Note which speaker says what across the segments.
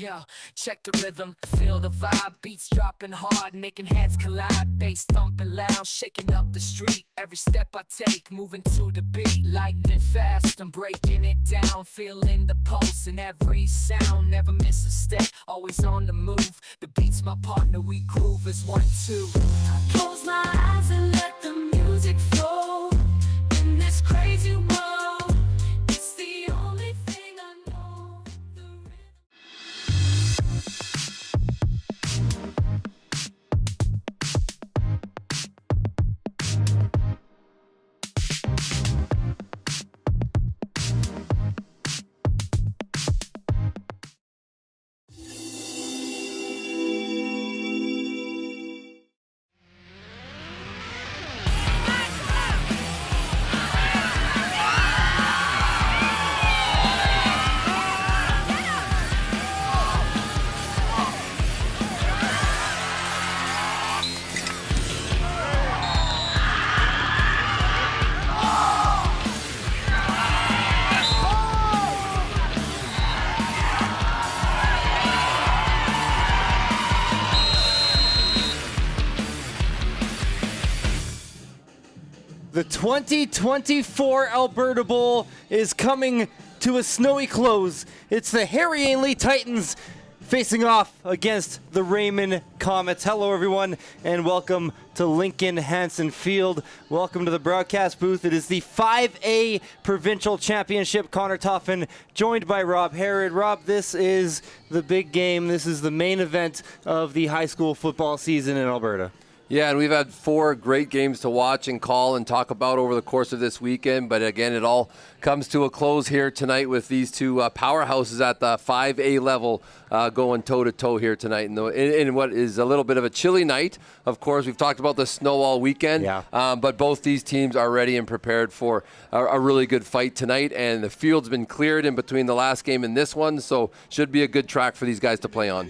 Speaker 1: Yo, check the rhythm, feel the vibe, beats dropping hard, making heads collide, bass thumping loud, shaking up the street. Every step I take, moving to the beat, lightning fast, I'm breaking it down, feeling the pulse in every sound, never miss a step, always on the move. The beat's my partner, we groove as 1, 2. I close my eyes and let the music flow in this crazy world. It's the only thing I know.
Speaker 2: The 2024 Alberta Bowl is coming to a snowy close. It's the Harry Ainlay Titans facing off against the Raymond Comets. Hello, everyone, and welcome to Lincoln Hansen Field. Welcome to the broadcast booth. It is the 5A Provincial Championship. Connor Toffin, joined by Rob Herod. Rob, this is the big game. This is the main event of the high school football season in Alberta.
Speaker 3: Yeah, and we've had 4 great games to watch and call and talk about over the course of this weekend. But again, it all comes to a close here tonight with these two powerhouses at the 5A level going toe-to-toe here tonight in what is a little bit of a chilly night. Of course, we've talked about the snow all weekend, but both these teams are ready and prepared for a really good fight tonight. And the field's been cleared in between the last game and this one, so should be a good track for these guys to play on.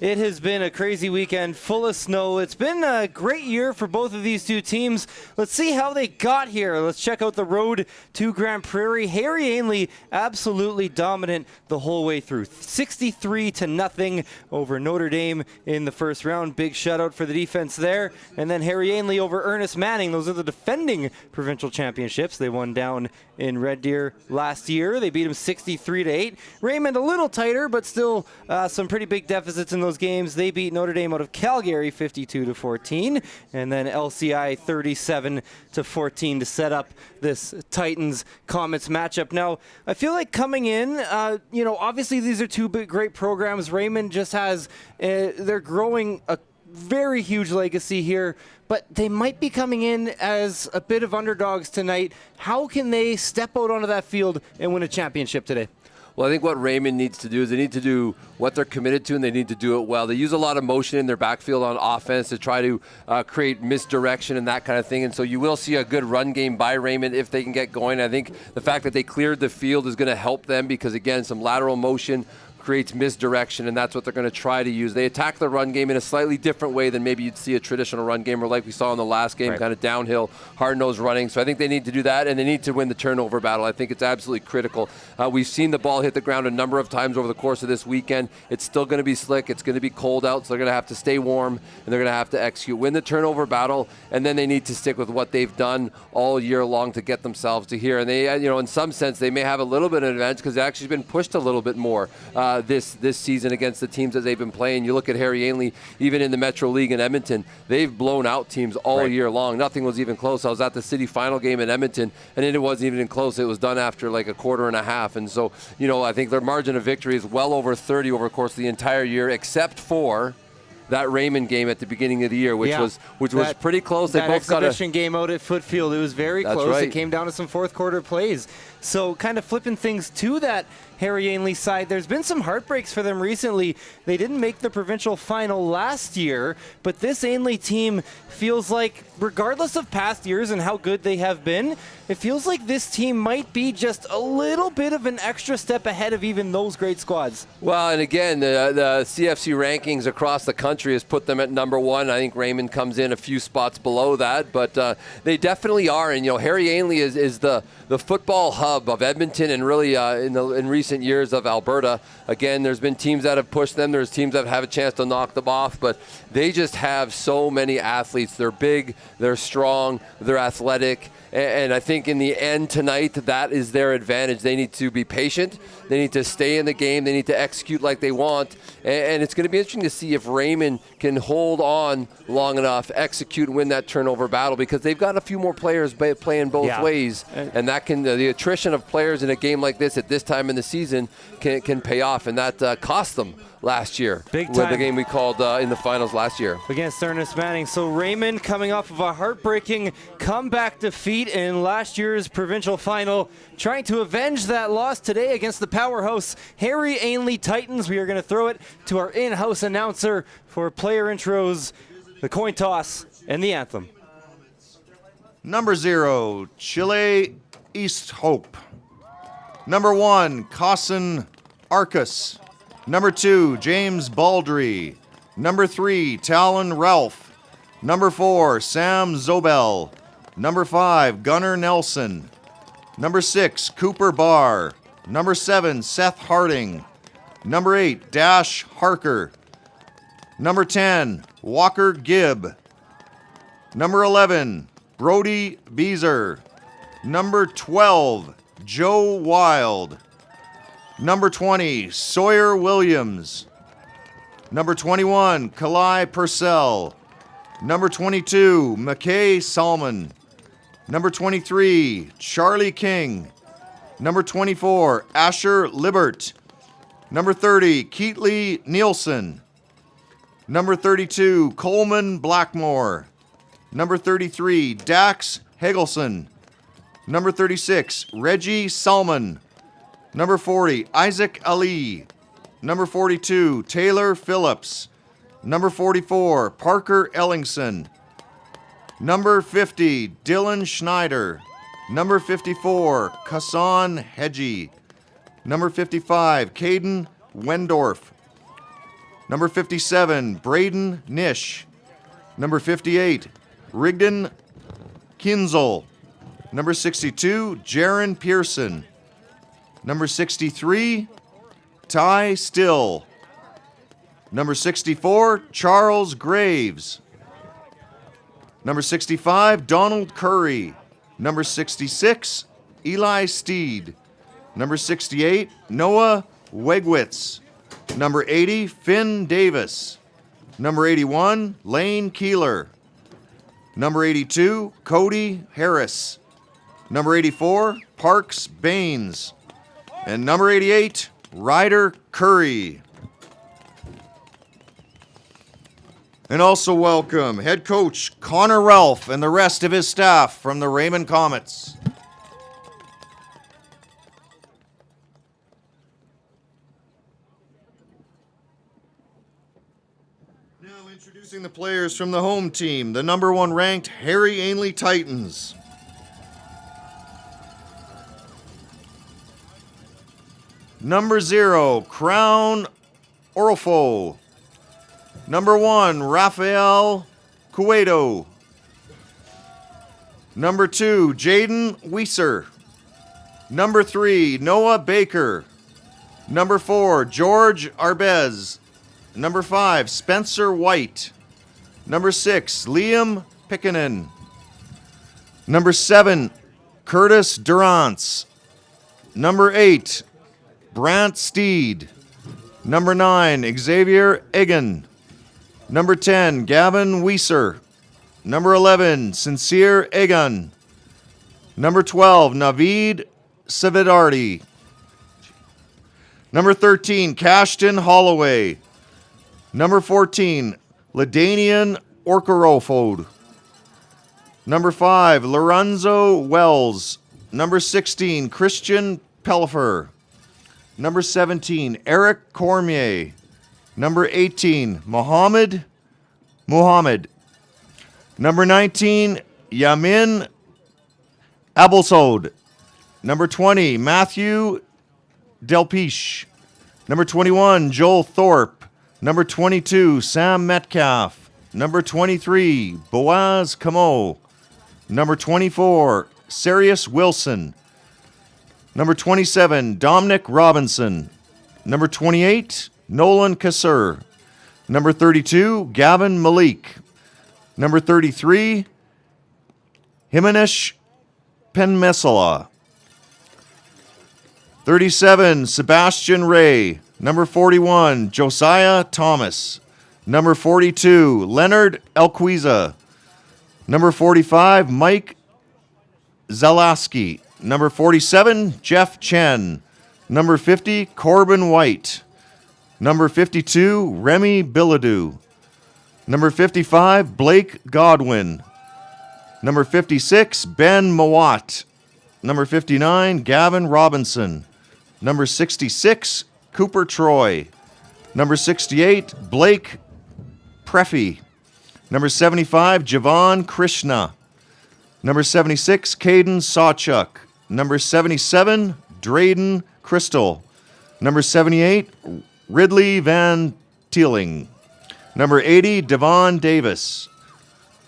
Speaker 2: It has been a crazy weekend full of snow. It's been a great year for both of these two teams. Let's see how they got here. Let's check out the road to Grand Prairie. Harry Ainlay absolutely dominant the whole way through. 63-0 over Notre Dame in the first round. Big shutout for the defense there. And then Harry Ainlay over Ernest Manning. Those are the defending provincial championships. They won down in Red Deer last year. They beat them 63-8. Raymond a little tighter, but still some pretty big deficits in those games. They beat Notre Dame out of Calgary 52-14, and then LCI 37-14 to set up this Titans Comets matchup. Now, I feel like coming in, obviously these are two great programs. Raymond just has, they're growing a very huge legacy here, but they might be coming in as a bit of underdogs tonight. How can they step out onto that field and win a championship today?
Speaker 3: Well, I think what Raymond needs to do is they need to do what they're committed to, and they need to do it well. They use a lot of motion in their backfield on offense to try to create misdirection and that kind of thing. And so you will see a good run game by Raymond if they can get going. I think the fact that they cleared the field is going to help them because, again, some lateral motion creates misdirection, and that's what they're going to try to use. They attack the run game in a slightly different way than maybe you'd see a traditional run game, or like we saw in the last game, kind of downhill, hard-nosed running. So I think they need to do that, and they need to win the turnover battle. I think it's absolutely critical. We've seen the ball hit the ground a number of times over the course of this weekend. It's still going to be slick. It's going to be cold out, so they're going to have to stay warm, and they're going to have to execute, win the turnover battle, and then they need to stick with what they've done all year long to get themselves to here. And they, in some sense, they may have a little bit of an advantage because they've actually been pushed a little bit more this season against the teams that they've been playing. You look at Harry Ainlay, even in the Metro League in Edmonton, they've blown out teams all year long. Nothing was even close. I was at the city final game in Edmonton, and it wasn't even close. It was done after like a quarter and a half. And so, I think their margin of victory is well over 30 over the course of the entire year, except for that Raymond game at the beginning of the year, which was pretty close. They both got a
Speaker 2: game out at Footfield. It was very close.
Speaker 3: Right.
Speaker 2: It came down to some fourth quarter plays. So kind of flipping things to that Harry Ainlay side, there's been some heartbreaks for them recently. They didn't make the provincial final last year, but this Ainlay team feels like, regardless of past years and how good they have been, it feels like this team might be just a little bit of an extra step ahead of even those great squads.
Speaker 3: Well, and again, the CFC rankings across the country has put them at number 1. I think Raymond comes in a few spots below that, but they definitely are. And, Harry Ainlay is the football hub of Edmonton, and really in recent recent years of Alberta. Again, there's been teams that have pushed them. There's teams that have a chance to knock them off, but they just have so many athletes. They're big, they're strong, they're athletic. And I think in the end tonight, that is their advantage. They need to be patient. They need to stay in the game. They need to execute like they want. And it's going to be interesting to see if Raymond can hold on long enough, execute, and win that turnover battle, because they've got a few more players playing both ways. And that can the attrition of players in a game like this at this time in the season can pay off. And that cost them last year.
Speaker 2: Big
Speaker 3: with
Speaker 2: time.
Speaker 3: the game we called in the finals last year.
Speaker 2: Against Ernest Manning. So Raymond coming off of a heartbreaking comeback defeat in last year's provincial final, trying to avenge that loss today against the powerhouse Harry Ainlay Titans. We are going to throw it to our in-house announcer for player intros, the coin toss, and the anthem.
Speaker 4: Number 0, Chile East Hope. Number 1, Cossin Arcus. Number 2, James Baldry. Number 3, Talon Ralph. Number 4, Sam Zobel. Number 5, Gunnar Nelson. Number 6, Cooper Barr. Number 7, Seth Harding. Number 8, Dash Harker. Number 10, Walker Gibb. Number 11, Brody Beezer. Number 12, Joe Wild. Number 20, Sawyer Williams. Number 21, Kalai Purcell. Number 22, McKay Salmon. Number 23, Charlie King. Number 24, Asher Libert. Number 30, Keatley Nielsen. Number 32, Coleman Blackmore. Number 33, Dax Hegelson. Number 36, Reggie Salmon. Number 40, Isaac Ali. Number 42, Taylor Phillips. Number 44, Parker Ellingson. Number 50, Dylan Schneider. Number 54, Kassan Hedgie. Number 55, Caden Wendorf. Number 57, Braden Nish. Number 58, Rigdon Kinzel. Number 62, Jaron Pearson. Number 63, Ty Still. Number 64, Charles Graves. Number 65, Donald Curry. Number 66, Eli Steed. Number 68, Noah Wegwitz. Number 80, Finn Davis. Number 81, Lane Keeler. Number 82, Cody Harris. Number 84, Parks Baines. And number 88, Ryder Curry. And also welcome head coach Connor Ralph and the rest of his staff from the Raymond Comets. Now introducing the players from the home team, the number 1 ranked Harry Ainlay Titans. Number 0, Crown Orofo. Number 1, Rafael Cueto. Number 2, Jaden Weiser. Number 3, Noah Baker. Number 4, George Arbez. Number 5, Spencer White. Number 6, Liam Pickenen. Number 7, Curtis Durance. Number 8, Brant Steed. Number 9, Xavier Egan. Number 10, Gavin Weiser. Number 11, Sincere Egan. Number 12, Naveed Savidardi. Number 13, Cashton Holloway. Number 14, Ladanian Orkorofod. Number 5, Lorenzo Wells. Number 16, Christian Pellifer. Number 17, Eric Cormier. Number 18, Muhammad. Number 19, Yamin Abelsod. Number 20, Matthew Delpiche. Number 21, Joel Thorpe. Number 22, Sam Metcalf. Number 23, Boaz Camo. Number 24, Sarius Wilson. Number 27, Dominic Robinson. Number 28, Nolan Kassir. Number 32, Gavin Malik. Number 33, Himanish Penmesala. 37, Sebastian Ray. Number 41, Josiah Thomas. Number 42, Leonard Elquiza. Number 45, Mike Zalaski. Number 47, Jeff Chen. Number 50, Corbin White. Number 52, Remy Bilodeau. Number 55, Blake Godwin. Number 56, Ben Mawat. Number 59, Gavin Robinson. Number 66, Cooper Troy. Number 68, Blake Preffy. Number 75, Javon Krishna. Number 76, Caden Sawchuk. Number 77, Drayden Crystal. Number 78, Ridley Van Teeling. Number 80, Devon Davis.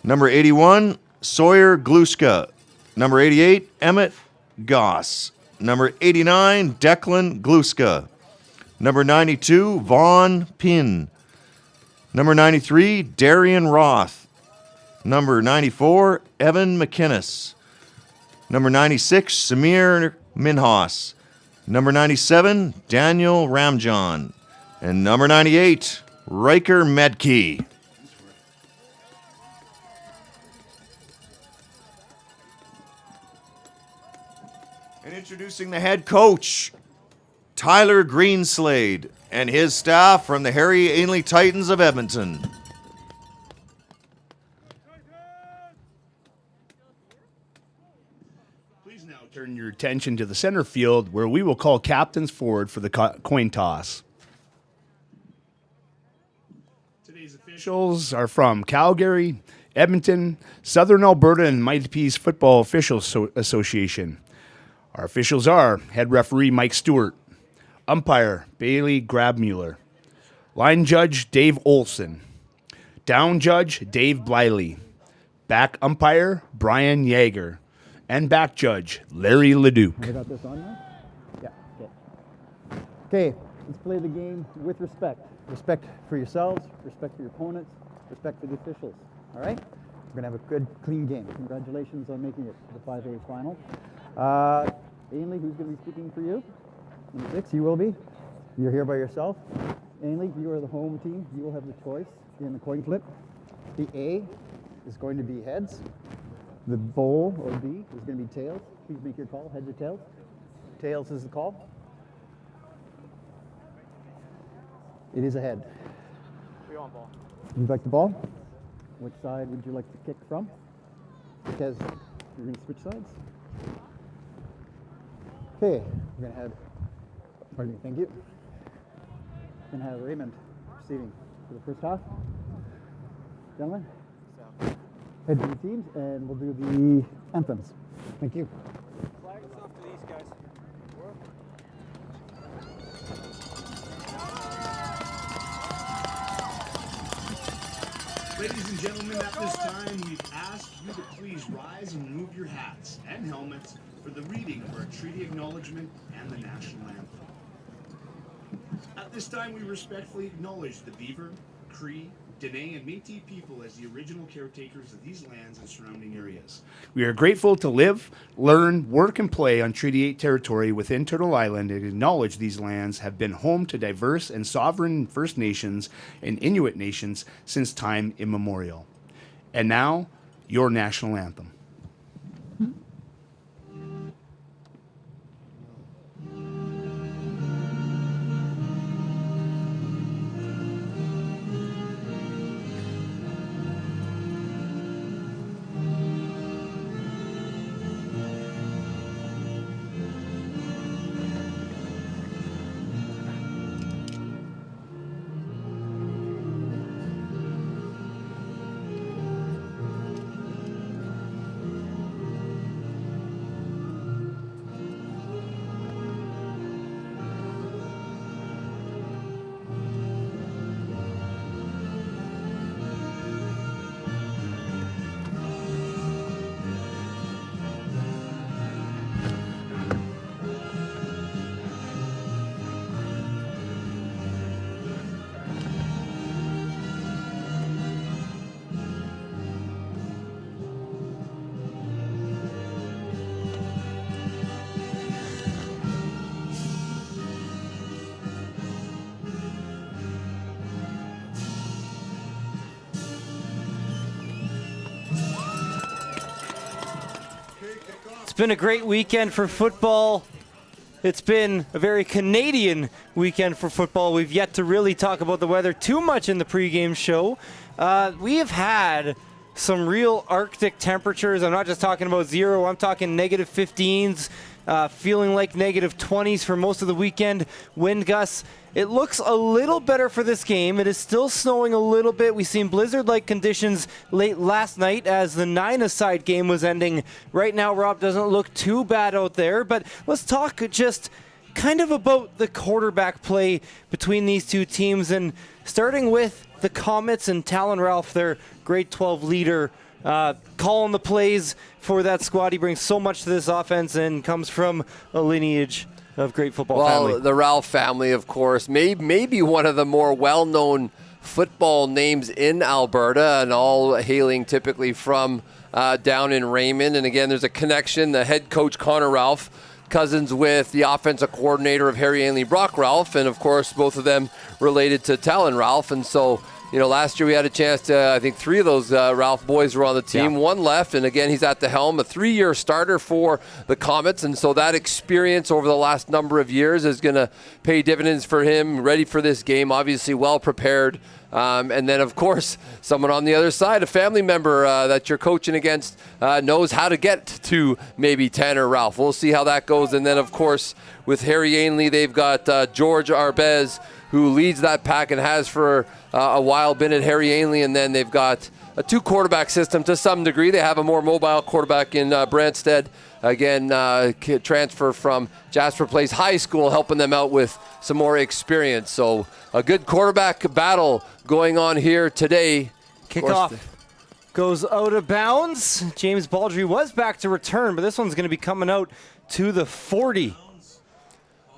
Speaker 4: Number 81, Sawyer Gluska. Number 88, Emmett Goss. Number 89, Declan Gluska. Number 92, Vaughn Pin. Number 93, Darian Roth. Number 94, Evan McInnes. Number 96, Samir Minhas. Number 97, Daniel Ramjan. And number 98, Riker Medkey. And introducing the head coach, Tyler Greenslade, and his staff from the Harry Ainlay Titans of Edmonton.
Speaker 5: Please now turn your attention to the center field, where we will call captains forward for the coin toss. Today's officials are from Calgary, Edmonton, Southern Alberta, and Mighty Peace Football Officials Association. Our officials are head referee Mike Stewart, umpire Bailey Grabmuller, line judge Dave Olson, down judge Dave Bliley, back umpire Brian Yeager, and back judge Larry Leduc.
Speaker 6: I got this on now? Yeah. Okay, let's play the game with respect. Respect for yourselves, respect for your opponents, respect for the officials. All right? We're going to have a good, clean game. Congratulations on making it to the 5A final. Ainlay, who's going to be speaking for you? Number 6, you will be. You're here by yourself. Ainlay, you are the home team. You will have the choice in the coin flip. The A is going to be heads. The bowl, or B, is going to be tails. Please make your call, heads or tails. Tails is the call. It is a head.
Speaker 7: We on ball.
Speaker 6: Would you like the ball? Which side would you like to kick from? Because you're going to switch sides. Okay, we're going to have, pardon me, thank you. We're going to have Raymond proceeding for the first half. Gentlemen, head to the teams, and we'll do the anthems. Thank you.
Speaker 7: Flag us off to these guys.
Speaker 5: Ladies and gentlemen, at this time, we've asked you to please rise and remove your hats and helmets for the reading of our treaty acknowledgement and the national anthem. At this time, we respectfully acknowledge the Beaver, Cree, Dene, and Métis people as the original caretakers of these lands and surrounding areas. We are grateful to live, learn, work, and play on Treaty 8 territory within Turtle Island and acknowledge these lands have been home to diverse and sovereign First Nations and Inuit nations since time immemorial. And now, your national anthem.
Speaker 2: It's been a great weekend for football. It's been a very Canadian weekend for football. We've yet to really talk about the weather too much in the pregame show. We have had some real Arctic temperatures. I'm not just talking about 0. I'm talking negative 15s, feeling like negative 20s for most of the weekend. Wind gusts. It looks a little better for this game. It is still snowing a little bit. We've seen blizzard-like conditions late last night as the 9-a-side game was ending. Right now, Rob, doesn't look too bad out there. But let's talk just kind of about the quarterback play between these two teams. And starting with the Comets and Talon Ralph, their grade 12 leader, calling the plays for that squad. He brings so much to this offense and comes from a lineage of great football family.
Speaker 3: Well, the Ralph family, of course, maybe one of the more well-known football names in Alberta, and all hailing typically from down in Raymond. And again, there's a connection. The head coach, Connor Ralph, cousins with the offensive coordinator of Harry Ainlay, Brock Ralph, and of course, both of them related to Talon Ralph. And so, you know, last year we had a chance to, I think 3 of those Ralph boys were on the team. Yeah. 1 left, and again, he's at the helm, a 3-year starter for the Comets. And so that experience over the last number of years is going to pay dividends for him, ready for this game, obviously well prepared. And then, of course, someone on the other side, a family member that you're coaching against, knows how to get to maybe Tanner Ralph. We'll see how that goes. And then, of course, with Harry Ainlay, they've got George Arbez, who leads that pack and has for a while been at Harry Ainlay. And then they've got a 2-quarterback system to some degree. They have a more mobile quarterback in Brantstead. Again, transfer from Jasper Place High School, helping them out with some more experience. So a good quarterback battle going on here today.
Speaker 2: Kickoff goes out of bounds. James Baldry was back to return, but this one's going to be coming out to the 40.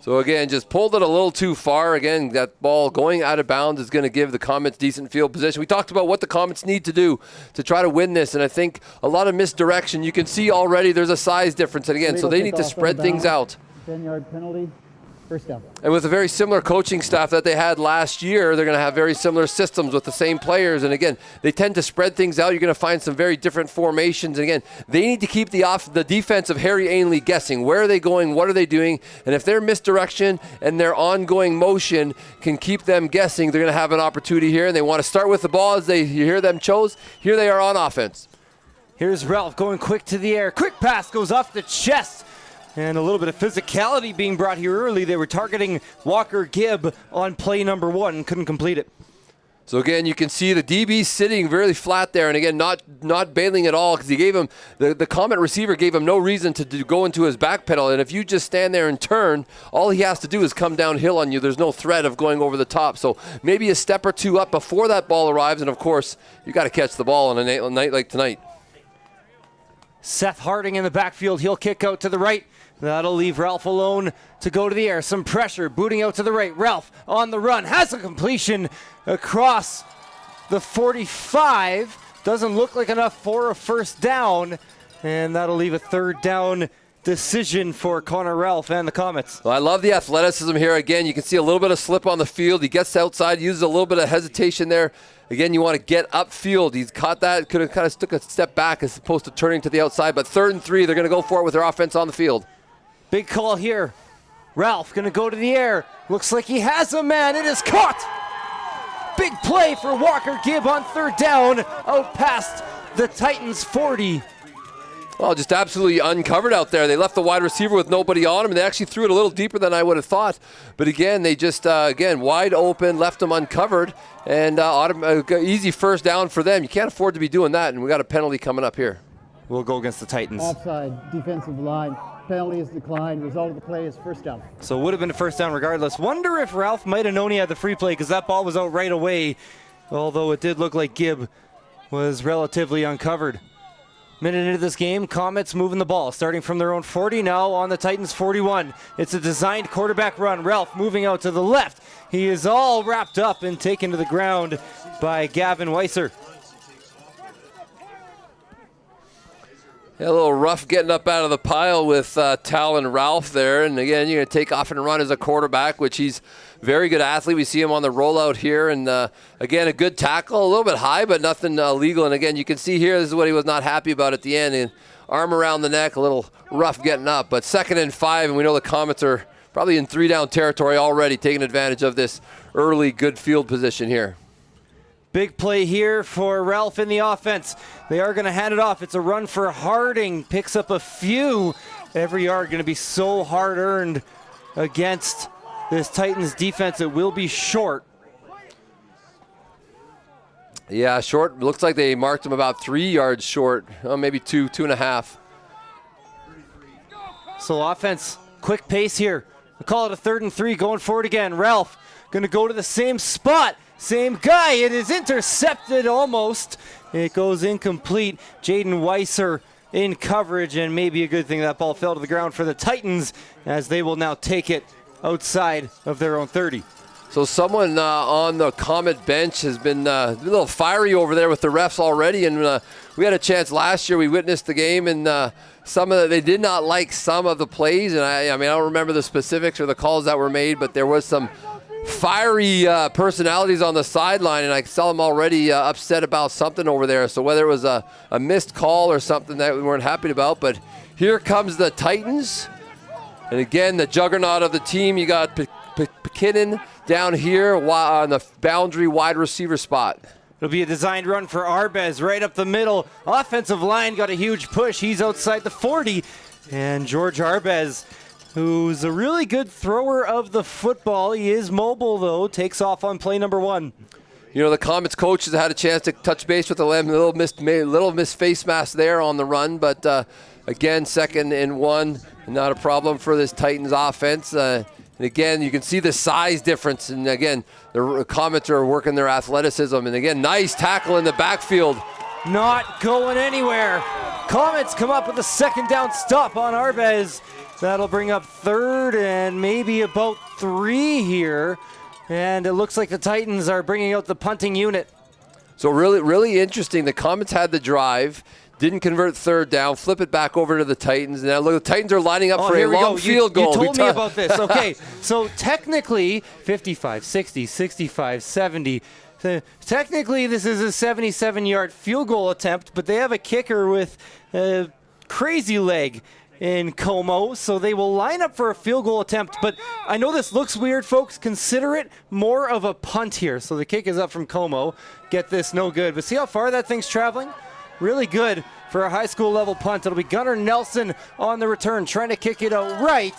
Speaker 3: So again, just pulled it a little too far. Again, that ball going out of bounds is going to give the Comets decent field position. We talked about what the Comets need to do to try to win this, and I think a lot of misdirection. You can see already there's a size difference, and again, so they need to spread things out.
Speaker 6: 10-yard penalty, first down.
Speaker 3: And with a very similar coaching staff that they had last year, they're going to have very similar systems with the same players. And again, they tend to spread things out. You're going to find some very different formations. And again, they need to keep the defense of Harry Ainlay guessing. Where are they going? What are they doing? And if their misdirection and their ongoing motion can keep them guessing, they're going to have an opportunity here. And they want to start with the ball as you hear them chose. Here they are on offense.
Speaker 2: Here's Ralph going quick to the air. Quick pass goes off the chest. And a little bit of physicality being brought here early. They were targeting Walker Gibb on play number 1. Couldn't complete it.
Speaker 3: So again, you can see the DB sitting really flat there, and again, not bailing at all, because he gave him, the Comet receiver gave him no reason to go into his back pedal. And if you just stand there and turn, all he has to do is come downhill on you. There's no threat of going over the top. So maybe a step or two up before that ball arrives, and of course, you got to catch the ball on a night like tonight.
Speaker 2: Seth Harding in the backfield. He'll kick out to the right. That'll leave Ralph alone to go to the air. Some pressure, booting out to the right. Ralph on the run, has a completion across the 45. Doesn't look like enough for a first down, and that'll leave a 3rd down decision for Connor Ralph and the Comets.
Speaker 3: Well, I love the athleticism here. Again, you can see a little bit of slip on the field. He gets outside, uses a little bit of hesitation there. Again, you want to get upfield. He's caught that, could have kind of took a step back as opposed to turning to the outside. But 3rd and 3, they're going to go for it with their offense on the field.
Speaker 2: Big call here. Ralph going to go to the air. Looks like he has a man. It is caught. Big play for Walker Gibb on 3rd down, out past the Titans 40.
Speaker 3: Well, just absolutely uncovered out there. They left the wide receiver with nobody on him, and they actually threw it a little deeper than I would have thought. But again, they just, wide open, left them uncovered, and easy first down for them. You can't afford to be doing that, and we got a penalty coming up here.
Speaker 2: We'll go against the Titans.
Speaker 6: Offside, defensive line. Penalty is declined. Result of the play is first down.
Speaker 2: So it would have been a first down regardless. Wonder if Ralph might have known he had the free play, because that ball was out right away, although it did look like Gibb was relatively uncovered. Minute into this game, Comets moving the ball, starting from their own 40, now on the Titans 41. It's a designed quarterback run. Ralph moving out to the left. He is all wrapped up and taken to the ground by Gavin Weiser.
Speaker 3: Yeah, a little rough getting up out of the pile with Talon Ralph there. And again, you're going to take off and run as a quarterback, which he's a very good athlete. We see him on the rollout here. And again, a good tackle, a little bit high, but nothing illegal. And again, you can see here, this is what he was not happy about at the end. And arm around the neck, a little rough getting up. But 2nd and 5, and we know the Comets are probably in 3-down territory already, taking advantage of this early good field position here.
Speaker 2: Big play here for Ralph in the offense. They are going to hand it off. It's a run for Harding. Picks up a few. Every yard going to be so hard earned against this Titans defense. It will be short.
Speaker 3: Yeah, short. Looks like they marked him about 3 yards short. Maybe 2.5.
Speaker 2: So offense, quick pace here. We'll call it a 3rd and 3. Going for it again. Ralph going to go to the same spot. Same guy. It is intercepted almost. It goes incomplete. Jaden Weiser in coverage, and maybe a good thing that ball fell to the ground for the Titans, as they will now take it outside of their own 30.
Speaker 3: So someone on the Comet bench has been a little fiery over there with the refs already, and we had a chance last year. We witnessed the game, and they did not like some of the plays, and I don't remember the specifics or the calls that were made, but there was some fiery personalities on the sideline, and I saw them already upset about something over there. So whether it was a missed call or something that we weren't happy about, but here comes the Titans. And again, the juggernaut of the team, you got McKinnon down here on the boundary wide receiver spot.
Speaker 2: It'll be a designed run for Arbez right up the middle. Offensive line got a huge push. He's outside the 40. And George Arbez, who's a really good thrower of the football. He is mobile, though. Takes off on play number 1.
Speaker 3: You know, the Comets coach has had a chance to touch base with the Lamb. Little missed face mask there on the run. But, again, 2nd and 1. Not a problem for this Titans offense. And, again, you can see the size difference. And, again, the Comets are working their athleticism. And, again, nice tackle in the backfield.
Speaker 2: Not going anywhere. Comets come up with a 2nd down stop on Arbez. That'll bring up 3rd and maybe about 3 here. And it looks like the Titans are bringing out the punting unit.
Speaker 3: So really, really interesting. The Comets had the drive, didn't convert 3rd down, flip it back over to the Titans. And now look, the Titans are lining up for a long field goal.
Speaker 2: You told me about this. Okay, so technically 55, 60, 65, 70. Technically this is a 77-yard field goal attempt, but they have a kicker with a crazy leg in Como, so they will line up for a field goal attempt. But I know this looks weird, folks. Consider it more of a punt here. So the kick is up from Como. Get this, no good. But see how far that thing's traveling? Really good for a high school level punt. It'll be Gunnar Nelson on the return, trying to kick it out right,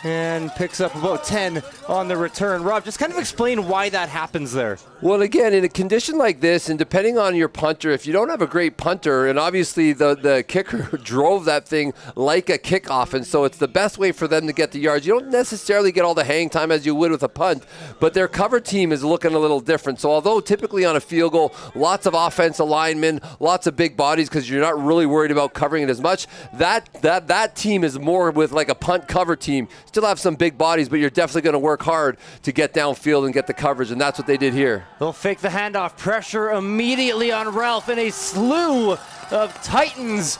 Speaker 2: and picks up about 10 on the return. Rob, just kind of explain why that happens there.
Speaker 3: Well, again, in a condition like this, and depending on your punter, if you don't have a great punter, and obviously the kicker drove that thing like a kickoff, and so it's the best way for them to get the yards. You don't necessarily get all the hang time as you would with a punt, but their cover team is looking a little different. So although typically on a field goal, lots of offensive linemen, lots of big bodies because you're not really worried about covering it as much, that team is more with like a punt cover team. Still have some big bodies, but you're definitely going to work hard to get downfield and get the coverage, and that's what they did here.
Speaker 2: They'll fake the handoff. Pressure immediately on Ralph, and a slew of Titans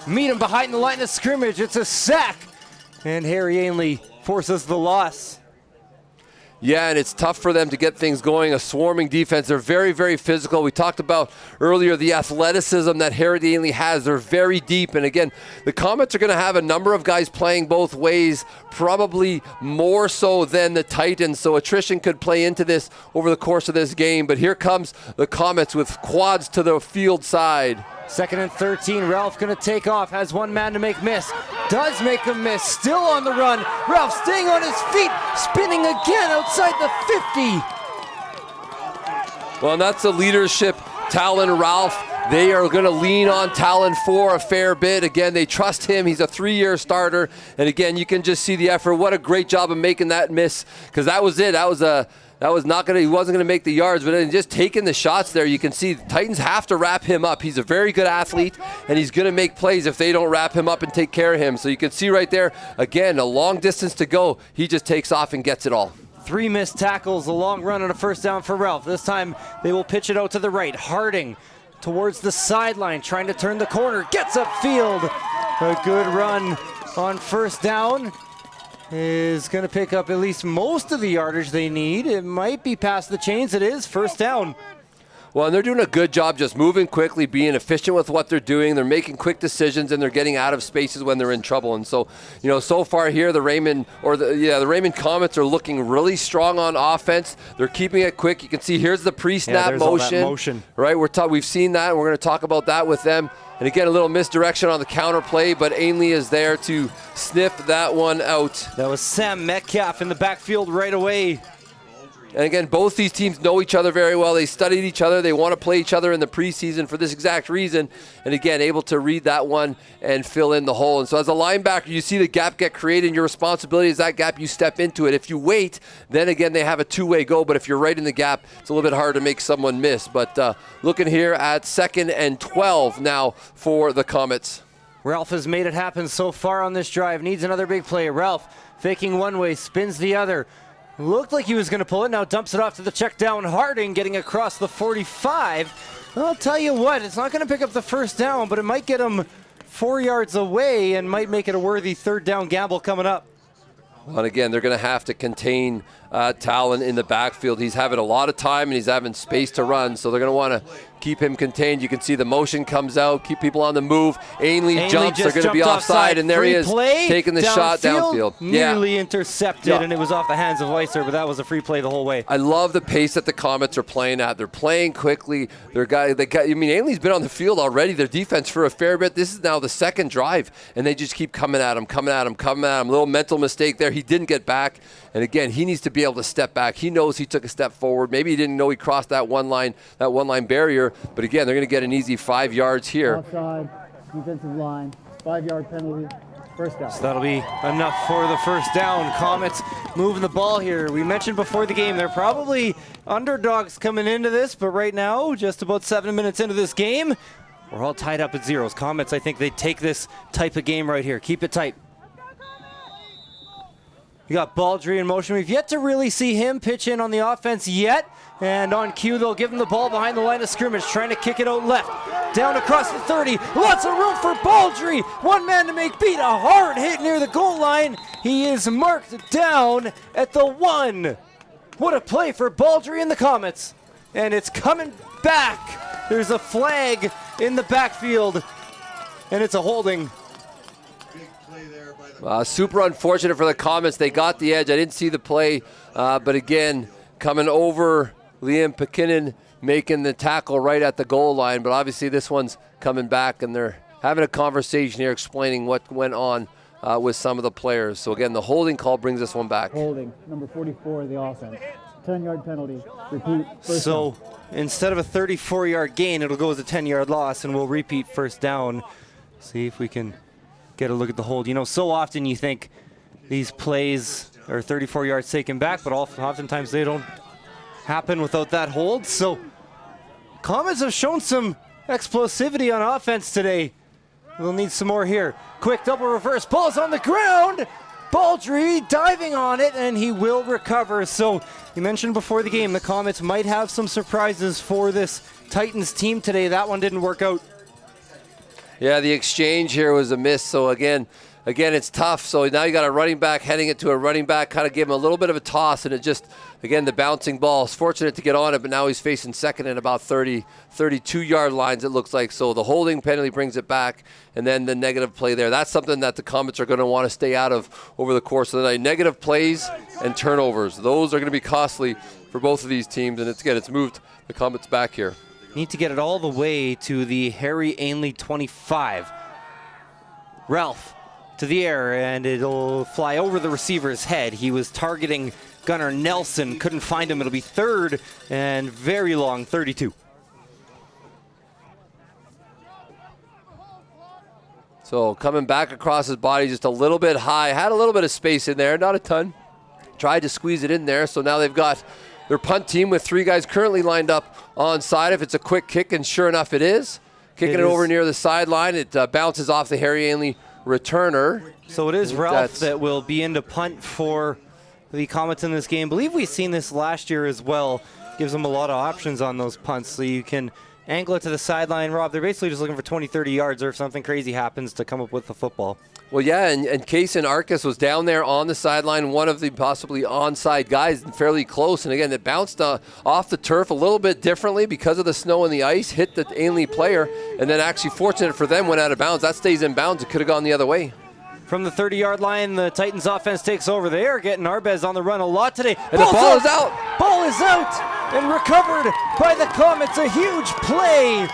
Speaker 2: meet him behind the line of scrimmage. It's a sack, and Harry Ainlay forces the loss.
Speaker 3: Yeah, and it's tough for them to get things going. A swarming defense. They're very, very physical. We talked about earlier the athleticism that Harry Ainlay has. They're very deep. And again, the Comets are going to have a number of guys playing both ways, probably more so than the Titans. So attrition could play into this over the course of this game. But here comes the Comets with quads to the field side.
Speaker 2: 2nd and 13. Ralph going to take off. Has one man to make miss. Does make a miss. Still on the run. Ralph staying on his feet. Spinning again outside the 50.
Speaker 3: Well, and that's the leadership. Talon Ralph. They are going to lean on Talon for a fair bit. Again, they trust him. He's a 3-year starter. And again, you can just see the effort. What a great job of making that miss. Because that was it. He wasn't going to make the yards, but then just taking the shots there, you can see the Titans have to wrap him up. He's a very good athlete, and he's going to make plays if they don't wrap him up and take care of him. So you can see right there, again, a long distance to go. He just takes off and gets it all.
Speaker 2: 3 missed tackles, a long run and a 1st down for Ralph. This time they will pitch it out to the right. Harding towards the sideline, trying to turn the corner, gets upfield. A good run on first down. Is going to pick up at least most of the yardage they need. It might be past the chains. It is first down.
Speaker 3: Well, and they're doing a good job just moving quickly, being efficient with what they're doing. They're making quick decisions, and they're getting out of spaces when they're in trouble. And so, so far here, the Raymond Comets are looking really strong on offense. They're keeping it quick. You can see here's the pre-snap motion. Right, we've seen that, and we're going to talk about that with them. And again, a little misdirection on the counter play, but Ainlay is there to sniff that one out.
Speaker 2: That was Sam Metcalf in the backfield right away.
Speaker 3: And again, both these teams know each other very well. They studied each other. They want to play each other in the preseason for this exact reason. And again, able to read that one and fill in the hole. And so as a linebacker, you see the gap get created, and your responsibility is that gap, you step into it. If you wait, then again, they have a two-way go. But if you're right in the gap, it's a little bit hard to make someone miss. But looking here at 2nd and 12 now for the Comets.
Speaker 2: Ralph has made it happen so far on this drive. Needs another big play. Ralph faking one way, spins the other. Looked like he was going to pull it, now dumps it off to the check down. Harding getting across the 45. I'll tell you what, it's not going to pick up the first down, but it might get him 4 yards away and might make it a worthy third down gamble coming up.
Speaker 3: Well, and again, they're going to have to contain Talon in the backfield. He's having a lot of time, and he's having space to run, so they're going to want to keep him contained. You can see the motion comes out, keep people on the move. Ainlay jumps, they're going to be offside, and there he is, taking the shot downfield.
Speaker 2: Nearly intercepted, and it was off the hands of Weiser, but that was a free play the whole way.
Speaker 3: I love the pace that the Comets are playing at. They're playing quickly. Ainlay's been on the field already, their defense, for a fair bit. This is now the second drive, and they just keep coming at him. Little mental mistake there. He didn't get back, and again, he needs to be able to step back. He knows he took a step forward. Maybe he didn't know he crossed that one line barrier. But again, they're going to get an easy 5 yards here.
Speaker 6: Offside, defensive line, 5-yard penalty, first down.
Speaker 2: So that'll be enough for the first down. Comets moving the ball here. We mentioned before the game, they're probably underdogs coming into this, but right now, just about 7 minutes into this game, we're all tied up at zeros. Comets, I think they take this type of game right here. Keep it tight. You got Baldry in motion. We've yet to really see him pitch in on the offense yet. And on cue, they'll give him the ball behind the line of scrimmage, trying to kick it out left. Down across the 30. Lots of room for Baldry. One man to make beat. A hard hit near the goal line. He is marked down at the 1. What a play for Baldry and the Comets. And it's coming back. There's a flag in the backfield. And it's a holding.
Speaker 3: Super unfortunate for the Comets. They got the edge. I didn't see the play. But again, coming over Liam Pekinen, making the tackle right at the goal line. But obviously this one's coming back, and they're having a conversation here explaining what went on with some of the players. So again, the holding call brings this one back.
Speaker 6: Holding, number 44 of the offense. 10-yard penalty. Repeat. First down.
Speaker 2: Instead of a 34-yard gain, it'll go as a 10-yard loss, and we'll repeat first down. See if we can get a look at the hold. So often you think these plays are 34 yards taken back, but oftentimes they don't happen without that hold. So Comets have shown some explosivity on offense today. We'll need some more here. Quick double reverse. Ball's on the ground. Baldry diving on it, and he will recover. So you mentioned before the game the Comets might have some surprises for this Titans team today. That one didn't work out.
Speaker 3: Yeah, the exchange here was a miss. So again, it's tough. So now you got a running back heading it to a running back, kind of give him a little bit of a toss, and it just, again, the bouncing ball is fortunate to get on it, but now he's facing second and about 32-yard lines, it looks like. So the holding penalty brings it back, and then the negative play there. That's something that the Comets are going to want to stay out of over the course of the night. Negative plays and turnovers. Those are going to be costly for both of these teams, and it's moved the Comets back here.
Speaker 2: Need to get it all the way to the Harry Ainlay 25. Ralph to the air, and it'll fly over the receiver's head. He was targeting Gunnar Nelson, couldn't find him. It'll be third and very long, 32.
Speaker 3: So coming back across his body just a little bit high, had a little bit of space in there, not a ton. Tried to squeeze it in there, so now they've got their punt team with 3 guys currently lined up onside. If it's a quick kick, and sure enough it is. Kicking it over near the sideline. It bounces off the Harry Ainlay returner.
Speaker 2: So it is Ralph that will be in to punt for the Comets in this game. I believe we've seen this last year as well. Gives them a lot of options on those punts, so you can Angle it to the sideline. Rob, they're basically just looking for 20, 30 yards, or if something crazy happens to come up with the football.
Speaker 3: Well, yeah, and Kaysen Arcus was down there on the sideline, one of the possibly onside guys, fairly close. And again, it bounced off the turf a little bit differently because of the snow and the ice, hit the Ainlay player, and then actually fortunate for them went out of bounds. That stays in bounds. It could have gone the other way.
Speaker 2: From the 30-yard line, the Titans offense takes over. They are getting Arbez on the run a lot today.
Speaker 3: And the ball is out.
Speaker 2: Ball is out and recovered by the Comets. A huge play.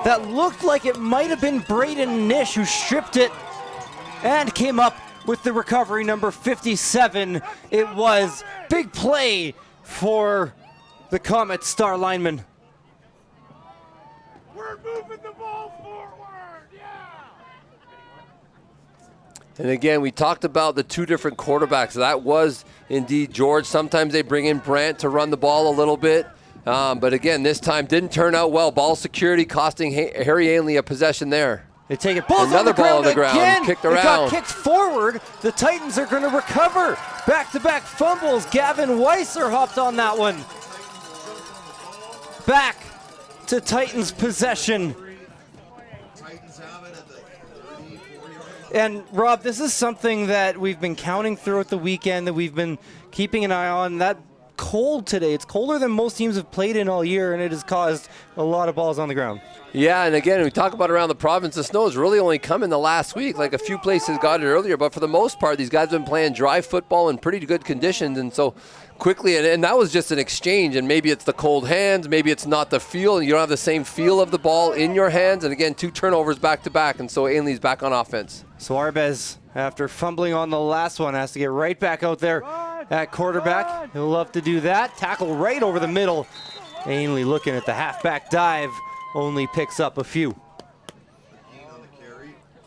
Speaker 2: That looked like it might have been Braden Nish who stripped it and came up with the recovery, number 57. It was big play for the Comets star lineman.
Speaker 8: We're moving the ball forward, yeah!
Speaker 3: And again, we talked about the two different quarterbacks. That was indeed George. Sometimes they bring in Brant to run the ball a little bit. But again, this time didn't turn out well. Ball security costing Harry Ainlay a possession there.
Speaker 2: They take it. Ball's
Speaker 3: Another ball on the ground.
Speaker 2: Again.
Speaker 3: Kicked
Speaker 2: It got
Speaker 3: around.
Speaker 2: kicked forward. The Titans are going to recover. Back-to-back fumbles. Gavin Weiser hopped on that one. Back to Titans possession. And Rob, this is something that we've been counting throughout the weekend, that we've been keeping an eye on. That cold today. It's colder than most teams have played in all year, and it has caused a lot of balls on the ground.
Speaker 3: Yeah, and again, we talk about around the province, the snow has really only come in the last week. Like a few places got it earlier, but for the most part, these guys have been playing dry football in pretty good conditions, and so quickly, and that was just an exchange, and maybe it's the cold hands, maybe it's not the feel, and you don't have the same feel of the ball in your hands, and again, 2 turnovers back-to-back, and so Ainlay's back on offense.
Speaker 2: So Arbez, after fumbling on the last one, has to get right back out there at quarterback. He'll love to do that. Tackle right over the middle. Ainlay looking at the halfback dive, only picks up a few.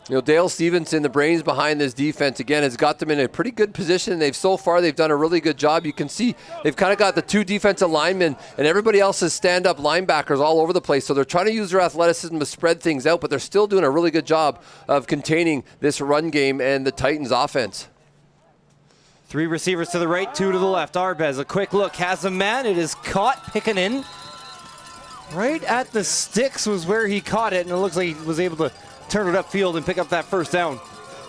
Speaker 3: You know, Dale Stevenson, the brains behind this defense, again, has got them in a pretty good position. They've done a really good job. You can see they've kind of got the 2 defensive linemen, and everybody else is stand-up linebackers all over the place. So they're trying to use their athleticism to spread things out, but they're still doing a really good job of containing this run game and the Titans offense.
Speaker 2: 3 receivers to the right, 2 to the left. Arbez, a quick look, has a man. It is caught, picking in. Right at the sticks was where he caught it, and it looks like he was able to turn it upfield and pick up that first down.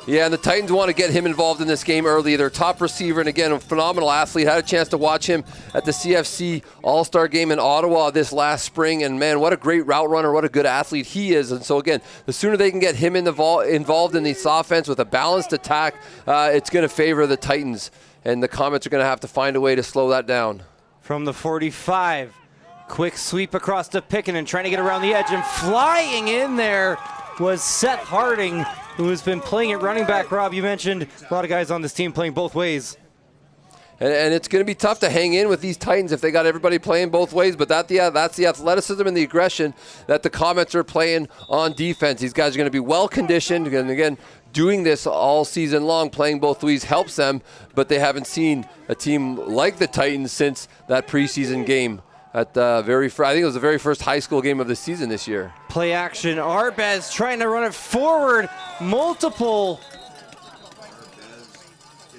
Speaker 3: Yeah, and the Titans want to get him involved in this game early. Their top receiver, and again, a phenomenal athlete. Had a chance to watch him at the CFC All-Star game in Ottawa this last spring, and man, what a great route runner, what a good athlete he is. And so again, the sooner they can get him involved in this offense with a balanced attack, it's going to favor the Titans, and the Comets are going to have to find a way to slow that down.
Speaker 2: From the 45, quick sweep across to Pickett, trying to get around the edge, and flying in there was Seth Harding, who has been playing at running back. Rob, you mentioned a lot of guys on this team playing both ways.
Speaker 3: And it's going to be tough to hang in with these Titans if they got everybody playing both ways, but that's the athleticism and the aggression that the Comets are playing on defense. These guys are going to be well-conditioned, and again, doing this all season long, playing both ways helps them, but they haven't seen a team like the Titans since that preseason game. At the I think it was the very first high school game of the season this year.
Speaker 2: Play action. Arbez trying to run it forward. Multiple.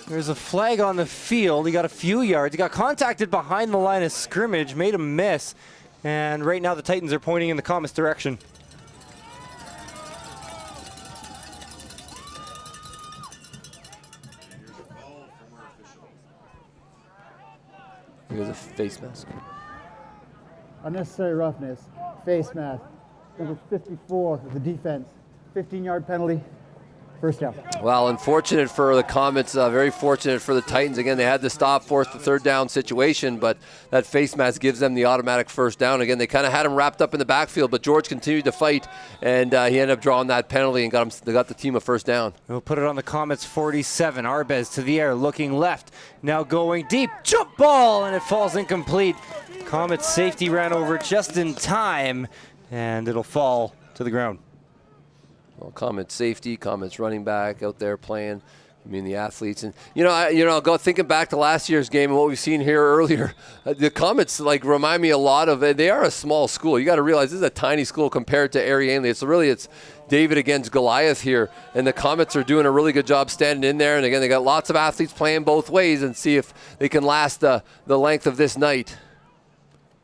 Speaker 2: There's a flag on the field. He got a few yards. He got contacted behind the line of scrimmage, made a miss. And right now the Titans are pointing in the Comets' direction.
Speaker 3: Here's a face mask.
Speaker 6: Unnecessary roughness, face mask, number 54 of the defense, 15-yard penalty, first down.
Speaker 3: Well, unfortunate for the Comets, very fortunate for the Titans. Again, they had to stop, force the third down situation, but that face mask gives them the automatic first down. Again, they kind of had him wrapped up in the backfield, but George continued to fight, and he ended up drawing that penalty and got the team a first down.
Speaker 2: We'll put it on the Comets' 47. Arbez to the air, looking left, now going deep. Jump ball, and it falls incomplete. Comets safety ran over just in time, and it'll fall to the ground.
Speaker 3: Well, Comets safety, Comets running back out there playing I mean, the athletes, and go thinking back to last year's game and what we've seen here earlier. The Comets remind me a lot of. They are a small school. You got to realize this is a tiny school compared to Ainlay. It's David against Goliath here, and the Comets are doing a really good job standing in there. And again, they got lots of athletes playing both ways, and see if they can last the length of this night.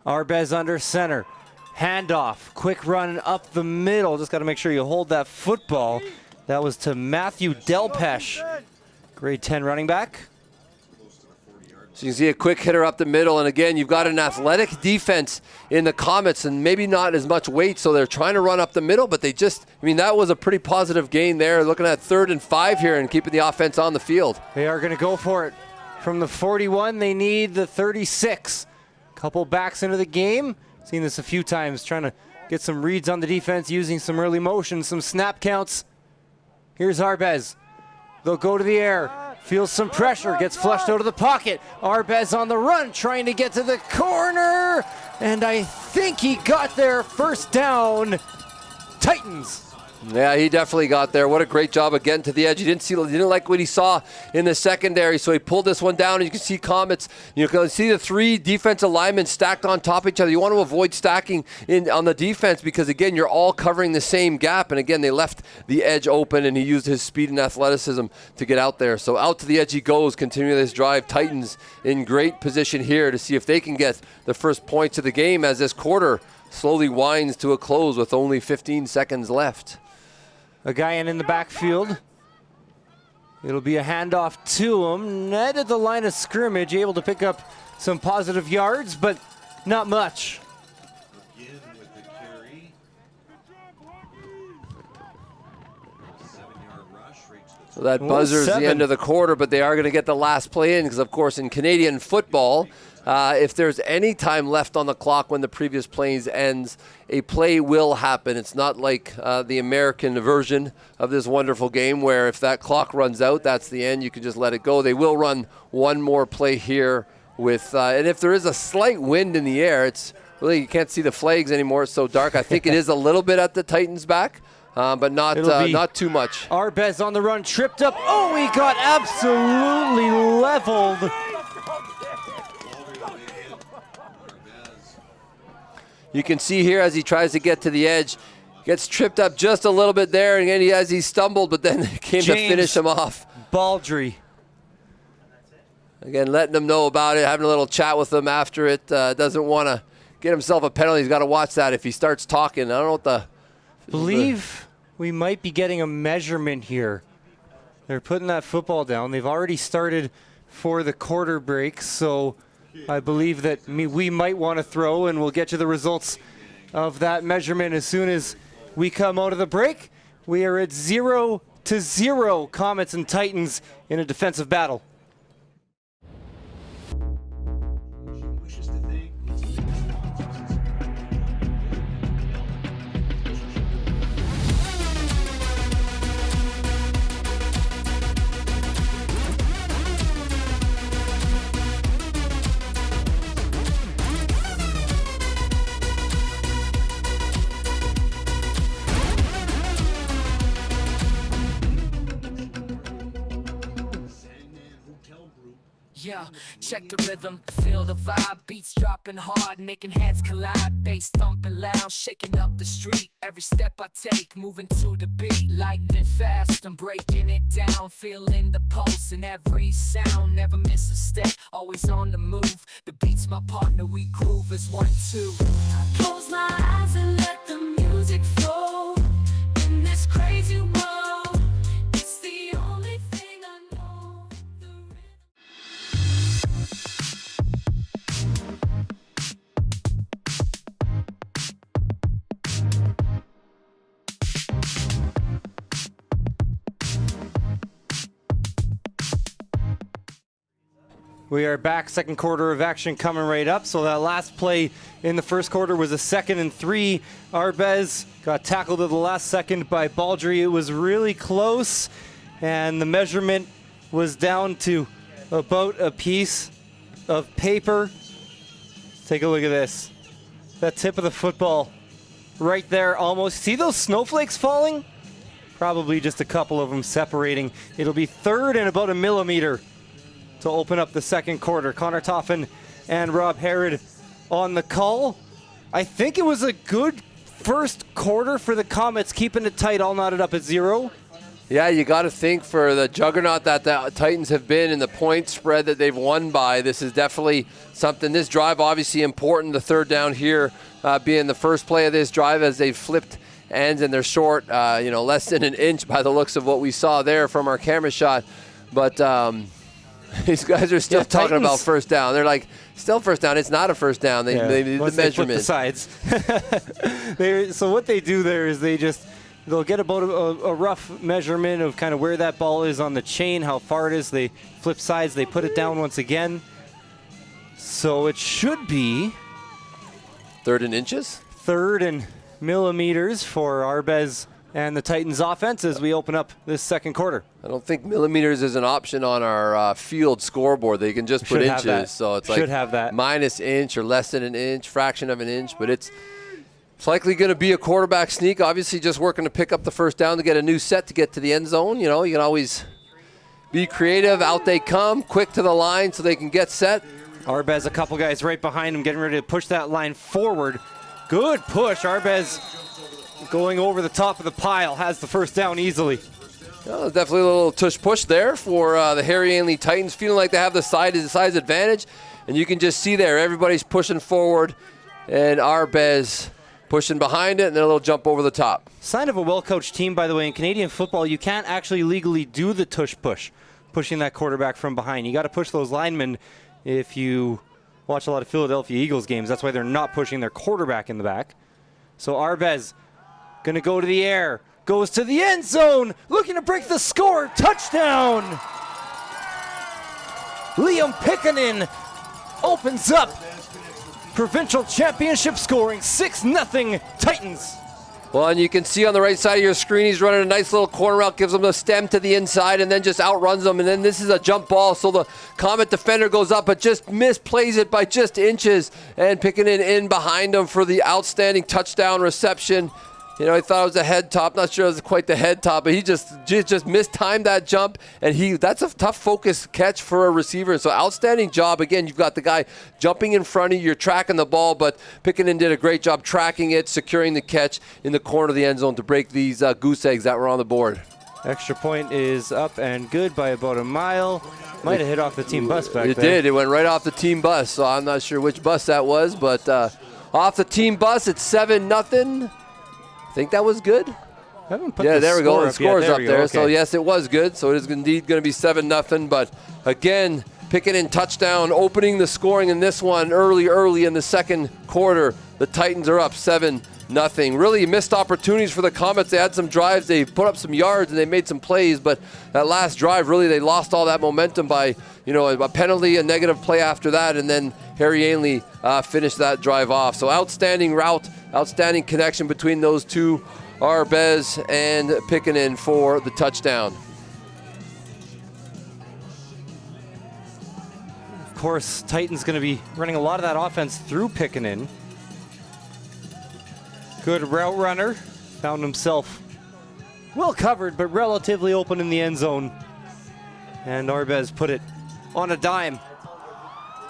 Speaker 2: Arbez under center, handoff, quick run up the middle. Just got to make sure you hold that football. That was to Matthew Delpesh, grade 10 running back.
Speaker 3: So you can see a quick hitter up the middle, and again, you've got an athletic defense in the Comets, and maybe not as much weight, so they're trying to run up the middle, but that was a pretty positive gain there, looking at 3rd and 5 here and keeping the offense on the field.
Speaker 2: They are going to go for it. From the 41, they need the 36. Couple backs into the game. Seen this a few times, trying to get some reads on the defense, using some early motion, some snap counts. Here's Arbez. They'll go to the air. Feels some pressure. Gets flushed out of the pocket. Arbez on the run, trying to get to the corner. And I think he got there. First down. Titans.
Speaker 3: Yeah, he definitely got there. What a great job of getting to the edge. He didn't like what he saw in the secondary, so he pulled this one down. And you can see Comets. You can see the 3 defensive linemen stacked on top of each other. You want to avoid stacking on the defense because, again, you're all covering the same gap. And, again, they left the edge open, and he used his speed and athleticism to get out there. So out to the edge he goes, continuing this drive. Titans in great position here to see if they can get the first points of the game as this quarter slowly winds to a close with only 15 seconds left.
Speaker 2: A guy in the backfield. It'll be a handoff to him. Net at the line of scrimmage, able to pick up some positive yards, but not much.
Speaker 4: Again with the carry. 7-yard rush.
Speaker 3: So that buzzer's the end of the quarter, but they are going to get the last play in because, of course, in Canadian football, if there's any time left on the clock when the previous plays ends, a play will happen. It's not like the American version of this wonderful game where if that clock runs out, that's the end. You can just let it go. They will run one more play here with, and if there is a slight wind in the air, it's really, you can't see the flags anymore. It's so dark. I think it is a little bit at the Titans' back, but not too much.
Speaker 2: Arbez on the run, tripped up. Oh, he got absolutely leveled.
Speaker 3: You can see here as he tries to get to the edge, gets tripped up just a little bit there, and as he stumbled, but then came to finish him off.
Speaker 2: Baldry.
Speaker 3: Again, letting them know about it, having a little chat with them after it. Doesn't want to get himself a penalty. He's got to watch that if he starts talking. I don't know what the...
Speaker 2: Believe we might be getting a measurement here. They're putting that football down. They've already started for the quarter break, so I believe that we might want to throw, and we'll get you the results of that measurement as soon as we come out of the break. We are at 0-0, Comets and Titans in a defensive battle.
Speaker 1: Yeah, check the rhythm, feel the vibe, beats dropping hard, making heads collide, bass thumping loud, shaking up the street. Every step I take, moving to the beat, lightning fast, I'm breaking it down, feeling the pulse in every sound, never miss a step, always on the move. The beat's my partner, we groove as 1, 2. I close my eyes and let the music flow in this crazy world. It's the only thing I know.
Speaker 2: We are back, second quarter of action coming right up. So that last play in the first quarter was a 2nd and 3. Arbez got tackled at the last second by Baldry. It was really close, and the measurement was down to about a piece of paper. Take a look at this. That tip of the football right there almost. See those snowflakes falling? Probably just a couple of them separating. It'll be third and about a millimeter to open up the second quarter. Connor Toffin and Rob Herod on the call. I think it was a good first quarter for the Comets, keeping it tight, all knotted up at 0.
Speaker 3: Yeah, you got to think for the juggernaut that the Titans have been and the point spread that they've won by, this is definitely something. This drive obviously important, the third down here being the first play of this drive as they flipped ends and they're short, less than an inch by the looks of what we saw there from our camera shot. But these guys are still talking
Speaker 2: Titans.
Speaker 3: about first down. They're like, still first down. It's not a first down. They need the
Speaker 2: Once they flip
Speaker 3: measurement.
Speaker 2: the sides. So what they do there is they'll get about a rough measurement of kind of where that ball is on the chain, how far it is. They flip sides. They put it down once again. So it should be
Speaker 3: Third in inches?
Speaker 2: third and millimeters for Arbez and the Titans offense as we open up this second quarter.
Speaker 3: I don't think millimeters is an option on our field scoreboard. They can just put
Speaker 2: Should have that.
Speaker 3: inches. So it's
Speaker 2: Should
Speaker 3: like
Speaker 2: have that.
Speaker 3: minus inch or less than an inch, fraction of an inch. But it's likely going to be a quarterback sneak. Obviously just working to pick up the first down to get a new set to get to the end zone. You can always be creative. Out they come, quick to the line so they can get set.
Speaker 2: Arbez, a couple guys right behind him, getting ready to push that line forward. Good push. Arbez going over the top of the pile, has the first down easily.
Speaker 3: Well, definitely a little tush push there for the Harry Ainlay Titans, feeling like they have the size advantage. And you can just see there, everybody's pushing forward, and Arbez pushing behind it, and then a little jump over the top.
Speaker 2: Sign of a well-coached team, by the way. In Canadian football, you can't actually legally do the tush push, pushing that quarterback from behind. You got to push those linemen. If you watch a lot of Philadelphia Eagles games, that's why they're not pushing their quarterback in the back. So Arbez going to go to the air, goes to the end zone, looking to break the score. Touchdown! Liam Pickanen opens up provincial championship scoring, 6-0 Titans.
Speaker 3: Well, and you can see on the right side of your screen, he's running a nice little corner route, gives him a stem to the inside, and then just outruns them. And then this is a jump ball, so the Comet defender goes up, but just misplays it by just inches, and picking it in behind him for the outstanding touchdown reception. I thought it was a head top. Not sure it was quite the head top, but he just mistimed that jump, and that's a tough focus catch for a receiver. So outstanding job. Again, you've got the guy jumping in front of you. You're tracking the ball, but Pickanen did a great job tracking it, securing the catch in the corner of the end zone to break these goose eggs that were on the board.
Speaker 2: Extra point is up and good by about a mile. Might have hit off the team bus back there.
Speaker 3: It did. It went right off the team bus, so I'm not sure which bus that was, but off the team bus, it's 7-0. I think that was good.
Speaker 2: Yeah,
Speaker 3: there we go. The score's up there.
Speaker 2: Okay.
Speaker 3: So, yes, it was good. So, it is indeed going to be 7-0. But, again, Pickanen touchdown, opening the scoring in this one early in the second quarter. The Titans are up 7-0. Really missed opportunities for the Comets. They had some drives. They put up some yards, and they made some plays. But that last drive, really, they lost all that momentum by, a penalty, a negative play after that, and then Harry Ainlay finished that drive off. So outstanding route, outstanding connection between those two, Arbez and Pickanen for the touchdown.
Speaker 2: Of course, Titans going to be running a lot of that offense through Pickanen. Good route runner. Found himself well covered, but relatively open in the end zone. And Arbez put it on a dime.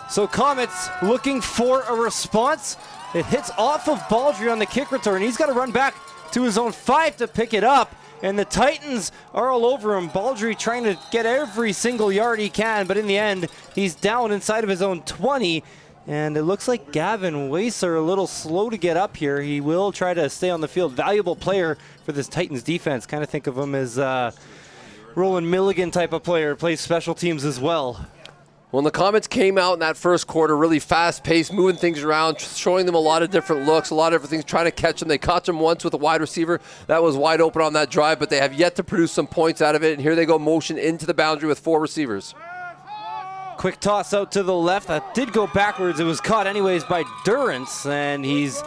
Speaker 2: So Comets looking for a response. It hits off of Baldry on the kick return. He's got to run back to his own 5 to pick it up. And the Titans are all over him. Baldry trying to get every single yard he can, but in the end, he's down inside of his own 20. And it looks like Gavin Wacer a little slow to get up here. He will try to stay on the field. Valuable player for this Titans defense. Kind of think of him as Roland Milligan type of player. Plays special teams as well.
Speaker 3: When the Comets came out in that first quarter, really fast-paced, moving things around, showing them a lot of different looks, a lot of different things, trying to catch them. They caught them once with a wide receiver. That was wide open on that drive, but they have yet to produce some points out of it. And here they go, motion into the boundary with 4 receivers.
Speaker 2: Quick toss out to the left. That did go backwards. It was caught anyways by Durrance, and he's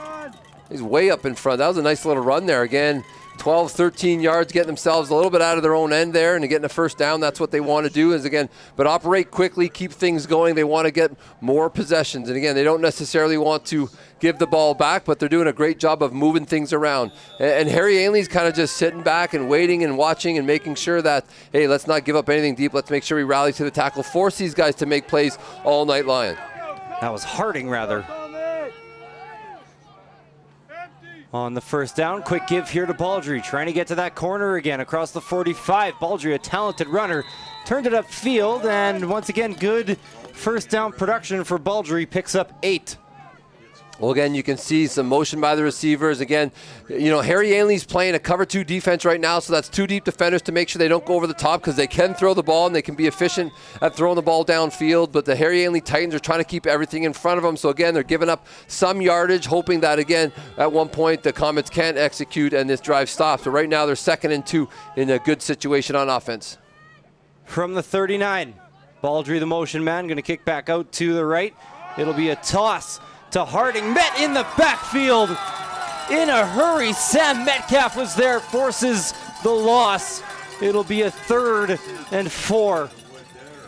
Speaker 3: way up in front. That was a nice little run there. Again, 12, 13 yards, getting themselves a little bit out of their own end there and getting a first down. That's what they want to do is, again, but operate quickly, keep things going. They want to get more possessions. And again, they don't necessarily want to give the ball back, but they're doing a great job of moving things around. And Harry Ainley's kind of just sitting back and waiting and watching and making sure that, hey, let's not give up anything deep. Let's make sure we rally to the tackle, force these guys to make plays all night long.
Speaker 2: That was Harding, rather. On the first down, quick give here to Baldry, trying to get to that corner again across the 45. Baldry, a talented runner, turned it upfield, and once again, good first down production for Baldry, picks up 8.
Speaker 3: Well, again, you can see some motion by the receivers. Again, you know, Harry Ainley's playing a cover 2 defense right now, so that's 2 deep defenders to make sure they don't go over the top because they can throw the ball and they can be efficient at throwing the ball downfield. But the Harry Ainley Titans are trying to keep everything in front of them. So, again, they're giving up some yardage, hoping that, again, at one point the Comets can't execute and this drive stops. But right now they're 2nd and 2 in a good situation on offense.
Speaker 2: From the 39, Baldry, the motion man, going to kick back out to the right. It'll be a toss to Harding, met in the backfield in a hurry. Sam Metcalf was there, forces the loss. It'll be a 3rd and 4.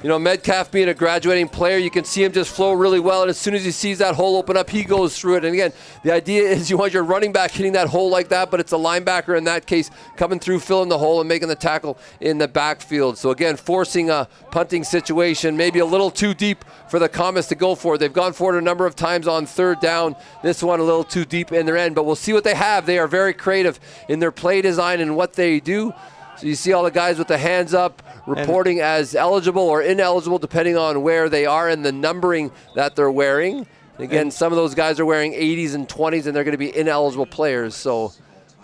Speaker 3: You know, Metcalf being a graduating player, you can see him just flow really well, and as soon as he sees that hole open up, he goes through it. And again, the idea is you want your running back hitting that hole like that, but it's a linebacker in that case coming through, filling the hole and making the tackle in the backfield. So again, forcing a punting situation, maybe a little too deep for the Comets to go for it. They've gone for it a number of times on 3rd down. This one a little too deep in their end, but we'll see what they have. They are very creative in their play design and what they do. So you see all the guys with the hands up reporting as eligible or ineligible depending on where they are and the numbering that they're wearing. Again, some of those guys are wearing 80s and 20s and they're going to be ineligible players. So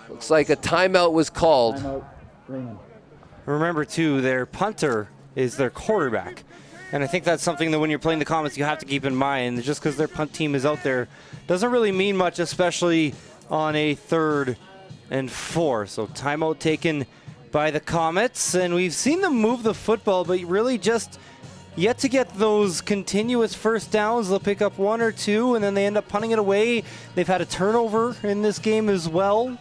Speaker 3: looks like a timeout was called.
Speaker 6: Timeout, Raymond.
Speaker 2: Remember, too, their punter is their quarterback. And I think that's something that when you're playing the Comets you have to keep in mind. Just because their punt team is out there doesn't really mean much, especially on a 3rd and 4. So timeout taken by the Comets, and we've seen them move the football, but really just yet to get those continuous first downs. They'll pick up 1 or 2, and then they end up punting it away. They've had a turnover in this game as well.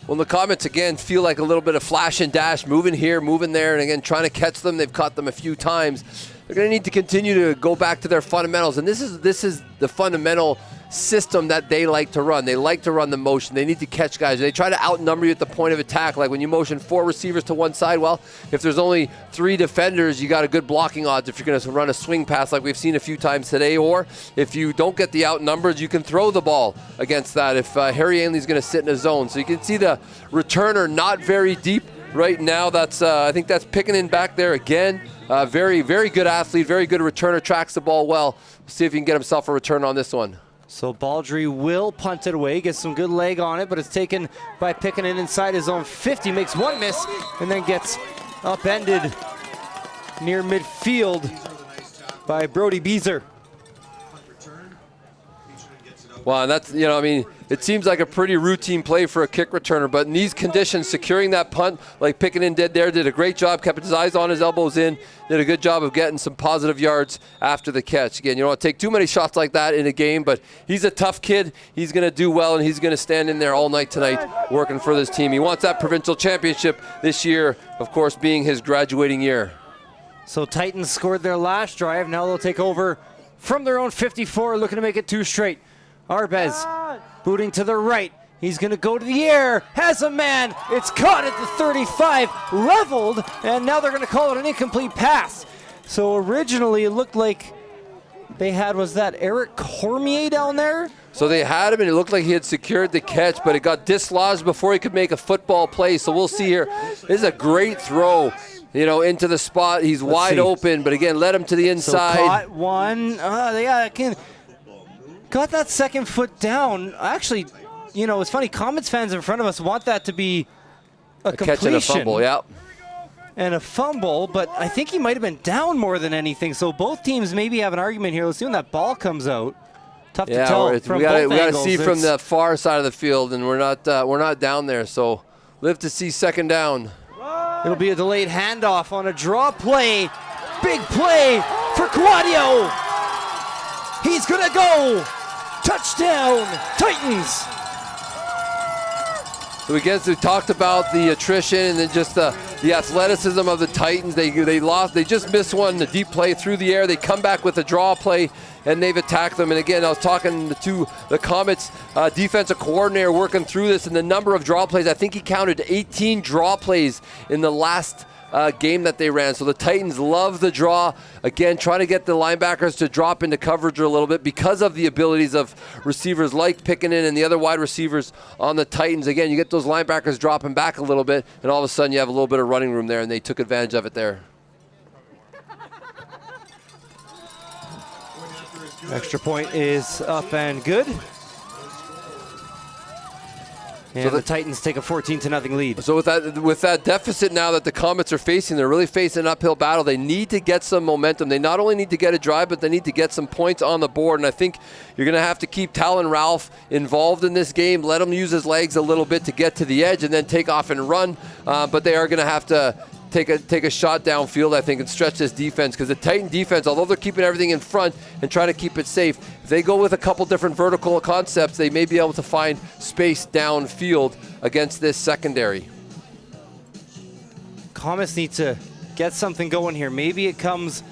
Speaker 3: Well, the Comets, again, feel like a little bit of flash and dash, moving here, moving there, and again, trying to catch them. They've caught them a few times. They're going to need to continue to go back to their fundamentals, and this is the fundamental system that they like to run. They like to run the motion. They need to catch guys. They try to outnumber you at the point of attack. Like when you motion 4 receivers to one side, well, if there's only 3 defenders, you got a good blocking odds if you're going to run a swing pass like we've seen a few times today. Or if you don't get the outnumbers, you can throw the ball against that if Harry Ainley's going to sit in a zone. So you can see the returner not very deep right now. That's I think that's picking in back there again. Very, very good athlete, very good returner, tracks the ball well. See if he can get himself a return on this one.
Speaker 2: So Baldry will punt it away, gets some good leg on it, but it's taken by picking it inside his own 50, makes 1 miss, and then gets upended near midfield by Brody Beezer.
Speaker 3: Wow, that's, you know, I mean, it seems like a pretty routine play for a kick returner, but in these conditions, securing that punt like Pickenen did there, did a great job, kept his eyes on his elbows in, did a good job of getting some positive yards after the catch. Again, you don't want to take too many shots like that in a game, but he's a tough kid. He's going to do well, and he's going to stand in there all night tonight working for this team. He wants that provincial championship this year, of course, being his graduating year.
Speaker 2: So Titans scored their last drive. Now they'll take over from their own 54, looking to make it 2 straight. Arbez booting to the right. He's going to go to the air. Has a man. It's caught at the 35. Leveled. And now they're going to call it an incomplete pass. So originally it looked like they had, was that Eric Cormier down there?
Speaker 3: So they had him, and it looked like he had secured the catch, but it got dislodged before he could make a football play. So we'll see here. This is a great throw, you know, into the spot. He's wide open, but again, led him to the inside.
Speaker 2: So caught one. Yeah, got that second foot down. Actually, you know, it's funny. Comets fans in front of us want that to be a
Speaker 3: catch and a fumble, yeah.
Speaker 2: And a fumble, but I think he might have been down more than anything. So both teams maybe have an argument here. Let's see when that ball comes out. Tough to tell from both angles.
Speaker 3: We got to see from the far side of the field, and we're not down there. So live to see second down.
Speaker 2: It'll be a delayed handoff on a draw play. Big play for Quadio. He's gonna go. Touchdown, Titans.
Speaker 3: So again, we talked about the attrition and then just the athleticism of the Titans. They lost. They just missed one, the deep play through the air. They come back with a draw play, and they've attacked them. And again, I was talking to the Comets defensive coordinator working through this, and the number of draw plays. I think he counted 18 draw plays in the last game that they ran. So the Titans love the draw. Again, trying to get the linebackers to drop into coverage a little bit because of the abilities of receivers like Pickenen and the other wide receivers on the Titans. Again, you get those linebackers dropping back a little bit, and all of a sudden you have a little bit of running room there, and they took advantage of it there.
Speaker 2: Extra point is up and good. And
Speaker 3: So
Speaker 2: the Titans take a 14-0 lead.
Speaker 3: So with that deficit now that the Comets are facing, they're really facing an uphill battle. They need to get some momentum. They not only need to get a drive, but they need to get some points on the board. And I think you're going to have to keep Talon Ralph involved in this game. Let him use his legs a little bit to get to the edge and then take off and run. But they are going to have to take a shot downfield, I think, and stretch this defense, because the Titan defense, although they're keeping everything in front and trying to keep it safe, if they go with a couple different vertical concepts, they may be able to find space downfield against this secondary.
Speaker 2: Comets need to get something going here. Maybe it comes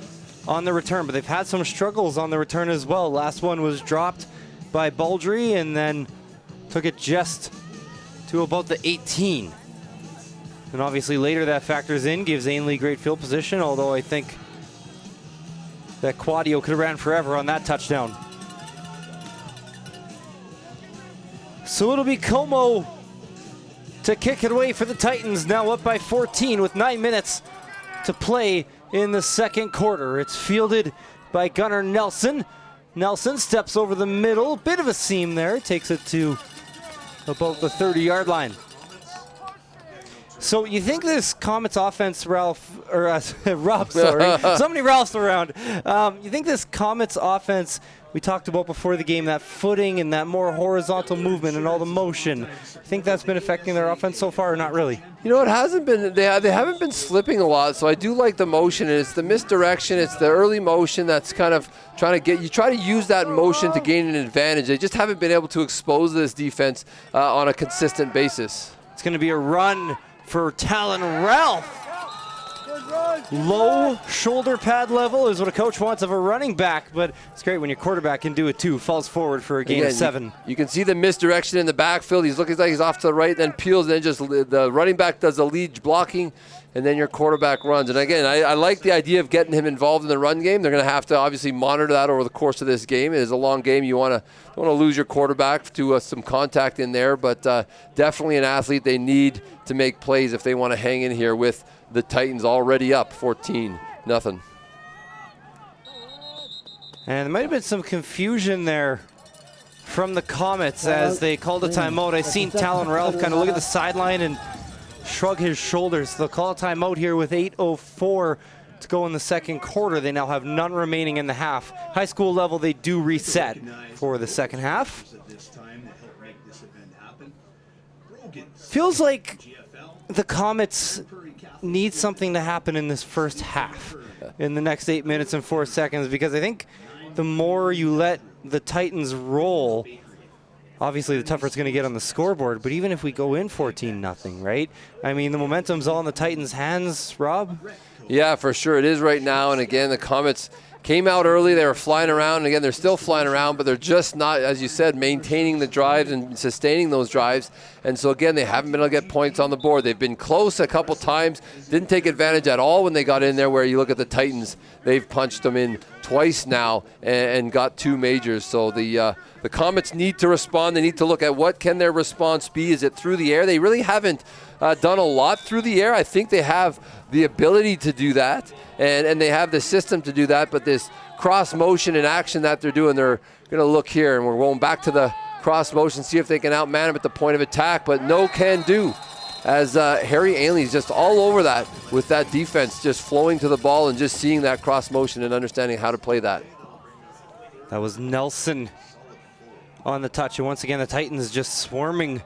Speaker 2: on the return, but they've had some struggles on the return as well. Last one was dropped by Baldry and then took it just to about the 18. And obviously later that factors in, gives Ainlay great field position, although I think that Quadio could have ran forever on that touchdown. So it'll be Como to kick it away for the Titans, now up by 14 with 9 minutes to play in the second quarter. It's fielded by Gunnar Nelson. Nelson steps over the middle, bit of a seam there, takes it to about the 30-yard line. So you think this Comets offense, Rob, sorry, so many Ralphs around. You think this Comets offense, we talked about before the game, that footing and that more horizontal movement and all the motion, you think that's been affecting their offense so far or not really?
Speaker 3: You know, it hasn't been, they haven't been slipping a lot, so I do like the motion. And it's the misdirection, it's the early motion that's kind of trying to get, you try to use that motion to gain an advantage. They just haven't been able to expose this defense on a consistent basis.
Speaker 2: It's going to be a run for Talon Ralph. Low shoulder pad level is what a coach wants of a running back, but it's great when your quarterback can do it too. Falls forward for a gain of 7.
Speaker 3: You can see the misdirection in the backfield. He's looking like he's off to the right, then peels, and then just the running back does the lead blocking, and then your quarterback runs. And again, I like the idea of getting him involved in the run game. They're going to have to obviously monitor that over the course of this game. It is a long game. You don't want to lose your quarterback to some contact in there, but definitely an athlete they need to make plays if they want to hang in here with the Titans already up 14-0.
Speaker 2: And there might have been some confusion there from the Comets as they called a timeout. I seen Talon Ralph kind of look at the sideline and shrug his shoulders. They'll call a timeout here with 8:04 to go in the second quarter. They now have none remaining in the half. High school level, they do reset for the second half. Feels like the Comets need something to happen in this first half in the next 8 minutes and 4 seconds, because I think the more you let the Titans roll, obviously the tougher it's going to get on the scoreboard. But even if we go in 14-0, right? I mean, the momentum's all in the Titans' hands, Rob?
Speaker 3: Yeah, for sure. It is right now. And again, the Comets came out early. They were flying around. And again, they're still flying around, but they're just not, as you said, maintaining the drives and sustaining those drives. And so, again, they haven't been able to get points on the board. They've been close a couple times. Didn't take advantage at all when they got in there, where you look at the Titans. They've punched them in twice now and got 2 majors. So the Comets need to respond. They need to look at what can their response be. Is it through the air? They really haven't done a lot through the air. I think they have the ability to do that, and they have the system to do that. But this cross motion and action that they're doing, they're going to look here, and we're going back to the cross motion, see if they can outman him at the point of attack, but no can do, as Harry Ainley's just all over that with that defense, just flowing to the ball and just seeing that cross motion and understanding how to play that.
Speaker 2: That was Nelson on the touch, and once again the Titans just swarming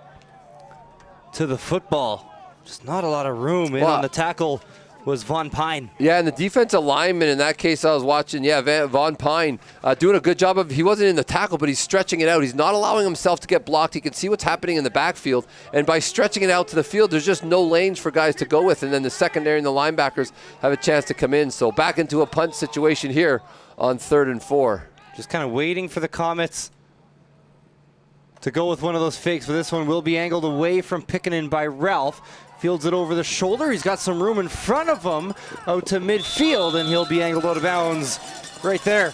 Speaker 2: to the football. Just not a lot of room in on the tackle was Von Pine.
Speaker 3: Yeah, and the defensive lineman in that case I was watching, Von Pine doing a good job of, he wasn't in the tackle, but he's stretching it out. He's not allowing himself to get blocked. He can see what's happening in the backfield, and by stretching it out to the field, there's just no lanes for guys to go with, and then the secondary and the linebackers have a chance to come in. So back into a punt situation here on 3rd and 4.
Speaker 2: Just kind of waiting for the Comets to go with one of those fakes, but this one will be angled away from Pickenin by Ralph. Fields it over the shoulder. He's got some room in front of him out to midfield, and he'll be angled out of bounds right there.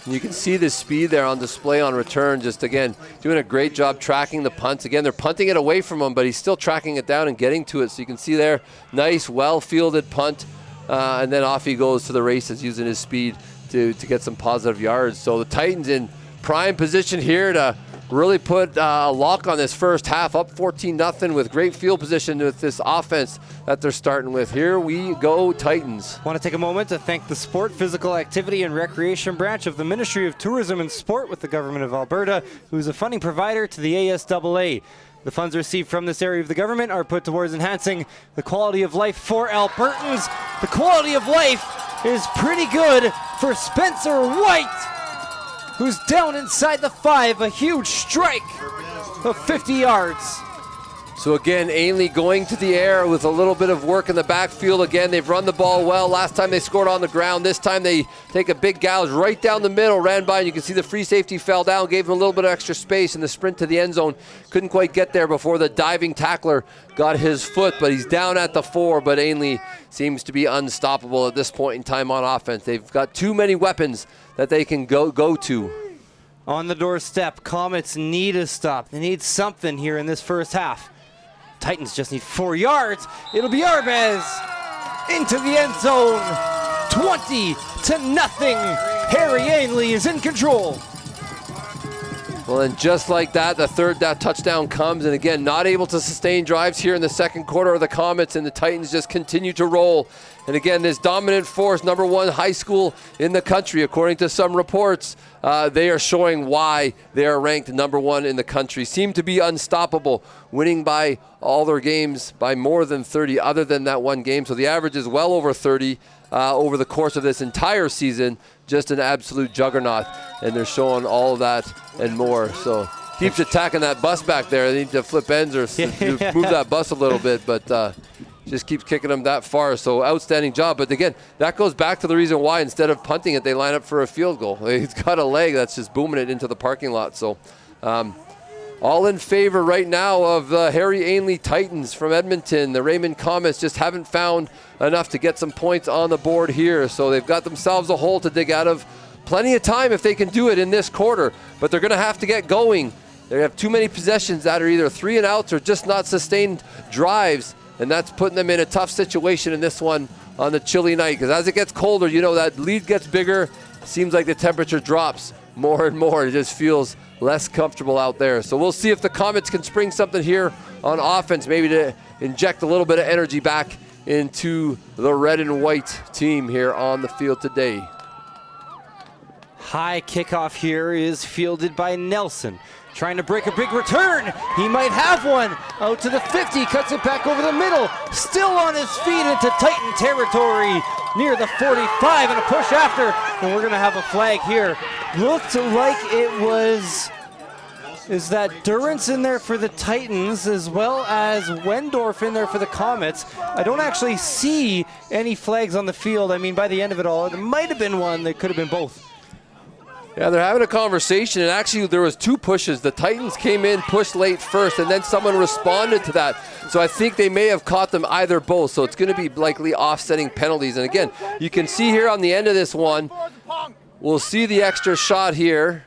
Speaker 3: You can see the speed there on display on return. Just, again, doing a great job tracking the punts. Again, they're punting it away from him, but he's still tracking it down and getting to it. So you can see there, nice, well-fielded punt, and then off he goes to the races using his speed to get some positive yards. So the Titans in prime position here to really put a lock on this first half, up 14-0 with great field position with this offense that they're starting with. Here we go, Titans.
Speaker 2: Want to take a moment to thank the Sport, Physical Activity and Recreation branch of the Ministry of Tourism and Sport with the Government of Alberta, who is a funding provider to the ASAA. The funds received from this area of the government are put towards enhancing the quality of life for Albertans. The quality of life is pretty good for Spencer White, who's down inside the 5, a huge strike of 50 yards.
Speaker 3: So again, Ainlay going to the air with a little bit of work in the backfield. Again, they've run the ball well. Last time they scored on the ground. This time they take a big gouge right down the middle, ran by, and you can see the free safety fell down, gave him a little bit of extra space in the sprint to the end zone. Couldn't quite get there before the diving tackler got his foot, but he's down at the 4, but Ainlay seems to be unstoppable at this point in time on offense. They've got too many weapons that they can go to.
Speaker 2: On the doorstep, Comets need a stop. They need something here in this first half. Titans just need 4 yards. It'll be Arbez into the end zone. 20-0. Harry Ainlay is in control.
Speaker 3: Well, and just like that, the third touchdown comes, and again, not able to sustain drives here in the second quarter of the Comets, and the Titans just continue to roll. And again, this dominant force, number 1 high school in the country, according to some reports, they are showing why they are ranked number 1 in the country. Seem to be unstoppable, winning by all their games by more than 30 other than that one game. So the average is well over 30 over the course of this entire season. Just an absolute juggernaut, and they're showing all of that and more. So keeps attacking that bus back there. They need to flip ends or move that bus a little bit, but just keeps kicking them that far. So outstanding job. But again, that goes back to the reason why instead of punting it, they line up for a field goal. He's got a leg that's just booming it into the parking lot. So all in favor right now of the Harry Ainlay Titans from Edmonton. The Raymond Comets just haven't found enough to get some points on the board here. So they've got themselves a hole to dig out of. Plenty of time if they can do it in this quarter, but they're going to have to get going. They have too many possessions that are either 3 and outs or just not sustained drives, and that's putting them in a tough situation in this one on the chilly night. Because as it gets colder, you know, that lead gets bigger. Seems like the temperature drops more and more. It just feels less comfortable out there. So we'll see if the Comets can spring something here on offense, maybe to inject a little bit of energy back into the red and white team here on the field today.
Speaker 2: High kickoff here is fielded by Nelson. Trying to break a big return. He might have one. Out to the 50, cuts it back over the middle. Still on his feet into Titan territory near the 45 and a push after. And we're going to have a flag here. Looked like it was... Is that Durrance in there for the Titans as well as Wendorf in there for the Comets? I don't actually see any flags on the field. I mean, by the end of it all, there might have been one. There could have been both.
Speaker 3: Yeah, they're having a conversation, and actually there was 2 pushes. The Titans came in, pushed late first, and then someone responded to that. So I think they may have caught them either both. So it's going to be likely offsetting penalties. And again, you can see here on the end of this one, we'll see the extra shot here.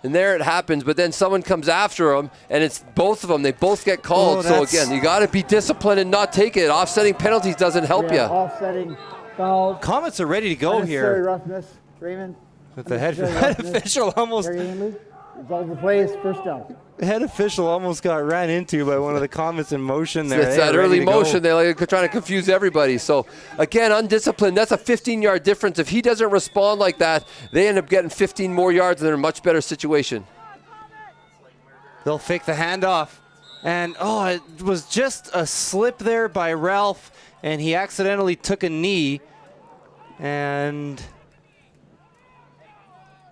Speaker 3: And there it happens, but then someone comes after them, and it's both of them. They both get called. So again, you got to be disciplined and not take it. Offsetting penalties doesn't help you.
Speaker 6: Offsetting fouls.
Speaker 2: Comets are ready to go
Speaker 6: Unnecessary
Speaker 2: here.
Speaker 6: roughness. Raymond.
Speaker 2: But the head official almost...
Speaker 6: Harry Ainlay. Resolve the plays. First down.
Speaker 2: The head official almost got ran into by one of the Comets in motion there.
Speaker 3: It's that early motion. They're like trying to confuse everybody. So, again, undisciplined. That's a 15-yard difference. If he doesn't respond like that, they end up getting 15 more yards and they're in a much better situation.
Speaker 2: They'll fake the handoff. And, oh, it was just a slip there by Ralph, and he accidentally took a knee. And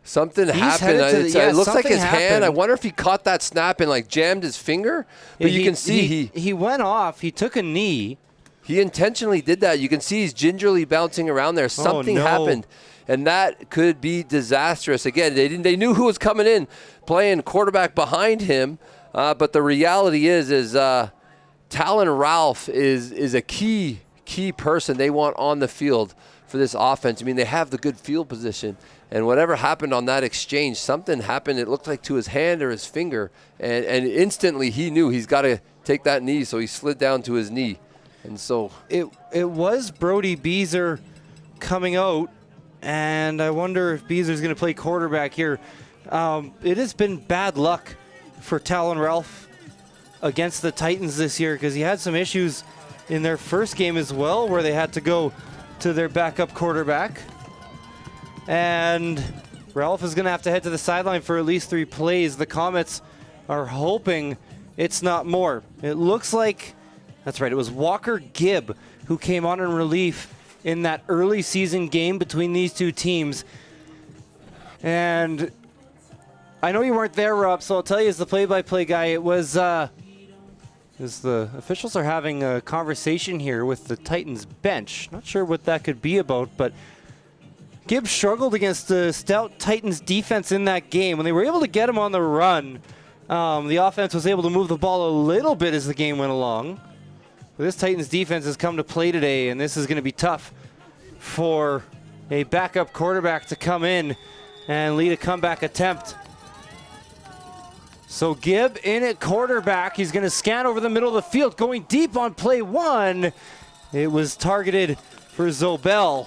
Speaker 3: something happened. It looks like his hand. I wonder if he caught that snap and like jammed his finger. But you can see
Speaker 2: he went off. He took a knee.
Speaker 3: He intentionally did that. You can see he's gingerly bouncing around there. Something happened, and that could be disastrous. Again, they knew who was coming in, playing quarterback behind him. But the reality is Talon Ralph is a key person they want on the field for this offense. I mean, they have the good field position, and whatever happened on that exchange, something happened. It looked like to his hand or his finger, and instantly he knew he's got to take that knee, so he slid down to his knee. And so
Speaker 2: it was Brody Beezer coming out, and I wonder if Beezer's going to play quarterback here. It has been bad luck for Talon Ralph against the Titans this year, because he had some issues in their first game as well, where they had to go to their backup quarterback. And Ralph is going to have to head to the sideline for at least 3 plays. The Comets are hoping it's not more. It looks like, that's right, it was Walker Gibb who came on in relief in that early season game between these two teams. And I know you weren't there, Rob, so I'll tell you as the play-by-play guy, it was as the officials are having a conversation here with the Titans bench. Not sure what that could be about, but Gibbs struggled against the stout Titans defense in that game. When they were able to get him on the run, the offense was able to move the ball a little bit as the game went along. But this Titans defense has come to play today, and this is going to be tough for a backup quarterback to come in and lead a comeback attempt. So Gibb in at quarterback. He's going to scan over the middle of the field, going deep on play 1. It was targeted for Zobel.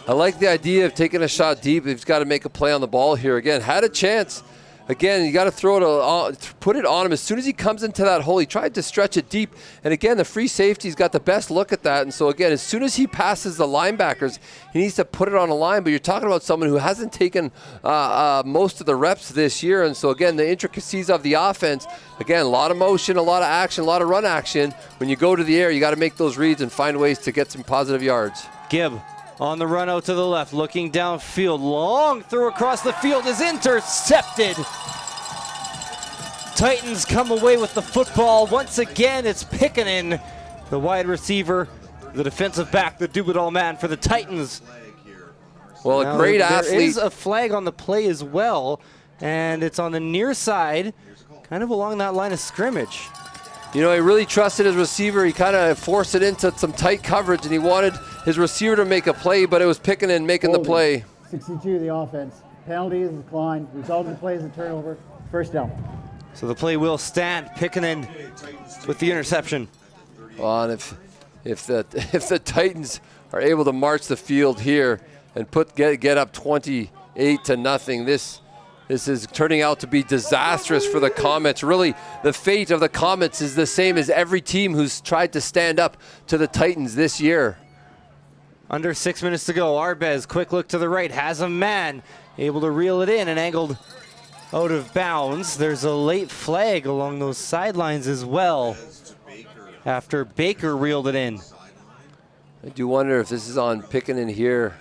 Speaker 3: I like the idea of taking a shot deep. He's got to make a play on the ball here. Again, had a chance. Again, you got to throw it, put it on him. As soon as he comes into that hole, he tried to stretch it deep. And again, the free safety's got the best look at that. And so again, as soon as he passes the linebackers, he needs to put it on a line. But you're talking about someone who hasn't taken most of the reps this year. And so again, the intricacies of the offense, again, a lot of motion, a lot of action, a lot of run action. When you go to the air, you got to make those reads and find ways to get some positive yards.
Speaker 2: Gibb on the run out to the left, looking downfield. Long throw across the field is intercepted. Titans come away with the football. Once again, it's Pickenen, the wide receiver, the defensive back, the do-it-all man for the Titans.
Speaker 3: Well, a great athlete.
Speaker 2: There is a flag on the play as well, and it's on the near side, kind of along that line of scrimmage.
Speaker 3: You know, he really trusted his receiver. He kind of forced it into some tight coverage, and he wanted his receiver to make a play, but it was Pickenen making the play.
Speaker 6: 62 the offense. Penalty is declined. Result of the play is a turnover. First down.
Speaker 2: So the play will stand. Pickenen with the interception.
Speaker 3: Well, and if the Titans are able to march the field here and get up 28-0, this is turning out to be disastrous for the Comets. Really, the fate of the Comets is the same as every team who's tried to stand up to the Titans this year.
Speaker 2: Under 6 minutes to go. Arbez, quick look to the right, has a man, able to reel it in and angled out of bounds. There's a late flag along those sidelines as well after Baker reeled it in.
Speaker 3: I do wonder if this is on Pickenen here.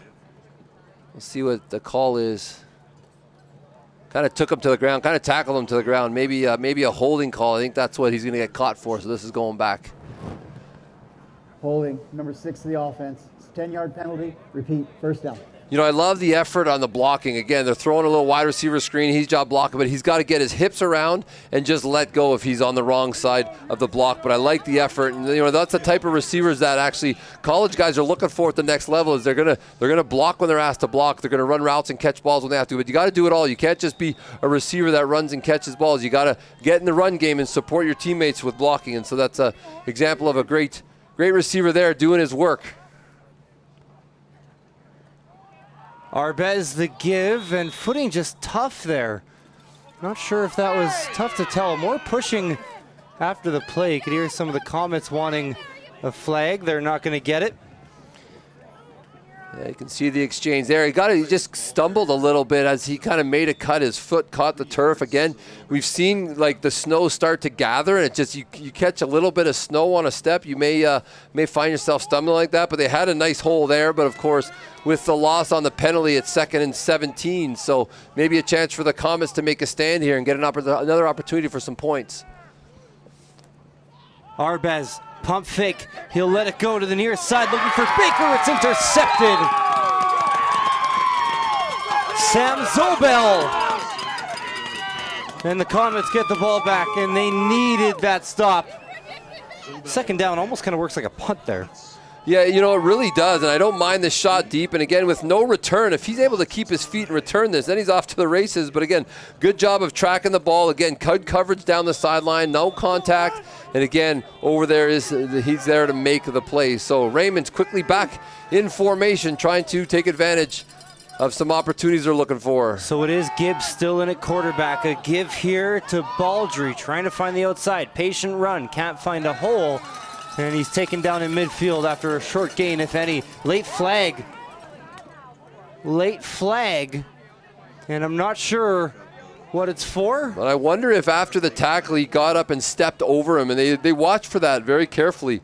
Speaker 3: We'll see what the call is. Kind of took him to the ground, kind of tackled him to the ground. Maybe a holding call. I think that's what he's going to get caught for, so this is going back.
Speaker 6: Holding, number 6 to the offense. It's a 10-yard penalty. Repeat, first down.
Speaker 3: You know, I love the effort on the blocking. Again, they're throwing a little wide receiver screen. He's job blocking, but he's got to get his hips around and just let go if he's on the wrong side of the block. But I like the effort, and you know that's the type of receivers that actually college guys are looking for at the next level. Is they're gonna block when they're asked to block. They're gonna run routes and catch balls when they have to. But you got to do it all. You can't just be a receiver that runs and catches balls. You got to get in the run game and support your teammates with blocking. And so that's an example of a great receiver there doing his work.
Speaker 2: Arbez the give, and footing just tough there. Not sure if that was tough to tell. More pushing after the play. You could hear some of the Comets wanting a flag. They're not going to get it.
Speaker 3: Yeah, you can see the exchange there. He just stumbled a little bit as he kind of made a cut. His foot caught the turf. Again, we've seen like the snow start to gather, and it just you catch a little bit of snow on a step, you may find yourself stumbling like that. But they had a nice hole there. But of course, with the loss on the penalty, it's 2nd and 17. So maybe a chance for the Comets to make a stand here and get another opportunity for some points.
Speaker 2: Arbez, pump fake. He'll let it go to the near side, looking for Baker. It's intercepted. Sam Zobel. And the Comets get the ball back, and they needed that stop. 2nd down almost kind of works like a punt there.
Speaker 3: Yeah, you know, it really does, and I don't mind the shot deep. And again, with no return, if he's able to keep his feet and return this, then he's off to the races. But again, good job of tracking the ball. Again, good coverage down the sideline, no contact. And again, over there he's there to make the play. So Raymond's quickly back in formation, trying to take advantage of some opportunities they're looking for.
Speaker 2: So it is Gibbs still in at quarterback. A give here to Baldry, trying to find the outside. Patient run, can't find a hole. And he's taken down in midfield after a short gain, if any. Late flag. And I'm not sure what it's for.
Speaker 3: But I wonder if after the tackle he got up and stepped over him, and they watched for that very carefully.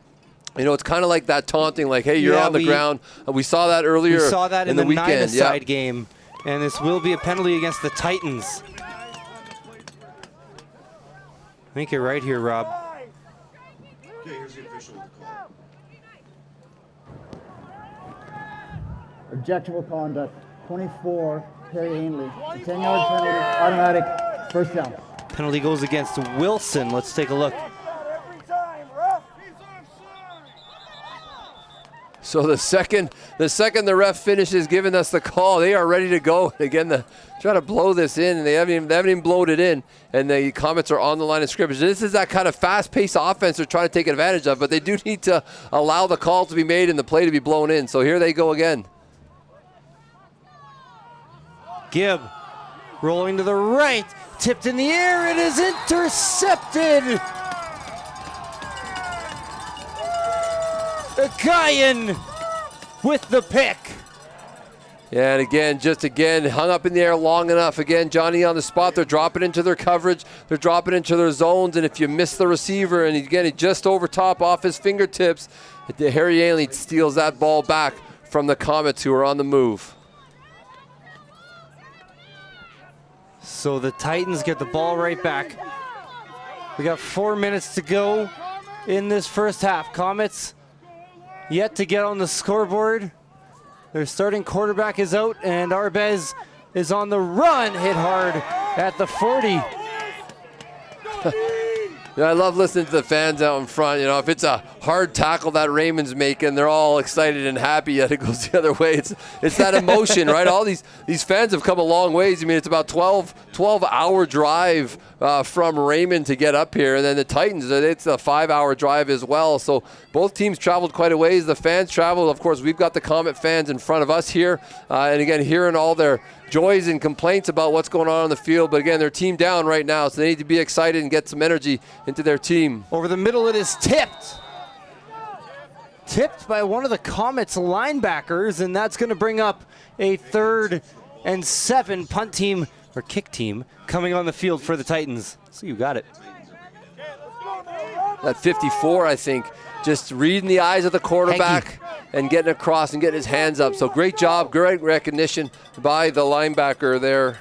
Speaker 3: You know, it's kind of like that taunting, like, hey, you're on the ground. We saw that earlier.
Speaker 2: We saw that in the
Speaker 3: weekend.
Speaker 2: nine-a-side game. And this will be a penalty against the Titans. I think you're right here, Rob.
Speaker 4: Okay, here's the official with the call.
Speaker 6: Objectionable conduct, 24, Harry Ainlay. 10-yard penalty, automatic, first down.
Speaker 2: Penalty goes against Wilson. Let's take a look.
Speaker 8: Every time, ref. He's offside.
Speaker 3: So the second the ref finishes giving us the call, they are ready to go. Again, try to blow this in, and they haven't even blown it in. And the Comets are on the line of scrimmage. This is that kind of fast-paced offense they're trying to take advantage of, but they do need to allow the call to be made and the play to be blown in. So here they go again.
Speaker 2: Gibb rolling to the right, tipped in the air, it is intercepted. Again with the pick.
Speaker 3: Yeah, and again, hung up in the air long enough. Again, Johnny on the spot. They're dropping into their coverage. They're dropping into their zones. And if you miss the receiver, and again, he just over top off his fingertips, Harry Ainlay steals that ball back from the Comets, who are on the move.
Speaker 2: So the Titans get the ball right back. We got 4 minutes to go in this first half. Comets yet to get on the scoreboard. Their starting quarterback is out, and Arbez is on the run, hit hard at the 40.
Speaker 3: Yeah, I love listening to the fans out in front. You know, if it's a hard tackle that Raymond's making, they're all excited and happy. Yet it goes the other way. It's that emotion, right? All these fans have come a long ways. I mean, it's about 12-hour drive from Raymond to get up here, and then the Titans, it's a 5-hour drive as well. So both teams traveled quite a ways. The fans traveled. Of course, we've got the Comet fans in front of us here, and again, hearing all their joys and complaints about what's going on the field. But again, they're team down right now, so they need to be excited and get some energy into their team.
Speaker 2: Over the middle, it is tipped. Tipped by one of the Comets linebackers, and that's going to bring up a 3rd and 7 punt team, or kick team, coming on the field for the Titans. So you got it.
Speaker 3: That 54, I think, just reading the eyes of the quarterback and getting across and getting his hands up. So great job, great recognition by the linebacker there.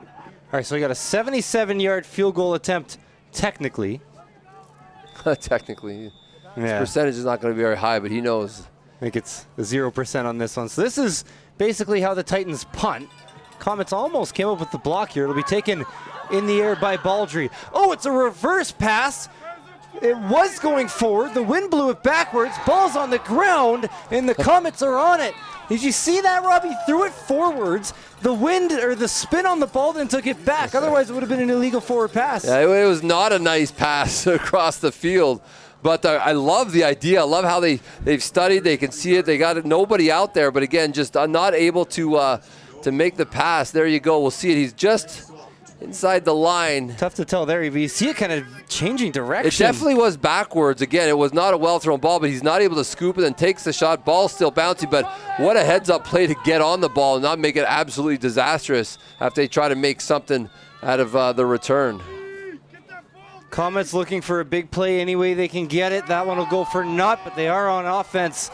Speaker 2: All right, so we got a 77-yard field goal attempt, technically.
Speaker 3: Technically.
Speaker 2: Yeah.
Speaker 3: His percentage is not going to be very high, but he knows.
Speaker 2: I think it's 0% on this one. So this is basically how the Titans punt. Comets almost came up with the block here. It'll be taken in the air by Baldry. Oh, it's a reverse pass. It was going forward. The wind blew it backwards. Ball's on the ground, and the Comets are on it. Did you see that, Rob? He threw it forwards. The wind, or the spin on the ball, then took it back. Otherwise, it would have been an illegal forward pass.
Speaker 3: Yeah, it was not a nice pass across the field. But I love the idea. I love how they've studied. They can see it. They got nobody out there. But again, just not able to make the pass. There you go. We'll see it. He's just inside the line.
Speaker 2: Tough to tell there. You see it kind of changing direction.
Speaker 3: It definitely was backwards. Again, it was not a well-thrown ball, but he's not able to scoop it and takes the shot. Ball still bouncing, but what a heads-up play to get on the ball and not make it absolutely disastrous after they try to make something out of the return.
Speaker 2: Comets looking for a big play any way they can get it. That one will go for naught, but they are on offense.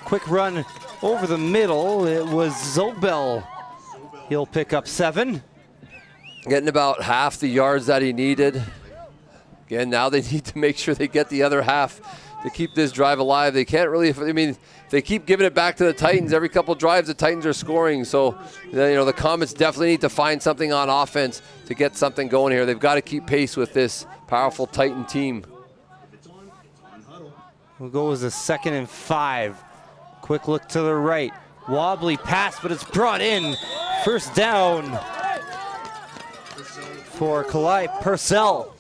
Speaker 2: Quick run over the middle. It was Zobel. He'll pick up 7.
Speaker 3: Getting about half the yards that he needed. Again, now they need to make sure they get the other half to keep this drive alive. They can't really, I mean, if they keep giving it back to the Titans, every couple drives the Titans are scoring. So, you know, the Comets definitely need to find something on offense to get something going here. They've got to keep pace with this powerful Titan team.
Speaker 2: We'll go as a 2nd and 5. Quick look to the right. Wobbly pass, but it's brought in. First down for Kalai Purcell.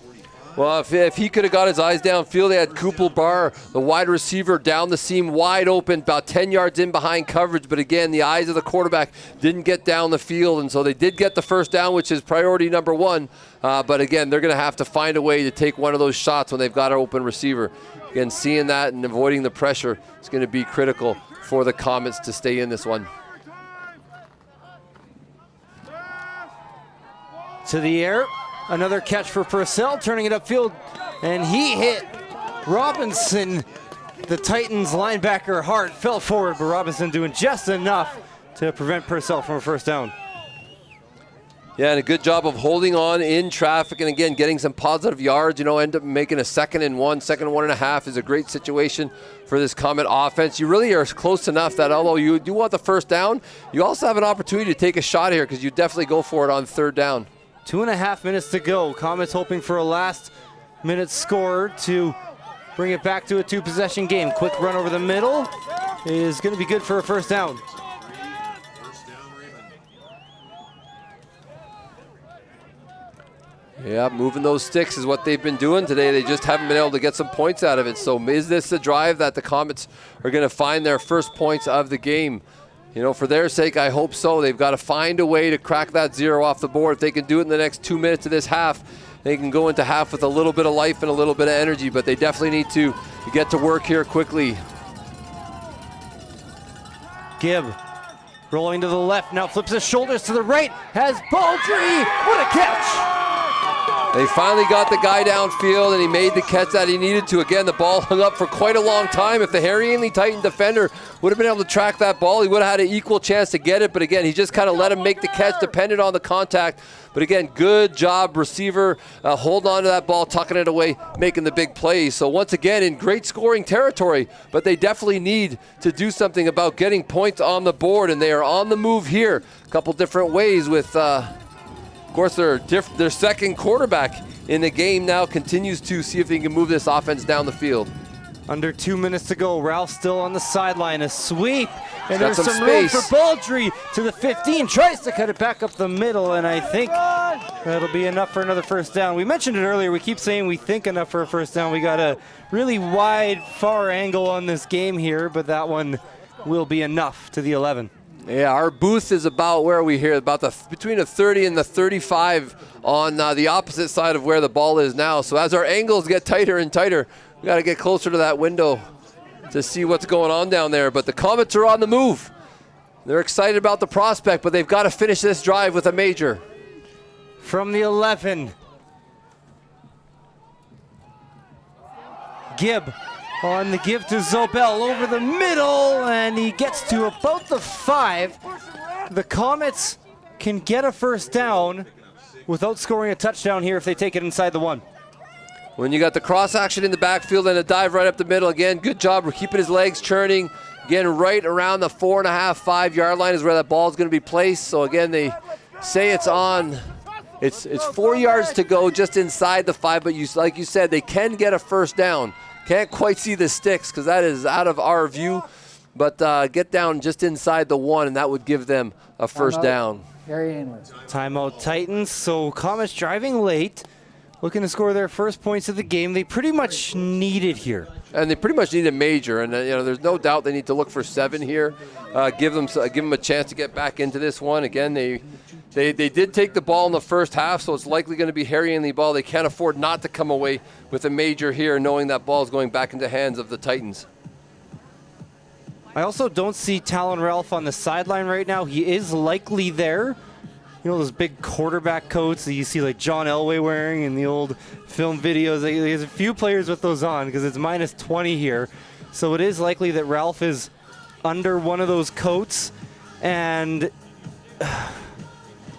Speaker 3: Well, if he could have got his eyes downfield, they had Kupel Bar, the wide receiver, down the seam, wide open, about 10 yards in behind coverage. But again, the eyes of the quarterback didn't get down the field, and so they did get the first down, which is priority number 1. But again, they're going to have to find a way to take one of those shots when they've got an open receiver. Again, seeing that and avoiding the pressure is going to be critical for the Comets to stay in this one.
Speaker 2: To the air. Another catch for Purcell, turning it upfield, and he hit Robinson. The Titans linebacker hard, fell forward, but Robinson doing just enough to prevent Purcell from a first down.
Speaker 3: Yeah, and a good job of holding on in traffic and, again, getting some positive yards. You know, end up making a 2nd and 1, 2nd and 1.5 is a great situation for this Comet offense. You really are close enough that although you do want the first down, you also have an opportunity to take a shot here because you definitely go for it on 3rd down.
Speaker 2: 2.5 minutes to go. Comets hoping for a last-minute score to bring it back to a 2-possession game. Quick run over the middle is going to be good for a first down.
Speaker 3: Yeah, moving those sticks is what they've been doing today. They just haven't been able to get some points out of it. So is this a drive that the Comets are going to find their first points of the game? You know, for their sake, I hope so. They've got to find a way to crack that 0 off the board. If they can do it in the next 2 minutes of this half, they can go into half with a little bit of life and a little bit of energy, but they definitely need to get to work here quickly.
Speaker 2: Gibb rolling to the left, now flips his shoulders to the right, has Baldry. What a catch!
Speaker 3: They finally got the guy downfield, and he made the catch that he needed to. Again, the ball hung up for quite a long time. If the Harry Ainlay Titan defender would have been able to track that ball, he would have had an equal chance to get it. But again, he just kind of let him make the catch, dependent on the contact. But again, good job, receiver. Hold on to that ball, tucking it away, making the big plays. So once again, in great scoring territory, but they definitely need to do something about getting points on the board, and they are on the move here. A couple different ways with... Of course, their second quarterback in the game now continues to see if he can move this offense down the field.
Speaker 2: Under 2 minutes to go. Ralph still on the sideline. A sweep. And
Speaker 3: Got
Speaker 2: there's some room for Baldry to the 15. Tries to cut it back up the middle, and I think that'll be enough for another first down. We mentioned it earlier. We keep saying we think enough for a first down. We got a really wide, far angle on this game here, but that one will be enough to the 11.
Speaker 3: Yeah, our booth is about where we hear about between the 30 and the 35 on the opposite side of where the ball is now. So as our angles get tighter and tighter, we got to get closer to that window to see what's going on down there. But the Comets are on the move. They're excited about the prospect, but they've got to finish this drive with a major.
Speaker 2: From the 11, Gibb on the give to Zobel over the middle, and he gets to about the 5. The Comets can get a first down without scoring a touchdown here if they take it inside the 1.
Speaker 3: When you got the cross action in the backfield and a dive right up the middle, again, good job. We're keeping his legs churning. Again, right around the 4.5, 5 yard line is where that ball is going to be placed. So again, they say it's on. It's 4 yards to go just inside the 5, but like you said, they can get a first down. Can't quite see the sticks because that is out of our view, but get down just inside the 1, and that would give them a first down.
Speaker 6: Harry Ainlay.
Speaker 2: Timeout Titans. So Comets driving late. looking to score their first points of the game. They pretty much need it here.
Speaker 3: And they pretty much need a major, and there's no doubt they need to look for 7 here. Give them a chance to get back into this one. Again, they did take the ball in the first half, so it's likely going to be Harry Ainlay ball. They can't afford not to come away with a major here, knowing that ball is going back into hands of the Titans.
Speaker 2: I also don't see Talon Ralph on the sideline right now. He is likely there. You know those big quarterback coats that you see like John Elway wearing in the old film videos? There's a few players with those on because it's minus 20 here. So it is likely that Ralph is under one of those coats. And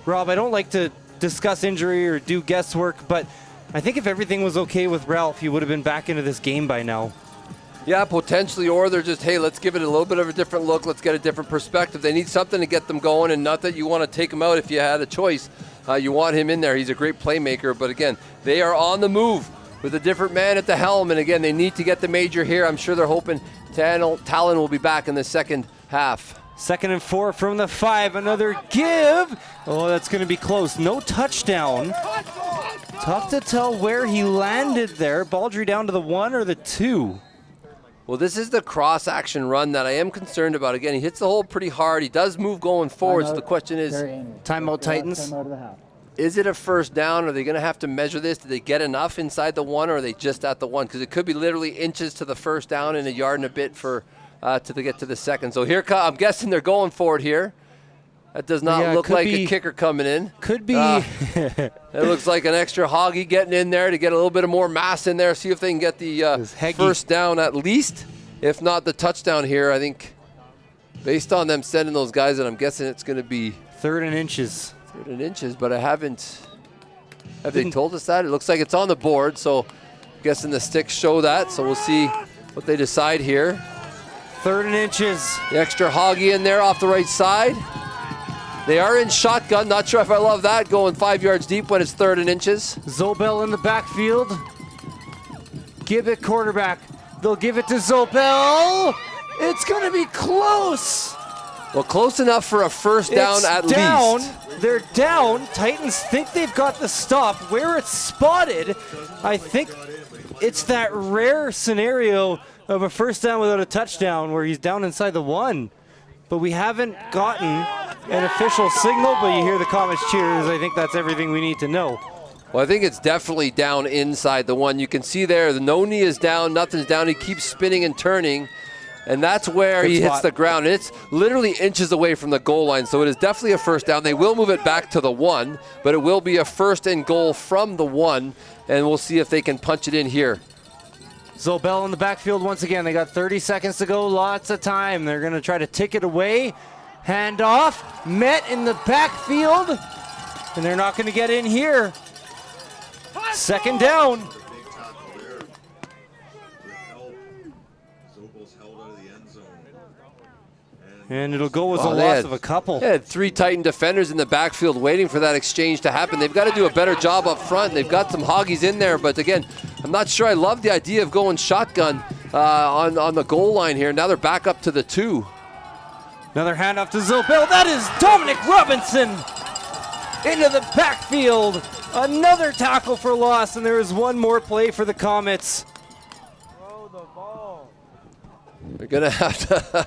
Speaker 2: Rob, I don't like to discuss injury or do guesswork, but I think if everything was okay with Ralph, he would have been back into this game by now.
Speaker 3: Yeah, potentially, or they're just, hey, let's give it a little bit of a different look. Let's get a different perspective. They need something to get them going, and not that you want to take him out if you had a choice. You want him in there. He's a great playmaker, but again, they are on the move with a different man at the helm, and again, they need to get the major here. I'm sure they're hoping Talon will be back in the second half.
Speaker 2: 2nd and 4 from the 5. Another give. Oh, that's going to be close. No touchdown. Tough to tell where he landed there. Baldry down to the 1 or the 2.
Speaker 3: Well, this is the cross-action run that I am concerned about. Again, he hits the hole pretty hard. He does move going forward, so the question is,
Speaker 2: timeout Titans.
Speaker 6: Timeout of the half.
Speaker 3: Is it a first down? Are they going to have to measure this? Did they get enough inside the 1, or are they just at the 1? Because it could be literally inches to the first down and a yard and a bit for to get to the second. So here, I'm guessing they're going for it here. That does not look like a kicker coming in.
Speaker 2: Could be.
Speaker 3: It looks like an extra hoggy getting in there to get a little bit of more mass in there, see if they can get the first down at least, if not the touchdown here. I think based on them sending those guys, and I'm guessing it's going to be
Speaker 2: 3rd and inches.
Speaker 3: 3rd and inches, but have they told us that? It looks like it's on the board, so I'm guessing the sticks show that, so we'll see what they decide here.
Speaker 2: 3rd and inches.
Speaker 3: The extra hoggy in there off the right side. They are in shotgun. Not sure if I love that, going 5 yards deep when it's 3rd and inches.
Speaker 2: Zobel in the backfield. Give it quarterback. They'll give it to Zobel. It's going to be close.
Speaker 3: Well, close enough for a first down at least.
Speaker 2: They're down. Titans think they've got the stop. Where it's spotted, I think it's that rare scenario of a first down without a touchdown where he's down inside the 1. But we haven't gotten an official signal, but you hear the Comets cheers. I think that's everything we need to know.
Speaker 3: Well, I think it's definitely down inside the 1. You can see there, the no knee is down, nothing's down. He keeps spinning and turning, and that's where he hits the ground. And it's literally inches away from the goal line, so it is definitely a first down. They will move it back to the 1, but it will be a 1st and goal from the 1, and we'll see if they can punch it in here.
Speaker 2: Zobel in the backfield once again. They got 30 seconds to go, lots of time. They're going to try to tick it away. Hand off, Met in the backfield, and they're not going to get in here. 2nd down. And it'll go as a loss of a couple.
Speaker 3: They had 3 Titan defenders in the backfield waiting for that exchange to happen. They've got to do a better job up front. They've got some hoggies in there, but again, I'm not sure I love the idea of going shotgun on the goal line here. Now they're back up to the 2.
Speaker 2: Another handoff to Zobel. That is Dominic Robinson into the backfield. Another tackle for loss, and there is one more play for the Comets.
Speaker 7: Throw the ball.
Speaker 3: They're going to have to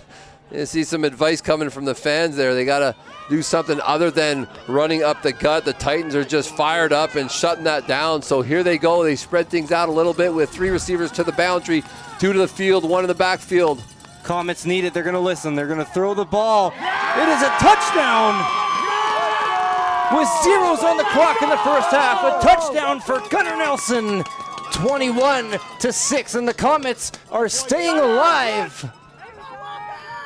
Speaker 3: see some advice coming from the fans there. They got to do something other than running up the gut. The Titans are just fired up and shutting that down. So here they go. They spread things out a little bit with 3 receivers to the boundary, 2 to the field, 1 in the backfield.
Speaker 2: Comets need it. They're going to listen. They're going to throw the ball. It is a touchdown with zeros on the clock in the first half. A touchdown for Gunnar Nelson. 21-6, and the Comets are staying alive.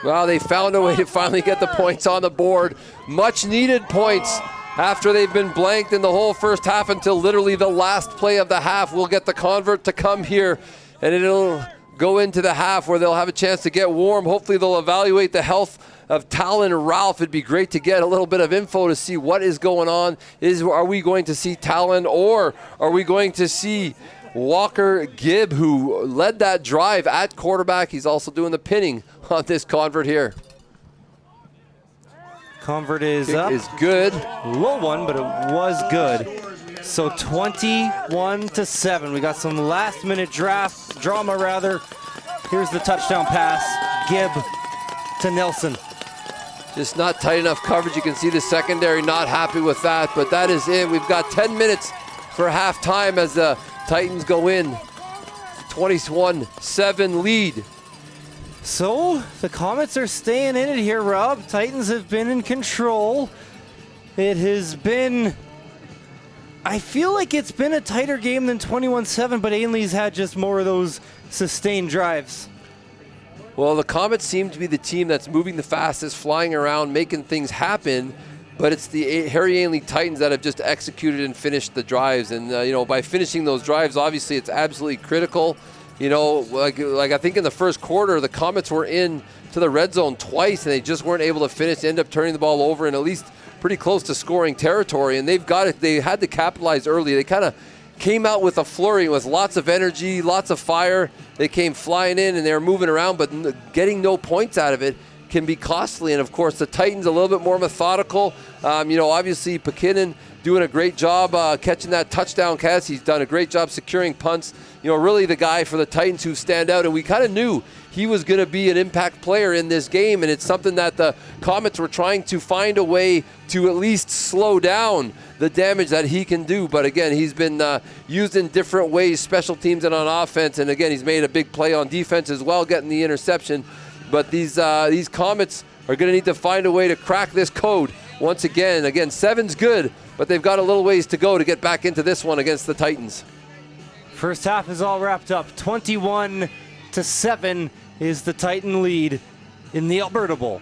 Speaker 3: Well, they found a way to finally get the points on the board. Much needed points after they've been blanked in the whole first half until literally the last play of the half. We'll get the convert to come here, and it'll go into the half where they'll have a chance to get warm. Hopefully they'll evaluate the health of Talon Ralph. It'd be great to get a little bit of info to see what is going on. Are we going to see Talon, or are we going to see Walker Gibb, who led that drive at quarterback? He's also doing the pinning on this convert here.
Speaker 2: Convert is
Speaker 3: Kick
Speaker 2: up.
Speaker 3: is good.
Speaker 2: Low one, but it was good. So 21-7. We got some last-minute drama rather. Here's the touchdown pass. Gibb to Nelson.
Speaker 3: Just not tight enough coverage. You can see the secondary not happy with that, but that is it. We've got 10 minutes for halftime as the Titans go in. 21-7 lead.
Speaker 2: So the Comets are staying in it here, Rob. Titans have been in control. It has been, I feel like it's been a tighter game than 21-7, but Ainlay's had just more of those sustained drives.
Speaker 3: Well, the Comets seem to be the team that's moving the fastest, flying around, making things happen, but it's the Harry Ainlay Titans that have just executed and finished the drives. And, by finishing those drives, obviously it's absolutely critical. Like I think in the first quarter, the Comets were in to the red zone twice, and they just weren't able to finish, end up turning the ball over in at least pretty close to scoring territory. And they've got it. They had to capitalize early. They kind of came out with a flurry with lots of energy, lots of fire. They came flying in, and they were moving around, but getting no points out of it can be costly. And, of course, the Titans a little bit more methodical. Obviously, McKinnon doing a great job catching that touchdown catch. He's done a great job securing punts. Really the guy for the Titans who stand out, and we kind of knew he was going to be an impact player in this game, and it's something that the Comets were trying to find a way to at least slow down the damage that he can do. But again, he's been used in different ways, special teams and on offense, and again, he's made a big play on defense as well, getting the interception. But these Comets are going to need to find a way to crack this code once again. Again, 7's good, but they've got a little ways to go to get back into this one against the Titans.
Speaker 2: First half is all wrapped up. 21-7 is the Titan lead in the Alberta Bowl.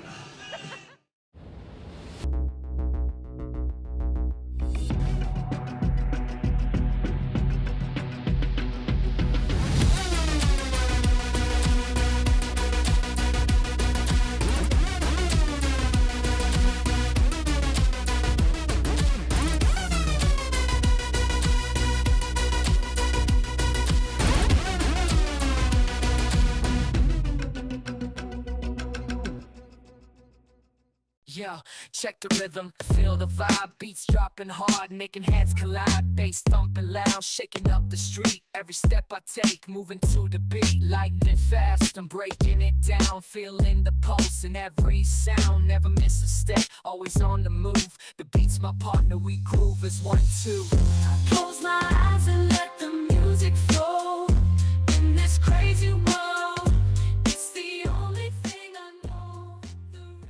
Speaker 1: Yo, check the rhythm, feel the vibe, beats dropping hard, making heads collide, bass thumping loud, shaking up the street. Every step I take, moving to the beat, lightning fast, I'm breaking it down, feeling the pulse in every sound, never miss a step, always on the move. The beat's my partner, we groove as 1, 2. I close my eyes and let the music flow in this crazy world. It's the only thing I know. The rhythm.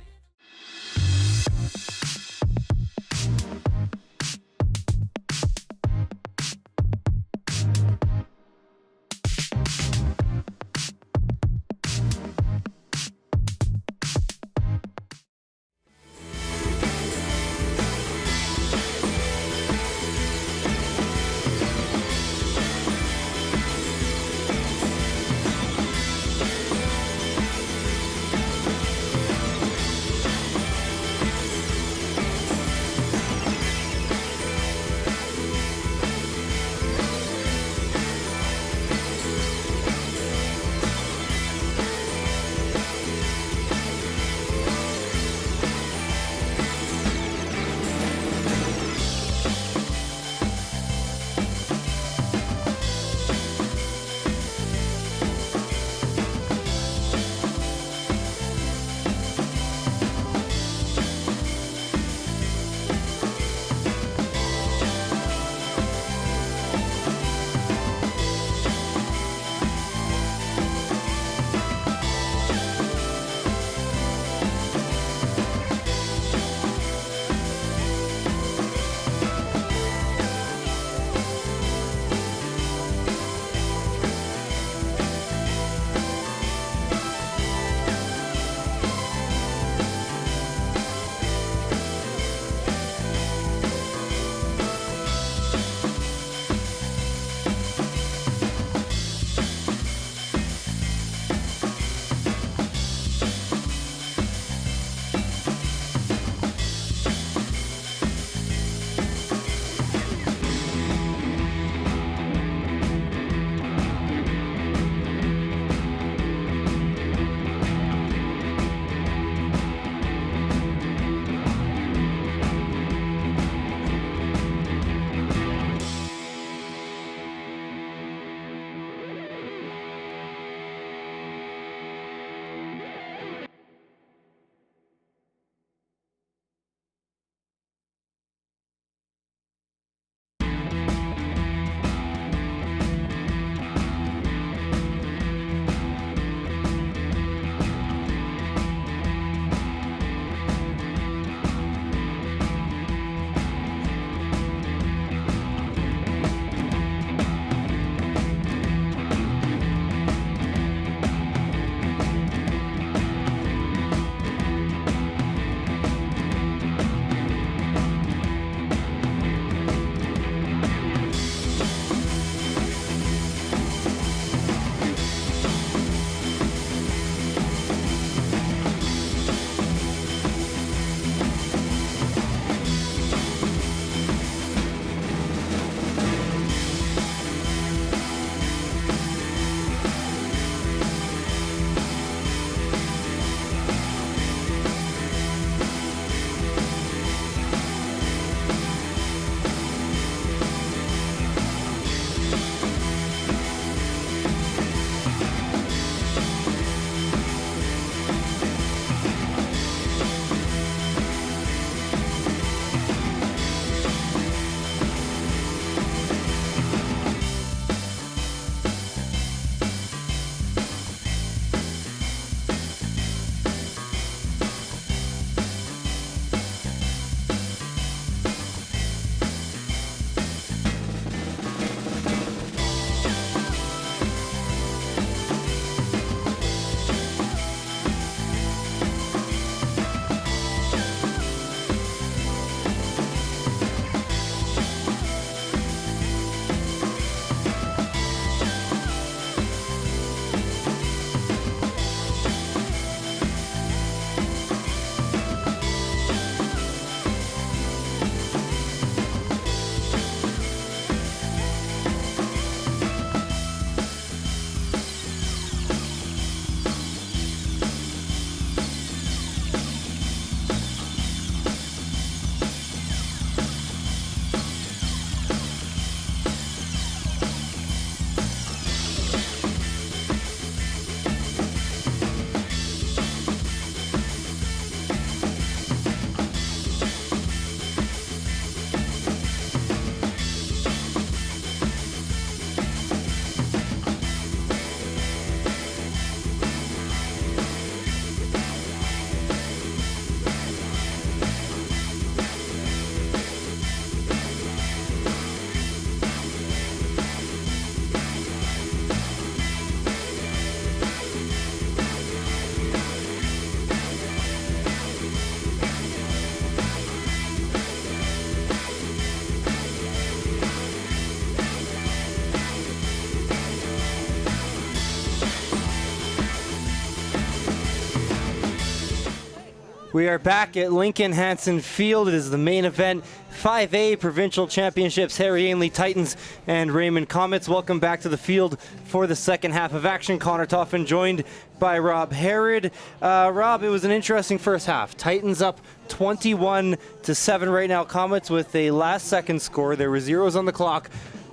Speaker 2: We are back at Lincoln Hansen Field. It is the main event, 5A Provincial Championships, Harry Ainlay Titans and Raymond Comets. Welcome back to the field for the second half of action. Connor Toffin joined by Rob Herod. Rob, it was an interesting first half. Titans up 21-7 right now. Comets with a last-second score. There were zeros on the clock.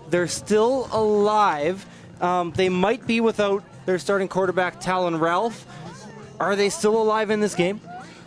Speaker 2: They're still alive. They might be without their starting quarterback, Talon Ralph. Are they still alive in this game?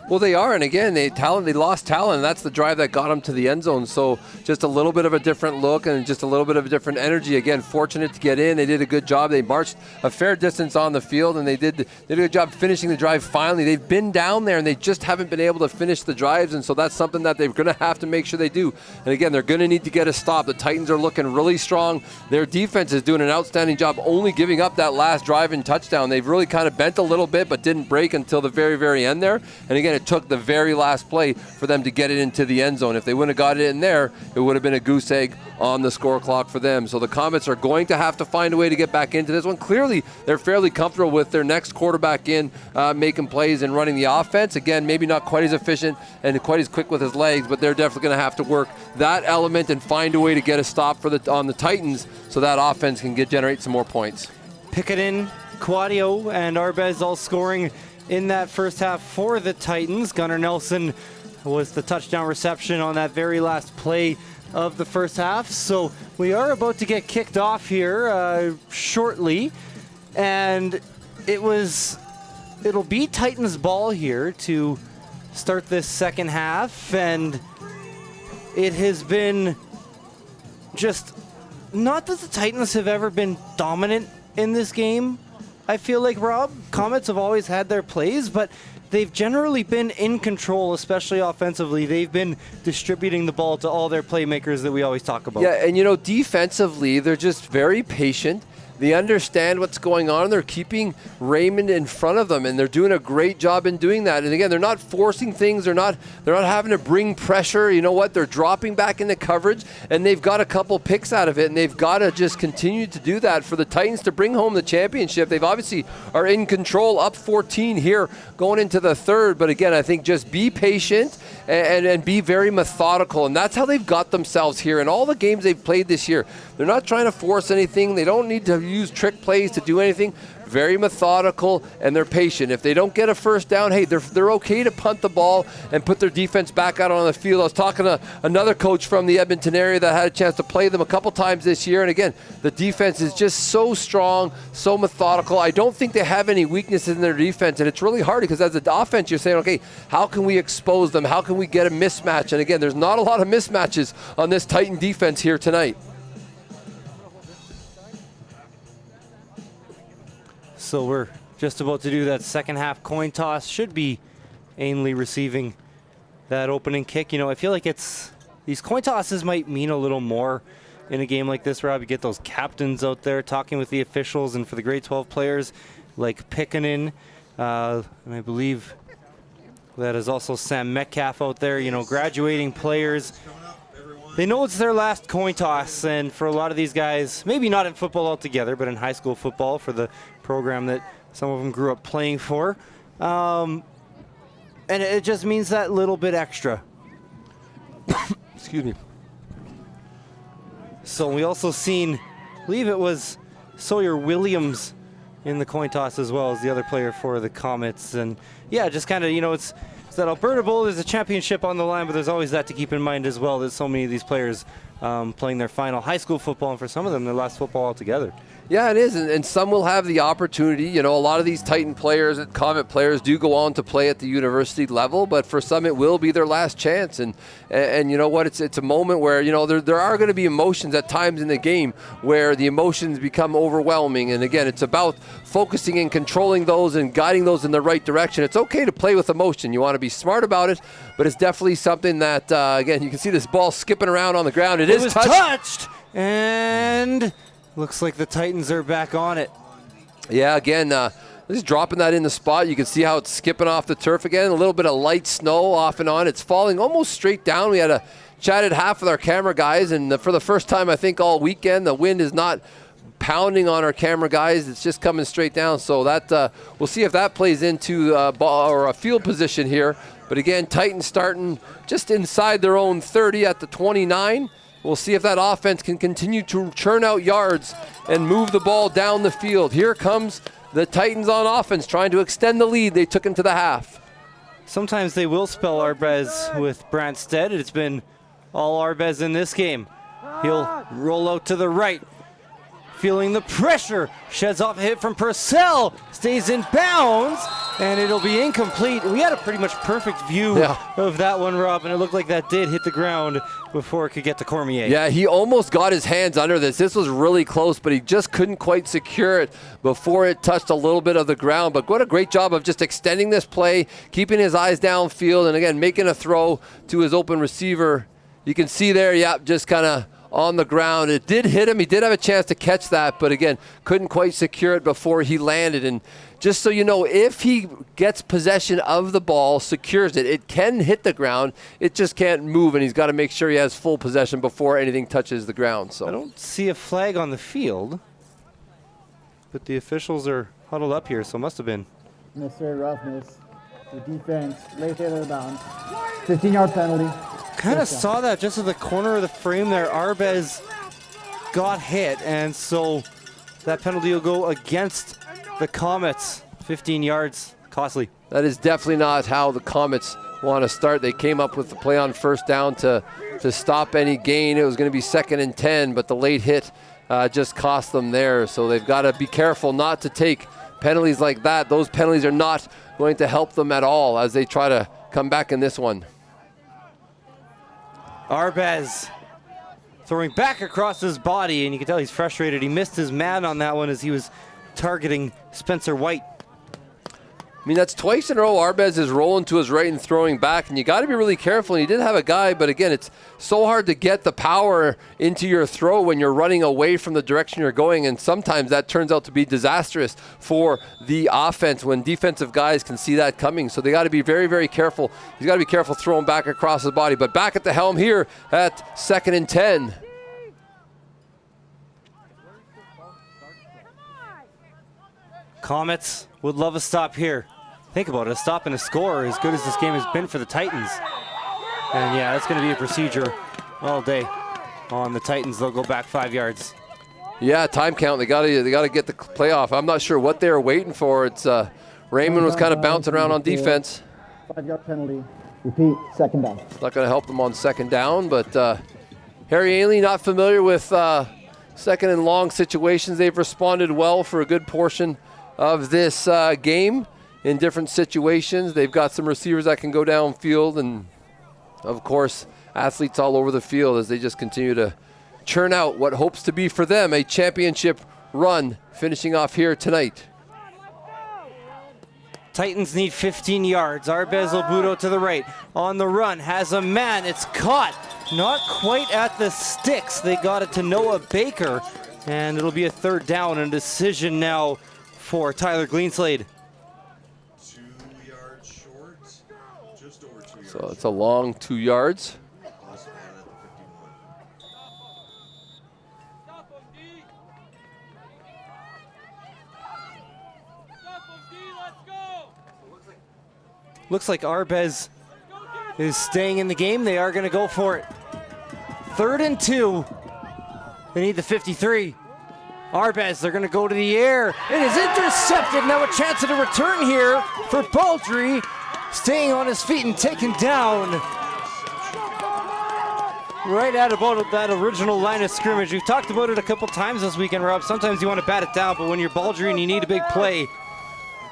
Speaker 3: Well, they are, and again, they lost Talon, and that's the drive that got them to the end zone. So just a little bit of a different look and just a little bit of a different energy. Again, fortunate to get in. They did a good job. They marched a fair distance on the field, and they did a good job finishing the drive finally. They've been down there, and they just haven't been able to finish the drives, and so that's something that they're going to have to make sure they do. And again, they're going to need to get a stop. The Titans are looking really strong. Their defense is doing an outstanding job only giving up that last drive and touchdown. They've really kind of bent a little bit, but didn't break until the very, very end there. And again, it took the very last play for them to get it into the end zone. If they wouldn't have got it in there, it would have been a goose egg on the score clock for them. So the Comets are going to have to find a way to get back into this one. Clearly, they're fairly comfortable with their next quarterback in, making plays and running the offense. Again, maybe not quite as efficient and quite as quick with his legs, but they're definitely going to have to work that element and find a way to get a stop on the Titans so that offense can generate some more points.
Speaker 2: Picketin, Quadio, and Arbez all scoring in that first half for the Titans. Gunnar Nelson was the touchdown reception on that very last play of the first half. So we are about to get kicked off here shortly, and it'll be Titans ball here to start this second half, and it has been just not that the Titans have ever been dominant in this game. I feel like, Rob, Comets have always had their plays, but they've generally been in control, especially offensively. They've been distributing the ball to all their playmakers that we always talk about.
Speaker 3: Yeah, and defensively, they're just very patient. They understand what's going on. They're keeping Raymond in front of them, and they're doing a great job in doing that. And again, they're not forcing things. They're not having to bring pressure. You know what? They're dropping back into coverage, and they've got a couple picks out of it, and they've got to just continue to do that for the Titans to bring home the championship. They've obviously are in control, up 14 here going into the third. But again, I think just be patient and be very methodical, and that's how they've got themselves here in all the games they've played this year. They're not trying to force anything. They don't need to use trick plays to do anything. Very methodical, and they're patient. If they don't get a first down, hey, they're okay to punt the ball and put their defense back out on the field. I was talking to another coach from the Edmonton area that had a chance to play them a couple times this year, and again, the defense is just so strong, so methodical. I don't think they have any weaknesses in their defense, and it's really hard because as an offense, you're saying, okay, how can we expose them? How can we get a mismatch? And again, there's not a lot of mismatches on this Titan defense here tonight.
Speaker 2: So we're just about to do that second half coin toss. Should be Ainlay receiving that opening kick. I feel like these coin tosses might mean a little more in a game like this, Rob. You get those captains out there talking with the officials, and for the grade 12 players like Pickenin, and I believe that is also Sam Metcalf out there, graduating players. They know it's their last coin toss, and for a lot of these guys, maybe not in football altogether, but in high school football for the program that some of them grew up playing for. And it just means that little bit extra.
Speaker 3: Excuse me.
Speaker 2: So we also seen, I believe it was Sawyer Williams in the coin toss as well as the other player for the Comets. And yeah, just kind of, it's that Alberta Bowl. There's a championship on the line, but there's always that to keep in mind as well. There's so many of these players playing their final high school football, and for some of them, their last football altogether.
Speaker 3: Yeah, it is, and some will have the opportunity. A lot of these Titan players and Comet players do go on to play at the university level, but for some it will be their last chance. And you know what? It's a moment where there are going to be emotions at times in the game where the emotions become overwhelming. And again, it's about focusing and controlling those and guiding those in the right direction. It's okay to play with emotion. You want to be smart about it, but it's definitely something that again, you can see this ball skipping around on the ground. It is
Speaker 2: touched, and looks like the Titans are back on it.
Speaker 3: Yeah, again, just dropping that in the spot. You can see how it's skipping off the turf again. A little bit of light snow off and on. It's falling almost straight down. We had chatted half with our camera guys, and for the first time, I think, all weekend, the wind is not pounding on our camera guys. It's just coming straight down. So that we'll see if that plays into ball or a field position here. But again, Titans starting just inside their own 30 at the 29. We'll see if that offense can continue to churn out yards and move the ball down the field. Here comes the Titans on offense, trying to extend the lead they took into the half.
Speaker 2: Sometimes they will spell Arbez with Brandstead. It's been all Arbez in this game. He'll roll out to the right. Feeling the pressure, sheds off a hit from Purcell, stays in bounds, and it'll be incomplete. We had a pretty much perfect view of that one, Rob, and it looked like that did hit the ground before it could get to Cormier.
Speaker 3: Yeah, he almost got his hands under this. This was really close, but he just couldn't quite secure it before it touched a little bit of the ground. But what a great job of just extending this play, keeping his eyes downfield, and again, making a throw to his open receiver. You can see there, just kind of on the ground. It did hit him. He did have a chance to catch that, but again, couldn't quite secure it before he landed. And just so you know, if he gets possession of the ball, secures it, it can hit the ground. It just can't move, and he's got to make sure he has full possession before anything touches the ground. So
Speaker 2: I don't see a flag on the field, but the officials are huddled up here, so it must have been.
Speaker 6: Necessary roughness. The defense, late hit out of bounds. 15-yard penalty.
Speaker 2: Kind of saw that just at the corner of the frame there. Arbez got hit, and so that penalty will go against the Comets. 15 yards, costly.
Speaker 3: That is definitely not how the Comets want to start. They came up with the play on first down to stop any gain. It was going to be 2nd and 10, but the late hit just cost them there. So they've got to be careful not to take penalties like that. Those penalties are not going to help them at all as they try to come back in this one.
Speaker 2: Arbez throwing back across his body, and you can tell he's frustrated. He missed his man on that one as he was targeting Spencer White.
Speaker 3: I mean, that's twice in a row Arbez is rolling to his right and throwing back, and you got to be really careful. And he did have a guy, but again, it's so hard to get the power into your throw when you're running away from the direction you're going, and sometimes that turns out to be disastrous for the offense when defensive guys can see that coming. So they got to be very, very careful. He's got to be careful throwing back across his body. But back at the helm here at 2nd and 10.
Speaker 2: Comets would love a stop here. Think about it, a stop and a score as good as this game has been for the Titans. And yeah, that's going to be a procedure all day on the Titans. They'll go back 5 yards.
Speaker 3: Yeah, time count. They got to get the play off. I'm not sure what they were waiting for. It's Raymond was kind of bouncing around on defense.
Speaker 6: 5-yard penalty. Repeat, 2nd down.
Speaker 3: It's not going to help them on 2nd down, but Harry Ainlay not familiar with 2nd and long situations. They've responded well for a good portion of this game in different situations. They've got some receivers that can go downfield, and of course athletes all over the field as they just continue to churn out what hopes to be for them a championship run finishing off here tonight.
Speaker 2: Titans need 15 yards. Arbez will boot out to the right. On the run, has a man. It's caught. Not quite at the sticks. They got it to Noah Baker, and it'll be a 3rd down and decision now for Tyler Greenslade.
Speaker 4: 2 yards short, just over 2 yards.
Speaker 3: So it's a long 2 yards.
Speaker 2: Looks like Arbez is staying in the game. They are going to go for it. 3rd and 2. They need the 53. Arbez, they're going to go to the air. It is intercepted. Now a chance at a return here for Baldry. Staying on his feet and taken down right at about that original line of scrimmage. We've talked about it a couple times this weekend, Rob. Sometimes you want to bat it down, but when you're Baldry and you need a big play,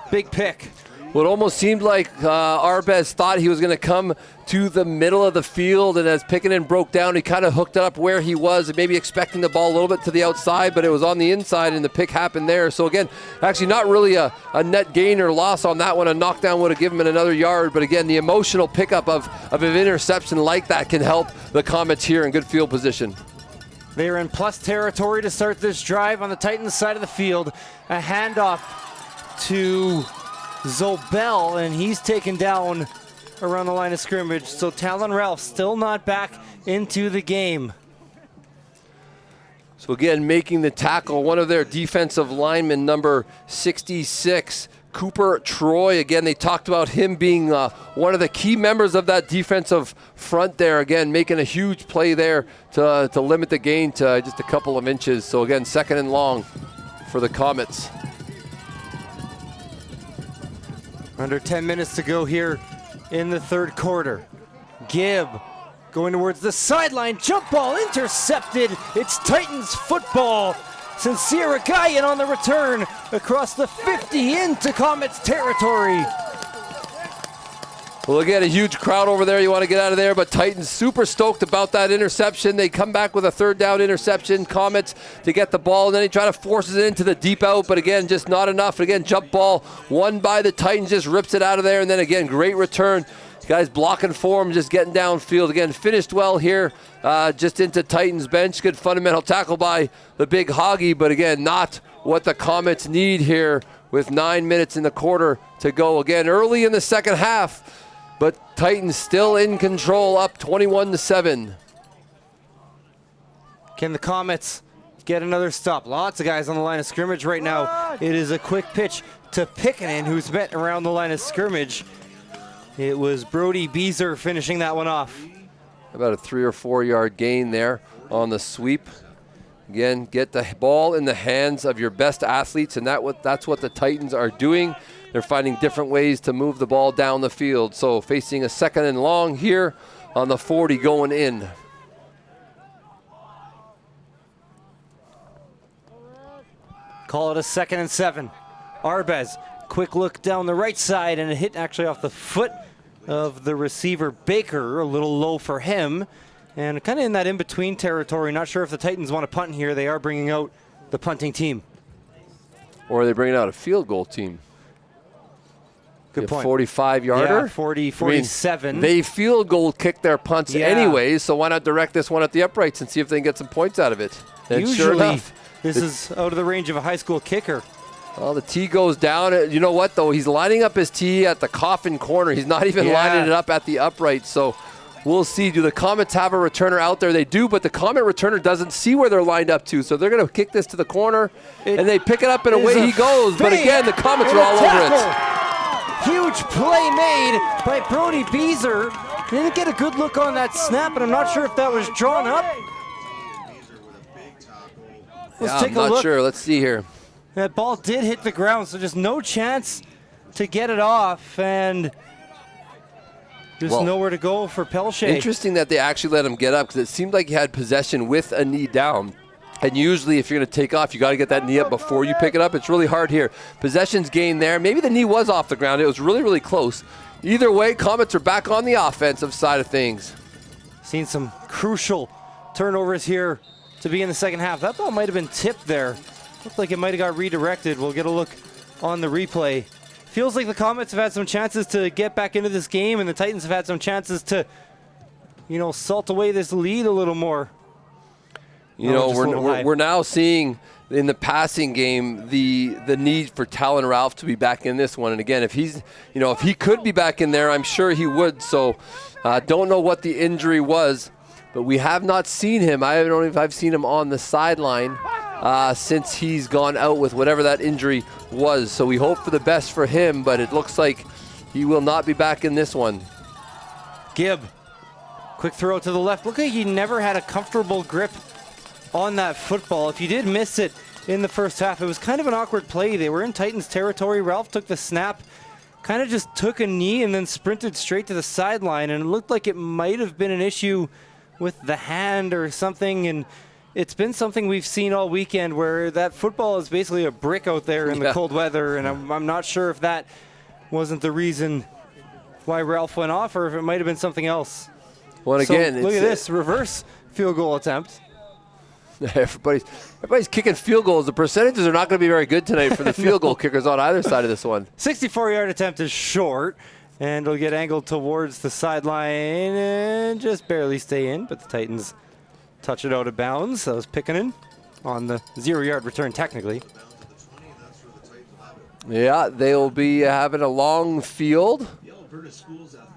Speaker 2: big pick.
Speaker 3: Well, it almost seemed like Arbez thought he was going to come to the middle of the field, and as Pickenen broke down, he kind of hooked it up where he was, maybe expecting the ball a little bit to the outside, but it was on the inside, and the pick happened there. So again, actually not really a net gain or loss on that one. A knockdown would have given him another yard, but again, the emotional pickup of an interception like that can help the Comets here in good field position.
Speaker 2: They are in plus territory to start this drive on the Titans side of the field. A handoff to Zobel, and he's taken down around the line of scrimmage. So Talon Ralph still not back into the game.
Speaker 3: So again, making the tackle, one of their defensive linemen, number 66, Cooper Troy. Again, they talked about him being one of the key members of that defensive front there. Again, making a huge play there to limit the gain to just a couple of inches. So again, 2nd and long for the Comets.
Speaker 2: Under 10 minutes to go here in the 3rd quarter. Gibb going towards the sideline. Jump ball intercepted. It's Titans football. Sincere Gayan on the return across the 50 into Comets territory.
Speaker 3: Well, again, a huge crowd over there. You want to get out of there, but Titans super stoked about that interception. They come back with a 3rd down interception. Comets to get the ball, and then he try to force it into the deep out, but again, just not enough. Again, jump ball won by the Titans, just rips it out of there, and then again, great return. Guys blocking for him, just getting downfield. Again, finished well here, just into Titans bench. Good fundamental tackle by the big Hoggy, but again, not what the Comets need here with 9 minutes in the quarter to go. Again, early in the 2nd half, but Titans still in control, up 21-7.
Speaker 2: Can the Comets get another stop? Lots of guys on the line of scrimmage right now. It is a quick pitch to Pickenen, who's met around the line of scrimmage. It was Brody Beezer finishing that one off.
Speaker 3: About a 3 or 4 yard gain there on the sweep. Again, get the ball in the hands of your best athletes, and that's what the Titans are doing. They're finding different ways to move the ball down the field. So facing a 2nd and long here on the 40 going in.
Speaker 2: Call it a 2nd and 7. Arbez, quick look down the right side, and a hit actually off the foot of the receiver Baker, a little low for him. And kind of in that in-between territory. Not sure if the Titans want to punt here. They are bringing out the punting team.
Speaker 3: Or are they bringing out a field goal team?
Speaker 2: Good point.
Speaker 3: 45-yarder?
Speaker 2: Yeah, 40, 47.
Speaker 3: I mean, they field goal kick their punts anyways, so why not direct this one at the uprights and see if they can get some points out of it? And
Speaker 2: Usually,
Speaker 3: sure enough,
Speaker 2: this is out of the range of a high school kicker.
Speaker 3: Well, the tee goes down. You know what, though? He's lining up his tee at the coffin corner. He's not even lining it up at the upright. So we'll see. Do the Comets have a returner out there? They do, but the Comet returner doesn't see where they're lined up to. So they're going to kick this to the corner, and they pick it up, and away he goes. But again, the Comets are all over it.
Speaker 2: Huge play made by Brody Beezer. Didn't get a good look on that snap, and I'm not sure if that was drawn up. Let's take a look.
Speaker 3: I'm not sure. Let's see here.
Speaker 2: That ball did hit the ground, so just no chance to get it off, and just nowhere to go for Pelche.
Speaker 3: Interesting that they actually let him get up, because it seemed like he had possession with a knee down. And usually if you're going to take off, you got to get that knee up before you pick it up. It's really hard here. Possession's gained there. Maybe the knee was off the ground. It was really, really close. Either way, Comets are back on the offensive side of things.
Speaker 2: Seen some crucial turnovers here to be in the 2nd half. That ball might have been tipped there. Looked like it might have got redirected. We'll get a look on the replay. Feels like the Comets have had some chances to get back into this game, and the Titans have had some chances to, salt away this lead a little more.
Speaker 3: We're now seeing in the passing game the need for Talon Ralph to be back in this one. And again, if he could be back in there, I'm sure he would. So don't know what the injury was, but we have not seen him. I don't know if I've seen him on the sideline since he's gone out with whatever that injury was. So we hope for the best for him, but it looks like he will not be back in this one.
Speaker 2: Gibb, quick throw to the left. Look like he never had a comfortable grip on that football. If you did miss it in the 1st half, it was kind of an awkward play. They were in Titans territory. Ralph took the snap, kind of just took a knee and then sprinted straight to the sideline, and it looked like it might have been an issue with the hand or something. And it's been something we've seen all weekend where that football is basically a brick out there in the cold weather, and I'm not sure if that wasn't the reason why Ralph went off or if it might have been something else.
Speaker 3: Well, again,
Speaker 2: look at this reverse field goal attempt.
Speaker 3: Everybody's kicking field goals. The percentages are not going to be very good tonight for the field goal kickers on either side of this one.
Speaker 2: 64-yard attempt is short, and it'll get angled towards the sideline and just barely stay in, but the Titans touch it out of bounds. That was Pickenen on the 0-yard return technically.
Speaker 3: Yeah, they'll be having a long field.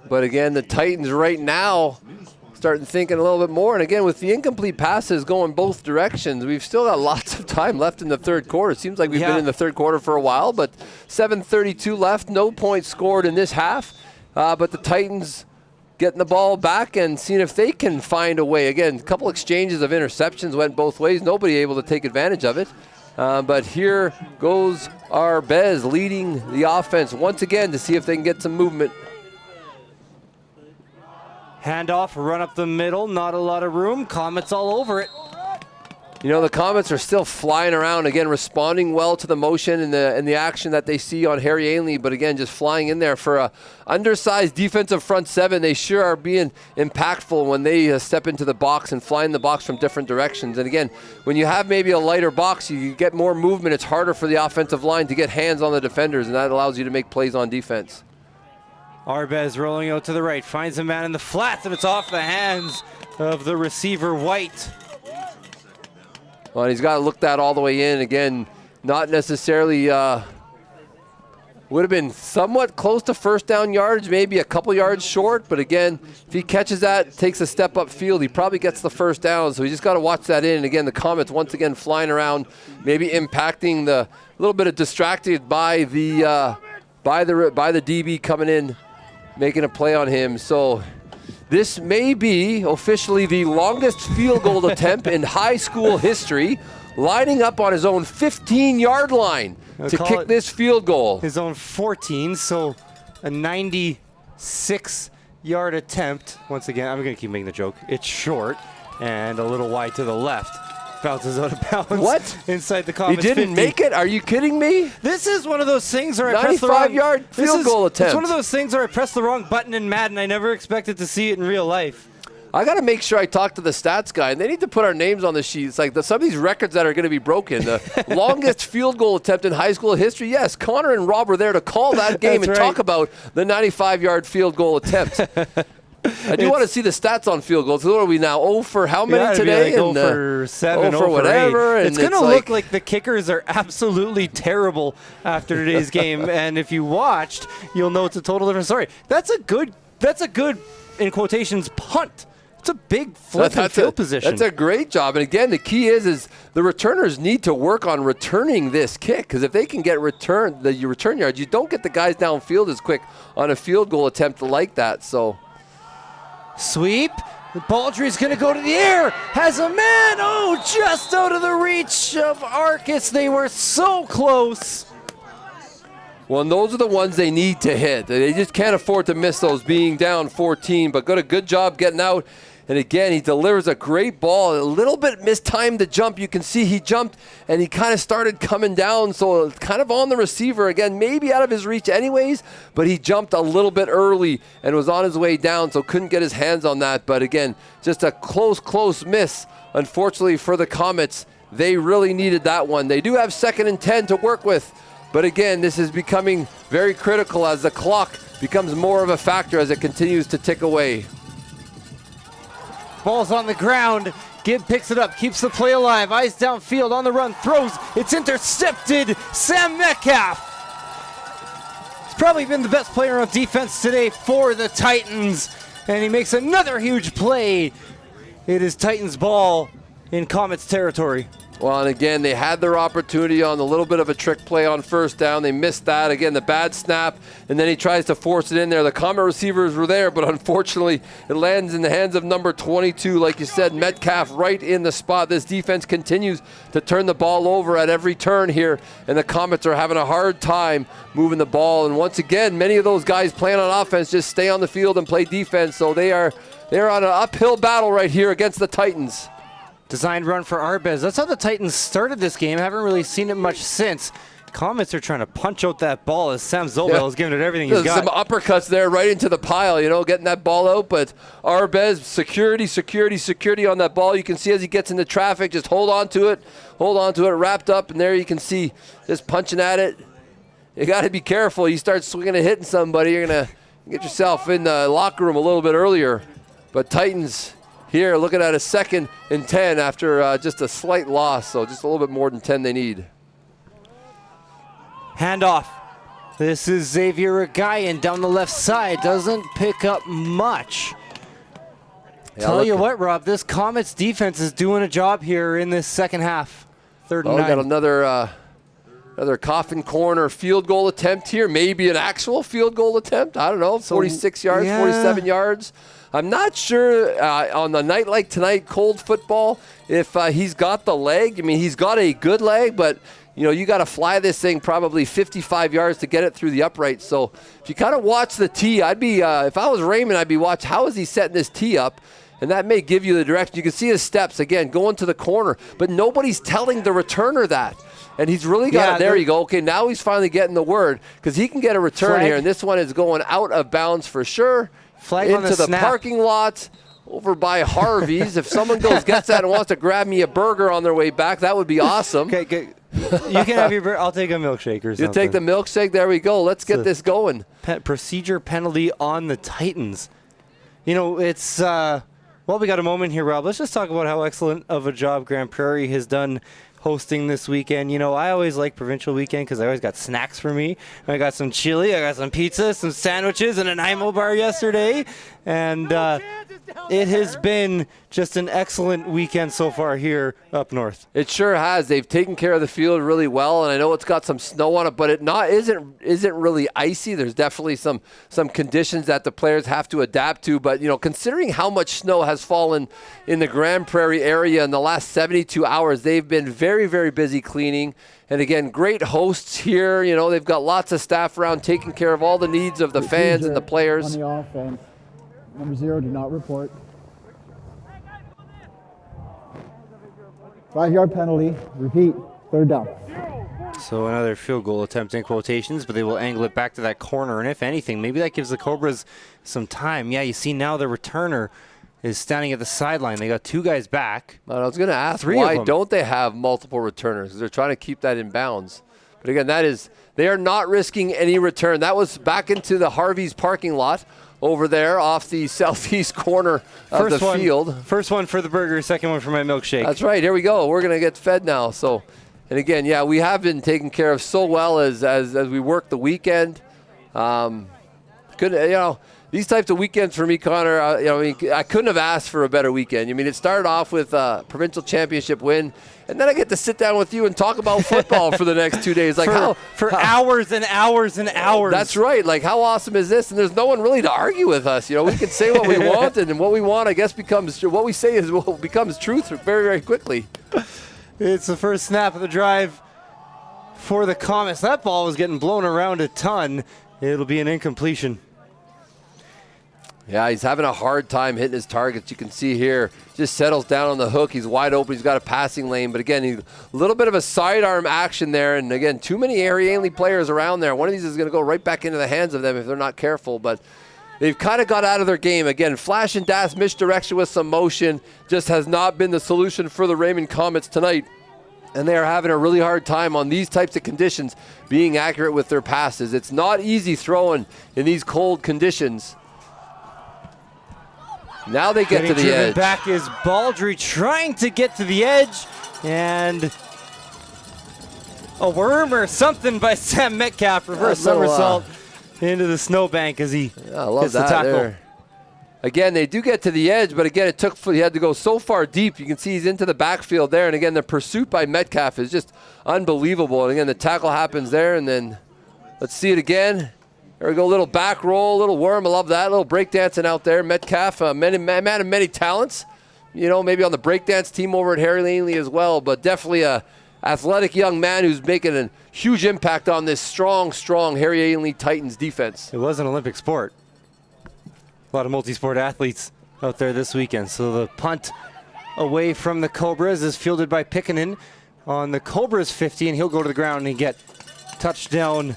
Speaker 3: But again, the Titans right now starting thinking a little bit more. And again, with the incomplete passes going both directions, we've still got lots of time left in the third quarter. It seems like we've been in the third quarter for a while, but 7:32 left, no points scored in this half. But the Titans getting the ball back and seeing if they can find a way. Again, a couple exchanges of interceptions went both ways. Nobody able to take advantage of it. But here goes Arbez leading the offense once again to see if they can get some movement.
Speaker 2: Handoff, run up the middle, not a lot of room. Comets all over it.
Speaker 3: You know, the Comets are still flying around, again, responding well to the motion and the action that they see on Harry Ainlay, but again, just flying in there for a undersized defensive front seven. They sure are being impactful when they step into the box and fly in the box from different directions. And again, when you have maybe a lighter box, you get more movement. It's harder for the offensive line to get hands on the defenders, and that allows you to make plays on defense.
Speaker 2: Arbez rolling out to the right, finds a man in the flats, and it's off the hands of the receiver, White.
Speaker 3: Well, he's got to look that all the way in. Again, not necessarily would have been somewhat close to first down yards, maybe a couple yards short. But again, if he catches that, takes a step up field, he probably gets the first down. So he just got to watch that in. And again, the Comets once again flying around, maybe impacting the little bit of distracted by the DB coming in, making a play on him. So this may be officially the longest field goal attempt in high school history, lining up on his own 15-yard line to kick this field goal.
Speaker 2: His own 14, so a 96-yard attempt. Once again, I'm going to keep making the joke. It's short and a little wide to the left. Bounces out of bounds.
Speaker 3: What?
Speaker 2: Inside the Comets.
Speaker 3: He didn't
Speaker 2: 50.
Speaker 3: make it? Are you kidding me?
Speaker 2: This is one of those things where I press the wrong
Speaker 3: 95-yard field goal attempt.
Speaker 2: It's one of those things where I press the wrong button in Madden. I never expected to see it in real life.
Speaker 3: I got to make sure I talk to the stats guy, and they need to put our names on the sheet. It's like some of these records that are going to be broken. The longest field goal attempt in high school history. Yes, Connor and Rob were there to call that game and talk about the 95-yard field goal attempt. I do want to see the stats on field goals. What are we now? 0 for how many today?
Speaker 2: Like 0 for 7,
Speaker 3: 0 for whatever.
Speaker 2: It's going to look like the kickers are absolutely terrible after today's game. And if you watched, you'll know it's a total different story. That's a good, in quotations, punt. It's a big flip and field position.
Speaker 3: That's a great job. And again, the key is the returners need to work on returning this kick, because if they can get return yards, you don't get the guys downfield as quick on a field goal attempt like that. So.
Speaker 2: Sweep. The Baldry's going to go to the air. Has a man. Oh, just out of the reach of Arcus. They were so close.
Speaker 3: Well, and those are the ones they need to hit. They just can't afford to miss those, being down 14. But got a good job getting out. And again, he delivers a great ball. A little bit mistimed the jump. You can see he jumped and he kind of started coming down. So kind of on the receiver again, maybe out of his reach anyways, but he jumped a little bit early and was on his way down, so couldn't get his hands on that. But again, just a close miss. Unfortunately for the Comets, they really needed that one. They do have 2nd and 10 to work with. But again, this is becoming very critical as the clock becomes more of a factor as it continues to tick away.
Speaker 2: Ball's on the ground. Gibb picks it up, keeps the play alive. Eyes downfield, on the run, throws. It's intercepted. Sam Metcalf. He's probably been the best player on defense today for the Titans. And he makes another huge play. It is Titans ball in Comets territory.
Speaker 3: Well, and again, they had their opportunity on a little bit of a trick play on first down. They missed that. Again, the bad snap, and then he tries to force it in there. The Comet receivers were there, but unfortunately, it lands in the hands of number 22. Like you said, Metcalf right in the spot. This defense continues to turn the ball over at every turn here, and the Comets are having a hard time moving the ball. And once again, many of those guys playing on offense just stay on the field and play defense, so they're on an uphill battle right here against the Titans.
Speaker 2: Designed run for Arbez. That's how the Titans started this game. Haven't really seen it much since. Comets are trying to punch out that ball as Sam Zobel is giving it everything he's got.
Speaker 3: Some uppercuts there right into the pile, getting that ball out. But Arbez, security on that ball. You can see as he gets into traffic, just hold on to it, wrapped up, and there you can see just punching at it. You got to be careful. You start swinging and hitting somebody, you're going to get yourself in the locker room a little bit earlier. But Titans here looking at a 2nd and 10 after just a slight loss, so just a little bit more than 10 they need.
Speaker 2: Handoff. This is Xavier Regayan down the left side. Doesn't pick up much. Tell you what, Rob, this Comets defense is doing a job here in this second half. Third and 9.
Speaker 3: Got another coffin corner field goal attempt here. Maybe an actual field goal attempt. I don't know, 46 yards, 47 yards. I'm not sure on a night like tonight, cold football, if he's got the leg. I mean, he's got a good leg, but you got to fly this thing probably 55 yards to get it through the upright. So if you kind of watch the tee, I'd be, if I was Raymond, I'd be watching how is he setting this tee up, and that may give you the direction. You can see his steps, again, going to the corner, but nobody's telling the returner that. And he's really got it. There you go. Okay, now he's finally getting the word because he can get a return here, and this one is going out of bounds for sure.
Speaker 2: Flag
Speaker 3: into the
Speaker 2: snap.
Speaker 3: Parking lot over by Harvey's. If someone gets that and wants to grab me a burger on their way back, that would be awesome.
Speaker 2: Okay. You can have your burger. I'll take a milkshake or something.
Speaker 3: You take the milkshake. There we go. Let's get this going.
Speaker 2: Procedure penalty on the Titans. It's we got a moment here, Rob. Let's just talk about how excellent of a job Grand Prairie has done hosting this weekend. I always like provincial weekend because I always got snacks for me. I got some chili, I got some pizza, some sandwiches, and an IMO bar yesterday. And it has been just an excellent weekend so far here up north.
Speaker 3: It sure has. They've taken care of the field really well, and I know it's got some snow on it, but it isn't really icy. There's definitely some conditions that the players have to adapt to. But considering how much snow has fallen in the Grand Prairie area in the last 72 hours, they've been very, very busy cleaning. And again, great hosts here. They've got lots of staff around taking care of all the needs of the fans and the players.
Speaker 6: On the offense, number 0 did not report. 5-yard penalty. Repeat. 3rd down.
Speaker 2: So another field goal attempt in quotations, but they will angle it back to that corner. And if anything, maybe that gives the Cobras some time. Yeah, you see now the returner is standing at the sideline. They got 2 guys back.
Speaker 3: I was going to ask, why don't they have multiple returners? Because they're trying to keep that in bounds. But again, they are not risking any return. That was back into the Harvey's parking lot over there off the southeast corner of the field.
Speaker 2: First one for the burger, second one for my milkshake.
Speaker 3: That's right. Here we go. We're going to get fed now. So, and again, yeah, we have been taken care of so well as we work the weekend. These types of weekends for me, Connor, I couldn't have asked for a better weekend. It started off with a provincial championship win, and then I get to sit down with you and talk about football for the next 2 days.
Speaker 2: For hours and hours and hours.
Speaker 3: That's right. How awesome is this? And there's no one really to argue with us. We can say what we want, and what we want, I guess, becomes what we say is what becomes truth very, very quickly.
Speaker 2: It's the first snap of the drive for the Comets. That ball was getting blown around a ton. It'll be an incompletion.
Speaker 3: Yeah, he's having a hard time hitting his targets. You can see here, just settles down on the hook. He's wide open. He's got a passing lane. But again, a little bit of a sidearm action there. And again, too many Ainlay players around there. One of these is going to go right back into the hands of them if they're not careful. But they've kind of got out of their game. Again, flash and dash misdirection with some motion just has not been the solution for the Raymond Comets tonight. And they are having a really hard time on these types of conditions being accurate with their passes. It's not easy throwing in these cold conditions. Now they get to the edge.
Speaker 2: Back is Baldry trying to get to the edge, and a worm or something by Sam Metcalf. Reverse somersault into the snowbank as he gets the tackle.
Speaker 3: There. Again, they do get to the edge, but again, he had to go so far deep. You can see he's into the backfield there, and again, the pursuit by Metcalf is just unbelievable. And again, the tackle happens there, and then let's see it again. There we go, little back roll, little worm. I love that. Little breakdancing out there. Metcalf, man of many talents. Maybe on the breakdance team over at Harry Ainlay as well, but definitely a athletic young man who's making a huge impact on this strong Harry Ainlay Titans defense.
Speaker 2: It was an Olympic sport. A lot of multi-sport athletes out there this weekend. So the punt away from the Cobras is fielded by Pickenen on the Cobras 50, and he'll go to the ground and get touchdown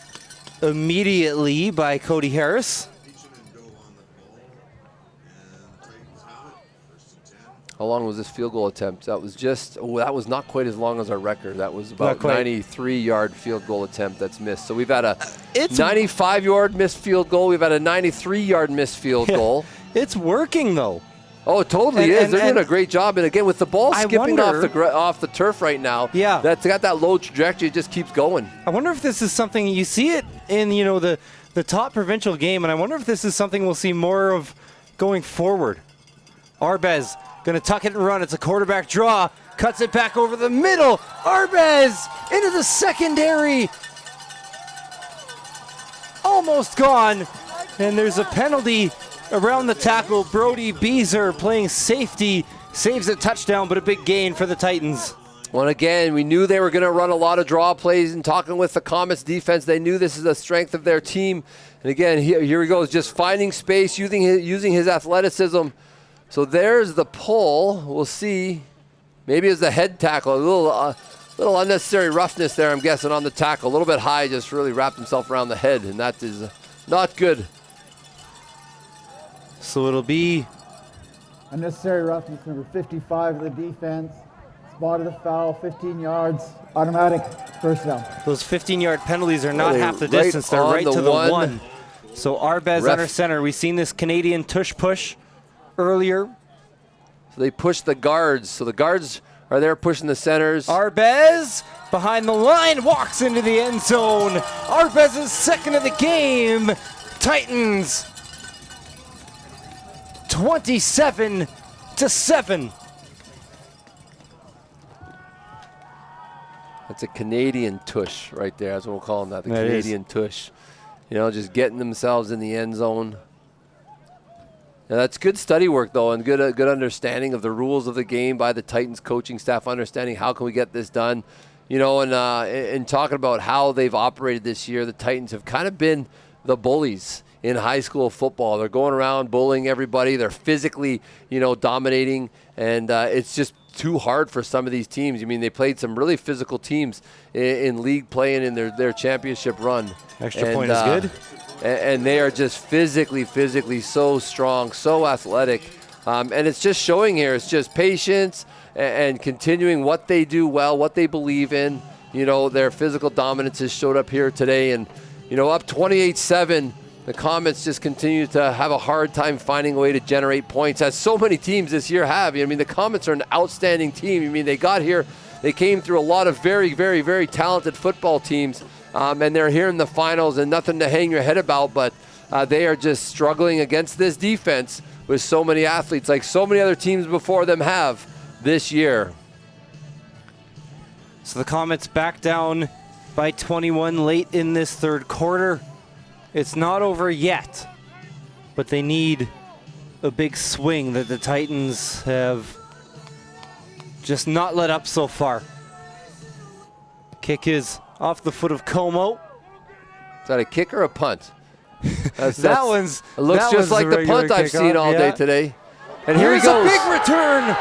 Speaker 2: immediately by Cody Harris.
Speaker 3: How long was this field goal attempt? That was that was not quite as long as our record. That was about 93-yard field goal attempt that's missed. So we've had a 95-yard missed field goal. We've had a 93-yard missed field goal.
Speaker 2: It's working, though.
Speaker 3: Oh, it totally is. They're doing a great job. And again, with the ball skipping off the turf right now, that's got that low trajectory. It just keeps going.
Speaker 2: I wonder if this is something, you see it in the top provincial game, and I wonder if this is something we'll see more of going forward. Arbez going to tuck it and run. It's a quarterback draw. Cuts it back over the middle. Arbez into the secondary. Almost gone. And there's a penalty around the tackle. Brody Beezer playing safety. Saves a touchdown, but a big gain for the Titans.
Speaker 3: Well, again, we knew they were going to run a lot of draw plays, and talking with the Comets defense, they knew this is the strength of their team. And again, here he goes, just finding space, using his athleticism. So there's the pull. We'll see. Maybe it's the head tackle. A little unnecessary roughness there, I'm guessing, on the tackle. A little bit high, just really wrapped himself around the head, and that is not good.
Speaker 2: So it'll be
Speaker 6: Unnecessary roughness, number 55 of the defense. Spotted the foul, 15 yards, automatic first down.
Speaker 2: those 15-yard penalties are not
Speaker 3: Really
Speaker 2: half the
Speaker 3: right
Speaker 2: distance. They're
Speaker 3: on
Speaker 2: right
Speaker 3: the
Speaker 2: to the
Speaker 3: one.
Speaker 2: one. So Arbez
Speaker 3: Ref.
Speaker 2: under center. We've seen this Canadian tush push earlier.
Speaker 3: So they push the guards. So the guards are there pushing the centers.
Speaker 2: Arbez behind the line, walks into the end zone. Arbez's second of the game. Titans 27-7.
Speaker 3: That's a Canadian tush right there. That's what we'll call them, that. The
Speaker 2: That is.
Speaker 3: Canadian tush. You know, just getting themselves in the end zone. Now, that's good study work, though, and good understanding of the rules of the game by the Titans coaching staff, understanding how can we get this done. You know, and talking about how they've operated this year, the Titans have kind of been the bullies in high school football. They're going around bullying everybody. They're physically, dominating, and it's just too hard for some of these teams. I mean, they played some really physical teams in league play and in their championship run.
Speaker 2: Extra point is good.
Speaker 3: And they are just physically so strong, so athletic. And it's just showing here. It's just patience and continuing what they do well, what they believe in. You know, their physical dominance has showed up here today. And, up 28-7, the Comets just continue to have a hard time finding a way to generate points, as so many teams this year have. I mean, the Comets are an outstanding team. I mean, they got here. They came through a lot of very, very, very talented football teams. And they're here in the finals, and nothing to hang your head about, but they are just struggling against this defense with so many athletes, like so many other teams before them have this year.
Speaker 2: So the Comets back down by 21 late in this third quarter. It's not over yet, but they need a big swing that the Titans have just not let up so far. Kick is off the foot of Como.
Speaker 3: Is that a kick or a punt?
Speaker 2: It looks
Speaker 3: just like the punt I've seen all day today. And here he goes.
Speaker 2: A big return.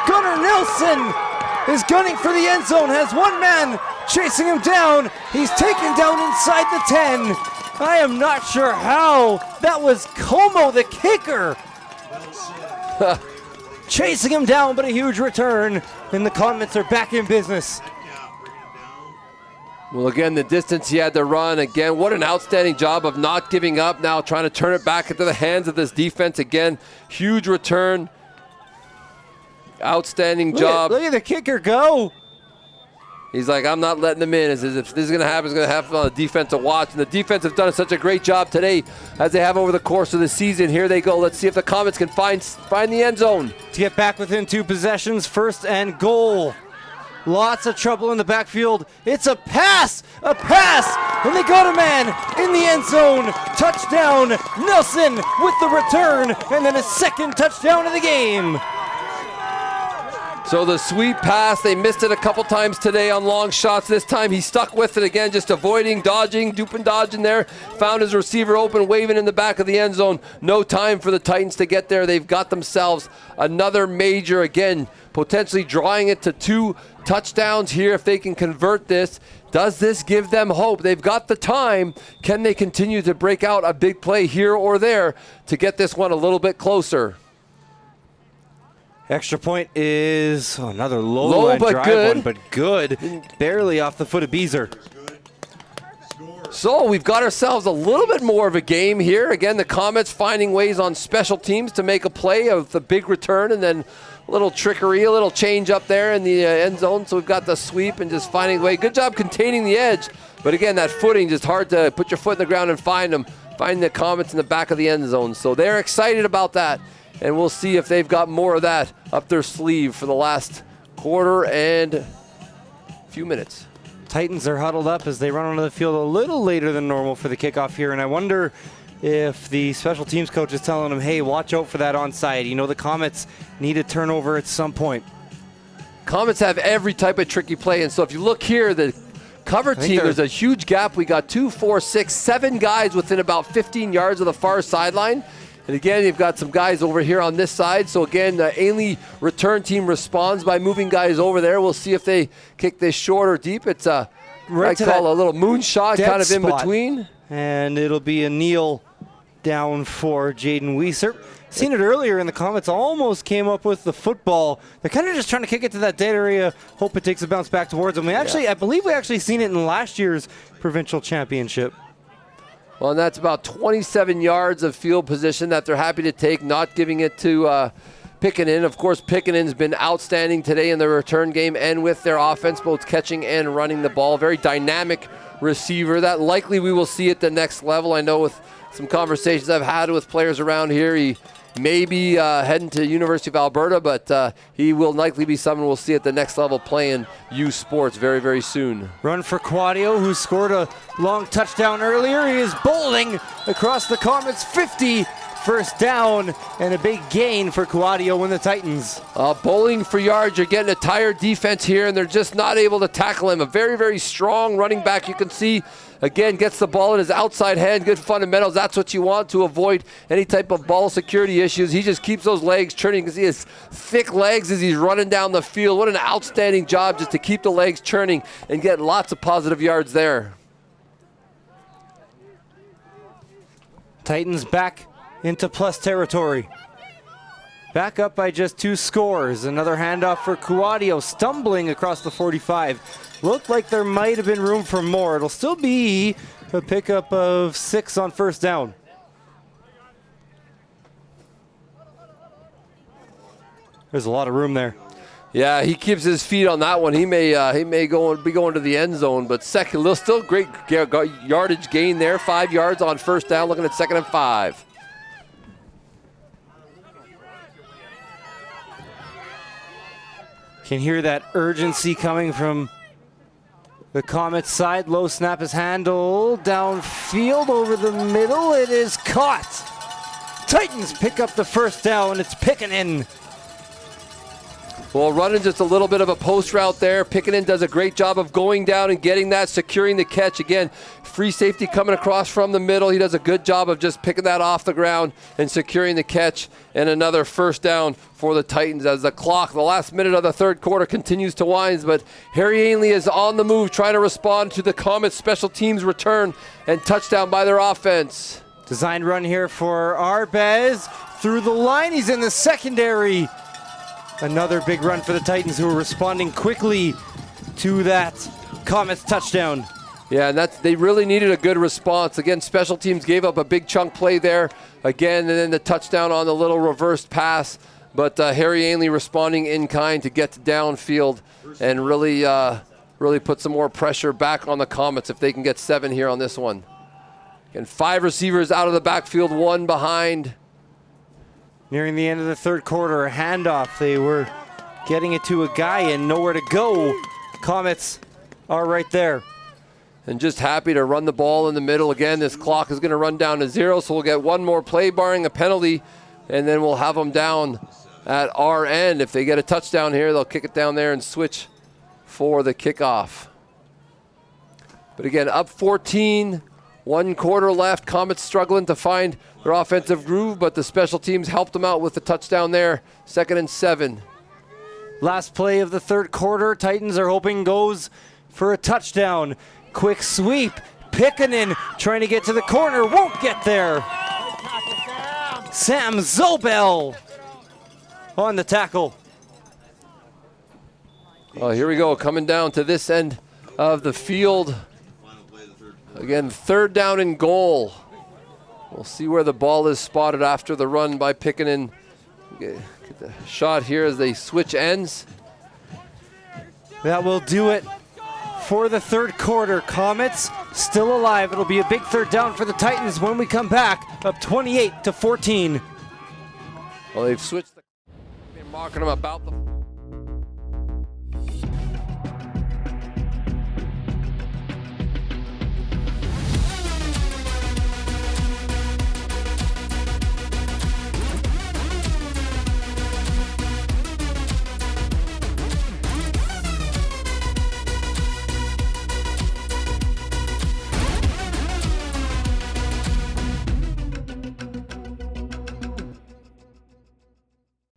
Speaker 2: Gunnar Nilsson is gunning for the end zone, has one man chasing him down. He's taken down inside the 10. I am not sure how. That was Como, the kicker. Chasing him down, but a huge return. And the Comets are back in business.
Speaker 3: Well, again, the distance he had to run. Again, what an outstanding job of not giving up now, trying to turn it back into the hands of this defense. Again, huge return. Outstanding job.
Speaker 2: Look at the kicker go.
Speaker 3: He's like, I'm not letting them in. As if this is going to happen, it's going to happen on the defense to watch. And the defense have done such a great job today as they have over the course of the season. Here they go. Let's see if the Comets can find the end zone.
Speaker 2: To get back within 2 possessions, first and goal. Lots of trouble in the backfield. It's a pass, and they got a man in the end zone. Touchdown, Nelson with the return, and then a second touchdown of the game.
Speaker 3: So the sweep pass, they missed it a couple times today on long shots. This time he stuck with it again, just avoiding, dodging, dupe and dodging there. Found his receiver open, waving in the back of the end zone. No time for the Titans to get there. They've got themselves another major, again, potentially drawing it to 2 touchdowns here if they can convert this. Does this give them hope? They've got the time. Can they continue to break out a big play here or there to get this one a little bit closer?
Speaker 2: Extra point is another low line
Speaker 3: but
Speaker 2: drive
Speaker 3: good.
Speaker 2: one, but good. Barely off the foot of Beezer.
Speaker 3: So we've got ourselves a little bit more of a game here. Again, the Comets finding ways on special teams to make a play of the big return, and then a little trickery, a little change up there in the end zone. So we've got the sweep and just finding a way. Good job containing the edge. But again, that footing, just hard to put your foot in the ground and find them. Find the Comets in the back of the end zone. So they're excited about that. and we'll see if they've got more of that up their sleeve for the last quarter and few minutes.
Speaker 2: Titans are huddled up as they run onto the field a little later than normal for the kickoff here, and I wonder if the special teams coach is telling them, hey, watch out for that onside. You know the Comets need a turnover at some point.
Speaker 3: Comets have every type of tricky play, and so if you look here, the cover team, there's a huge gap. We got 2, 4, 6, 7 guys within about 15 yards of the far sideline. And again, you've got some guys over here on this side. So again, the Ainlay return team responds by moving guys over there. We'll see if they kick this short or deep. It's a, I call a little moonshot kind of in between.
Speaker 2: And it'll be a kneel down for Jaden Weiser. Seen it earlier in the Comets, almost came up with the football. They're kind of just trying to kick it to that dead area, hope it takes a bounce back towards them. I believe we actually seen it in last year's provincial championship.
Speaker 3: Well, and that's about 27 yards of field position that they're happy to take, not giving it to Pickenen. Of course, Pickenen's been outstanding today in the return game and with their offense, both catching and running the ball. Very dynamic receiver that likely we will see at the next level. I know with some conversations I've had with players around here, he may be heading to University of Alberta, but he will likely be someone we'll see at the next level playing youth sports very, very soon.
Speaker 2: Run for Quadio, who scored a long touchdown earlier. He is bowling across the Comets 50. First down and a big gain for Quadio and the Titans.
Speaker 3: Bowling for yards. You're getting a tired defense here, and they're just not able to tackle him. A very, very strong running back. You can see, again, gets the ball in his outside hand. Good fundamentals. That's what you want to avoid any type of ball security issues. He just keeps those legs churning. You can see his thick legs as he's running down the field. What an outstanding job just to keep the legs churning and get lots of positive yards there.
Speaker 2: Titans back into plus territory. Back up by just 2 scores. Another handoff for Quadio, stumbling across the 45. Looked like there might have been room for more. It'll still be a pickup of 6 on first down. There's a lot of room there.
Speaker 3: Yeah, he keeps his feet on that one. He may be going to the end zone, but still great yardage gain there. 5 yards on first down, looking at 2nd and 5.
Speaker 2: Can hear that urgency coming from the Comets side. Low snap is handled downfield over the middle. It is caught. Titans pick up the first down. It's Pickenen.
Speaker 3: Well, running just a little bit of a post route there. Pickenen does a great job of going down and getting that, securing the catch. Again, free safety coming across from the middle. He does a good job of just picking that off the ground and securing the catch. And another first down for the Titans as the last minute of the third quarter continues to wind. But Harry Ainlay is on the move, trying to respond to the Comets special teams return and touchdown by their offense.
Speaker 2: Designed run here for Arbez. Through the line, he's in the secondary. Another big run for the Titans, who are responding quickly to that Comets touchdown.
Speaker 3: Yeah, and they really needed a good response. Again, special teams gave up a big chunk play there. Again, and then the touchdown on the little reversed pass. But Harry Ainlay responding in kind to get downfield and really put some more pressure back on the Comets if they can get 7 here on this one. And 5 receivers out of the backfield, 1 behind.
Speaker 2: Nearing the end of the third quarter, a handoff. They were getting it to a guy and nowhere to go. Comets are right there.
Speaker 3: And just happy to run the ball in the middle. Again, this clock is going to run down to 0, so we'll get 1 more play barring a penalty, and then we'll have them down at our end. If they get a touchdown here, they'll kick it down there and switch for the kickoff. But again, up 14, 1 quarter left. Comets struggling to find their offensive groove, but the special teams helped them out with the touchdown there. 2nd and 7.
Speaker 2: Last play of the third quarter. Titans are hoping goes for a touchdown. Quick sweep. Pickenen trying to get to the corner. Won't get there. Sam Zobel on the tackle.
Speaker 3: Oh, here we go. Coming down to this end of the field. Again, 3rd down and goal. We'll see where the ball is spotted after the run by Pickenen. Get the shot here as they switch ends.
Speaker 2: That will do it for the third quarter. Comets still alive. It'll be a big 3rd down for the Titans when we come back, up 28-14.
Speaker 3: Well, they've switched the marking them about the.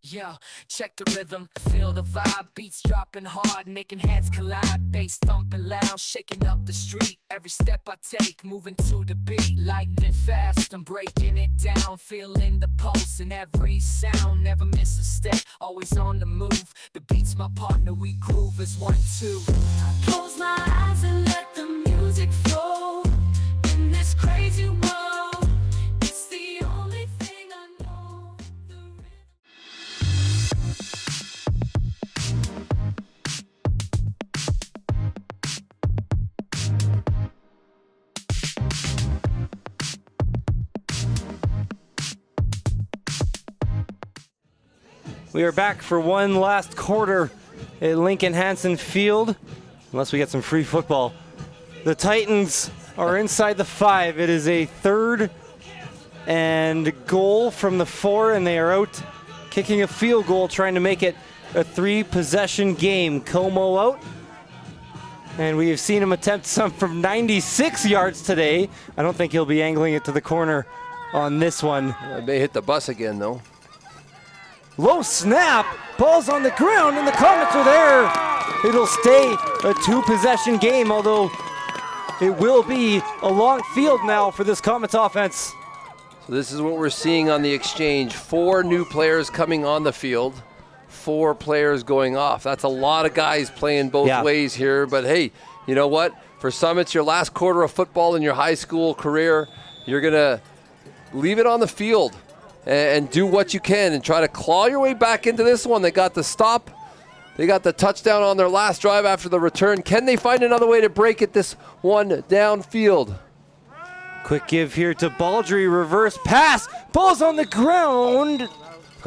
Speaker 1: Yo, check the rhythm, feel the vibe, beats dropping hard, making heads collide, bass thumping loud, shaking up the street. Every step I take, moving to the beat, lightning fast, I'm breaking it down, feeling the pulse in every sound, never miss a step, always on the move. The beat's my partner, we groove as 1, 2. I close my eyes and let the music flow in this crazy world. It's the only thing I know. The rhythm.
Speaker 2: We are back for one last quarter at Lincoln Hansen Field, unless we get some free football. The Titans are inside the 5. It is a 3rd and goal from the 4, and they are out kicking a field goal, trying to make it a 3-possession game. Como out, and we have seen him attempt some from 96 yards today. I don't think he'll be angling it to the corner on this one.
Speaker 3: It may hit the bus again, though.
Speaker 2: Low snap, ball's on the ground, and the Comets are there. It'll stay a 2-possession game, although it will be a long field now for this Comets offense.
Speaker 3: So this is what we're seeing on the exchange. 4 new players coming on the field, 4 players going off. That's a lot of guys playing both ways here, but hey, you know what? For some, it's your last quarter of football in your high school career. You're gonna leave it on the field and do what you can and try to claw your way back into this one. They got the stop. They got the touchdown on their last drive after the return. Can they find another way to break it this one downfield?
Speaker 2: Quick give here to Baldry, reverse pass. Ball's on the ground.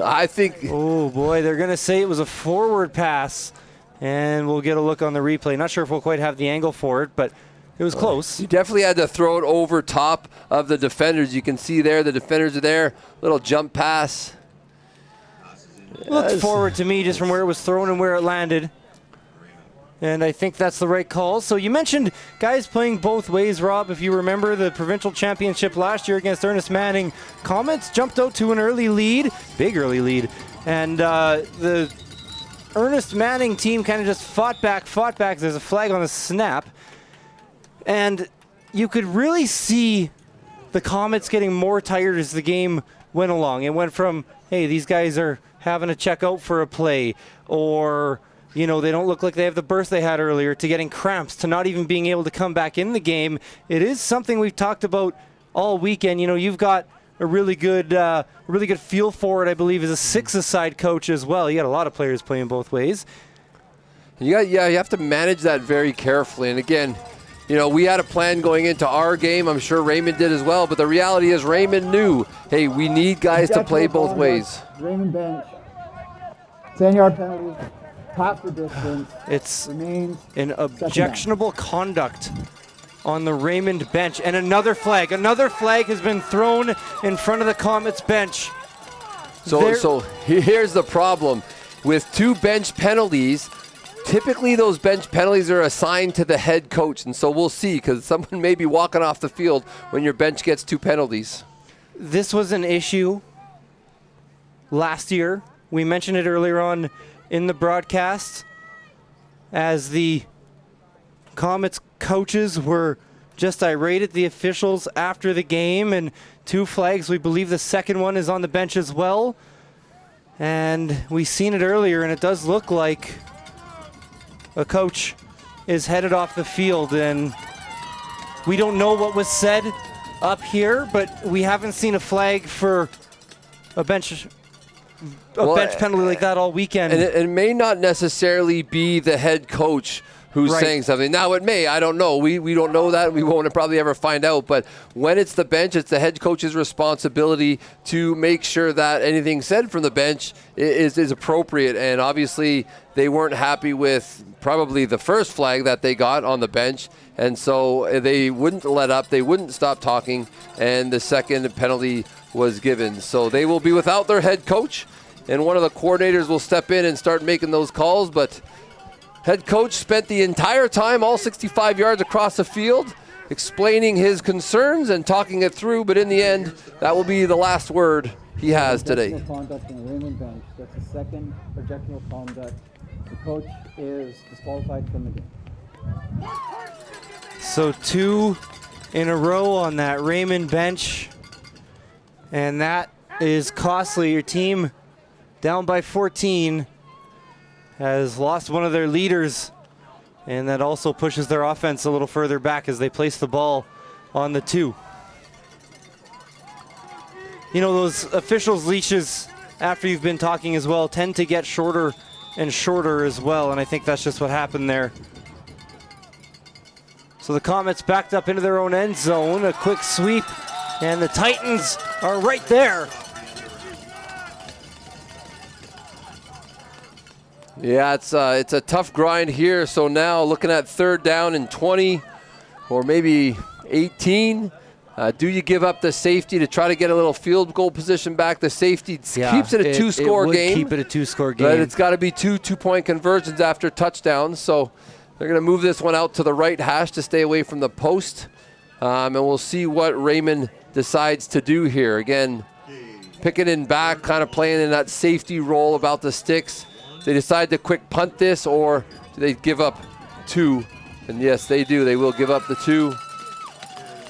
Speaker 3: I think.
Speaker 2: Oh boy, they're gonna say it was a forward pass, and we'll get a look on the replay. Not sure if we'll quite have the angle for it, but it was close.
Speaker 3: You definitely had to throw it over top of the defenders. You can see there, the defenders are there. Little jump pass.
Speaker 2: Looked forward to me just from where it was thrown and where it landed. And I think that's the right call. So you mentioned guys playing both ways, Rob. If you remember the provincial championship last year against Ernest Manning, Comets jumped out to an early lead, big early lead. And the Ernest Manning team kind of just fought back. There's a flag on the snap. And you could really see the Comets getting more tired as the game went along. It went from, hey, these guys are having to check out for a play, or, you know, they don't look like they have the burst they had earlier, to getting cramps, to not even being able to come back in the game. It is something we've talked about all weekend. You know, you've got a really good feel for it, I believe, as a 6-a-side coach as well. You got a lot of players playing both ways.
Speaker 3: You have to manage that very carefully. And again, you know, we had a plan going into our game. I'm sure Raymond did as well. But the reality is Raymond knew, hey, we need guys to play both ways.
Speaker 6: Raymond bench, 10-yard penalty, half the distance.
Speaker 2: It's
Speaker 6: remains
Speaker 2: an objectionable conduct on the Raymond bench. And another flag. Another flag has been thrown in front of the Comets bench.
Speaker 3: So here's the problem. With 2 bench penalties, typically those bench penalties are assigned to the head coach, and so we'll see, because someone may be walking off the field when your bench gets 2 penalties.
Speaker 2: This was an issue last year. We mentioned it earlier on in the broadcast, as the Comets coaches were just irate at the officials after the game, and 2 flags. We believe the second one is on the bench as well. And we seen it earlier, and it does look like a coach is headed off the field, and we don't know what was said up here, but we haven't seen a flag for a bench penalty like that all weekend.
Speaker 3: And it may not necessarily be the head coach, who's
Speaker 2: Right.
Speaker 3: saying something. Now it may, I don't know. We don't know that. We won't probably ever find out. But when it's the bench, it's the head coach's responsibility to make sure that anything said from the bench is appropriate. And obviously they weren't happy with probably the first flag that they got on the bench. And so they wouldn't let up. They wouldn't stop talking. And the second penalty was given. So they will be without their head coach. And one of the coordinators will step in and start making those calls. But head coach spent the entire time, all 65 yards across the field, explaining his concerns and talking it through. But in the end, that will be the last word he has today.
Speaker 6: Objectionable conduct in the Raymond bench. That's the second objectionable conduct. The coach is disqualified from the game.
Speaker 2: So 2 in a row on that Raymond bench. And that is costly. Your team down by 14 has lost one of their leaders. And that also pushes their offense a little further back as they place the ball on the 2. You know, those officials' leashes, after you've been talking as well, tend to get shorter and shorter as well. And I think that's just what happened there. So the Comets backed up into their own end zone, a quick sweep, and the Titans are right there.
Speaker 3: Yeah, it's a tough grind here. So now looking at 3rd down and 20 or maybe 18. Do you give up the safety to try to get a little field goal position back? The safety keeps it a 2-score game.
Speaker 2: Keep it a 2-score game.
Speaker 3: But it's got to be 2-point conversions after touchdowns. So they're going to move this one out to the right hash to stay away from the post. And we'll see what Raymond decides to do here. Again, picking in back, kind of playing in that safety role about the sticks. They decide to quick punt this, or do they give up 2? And yes, they do. They will give up the 2.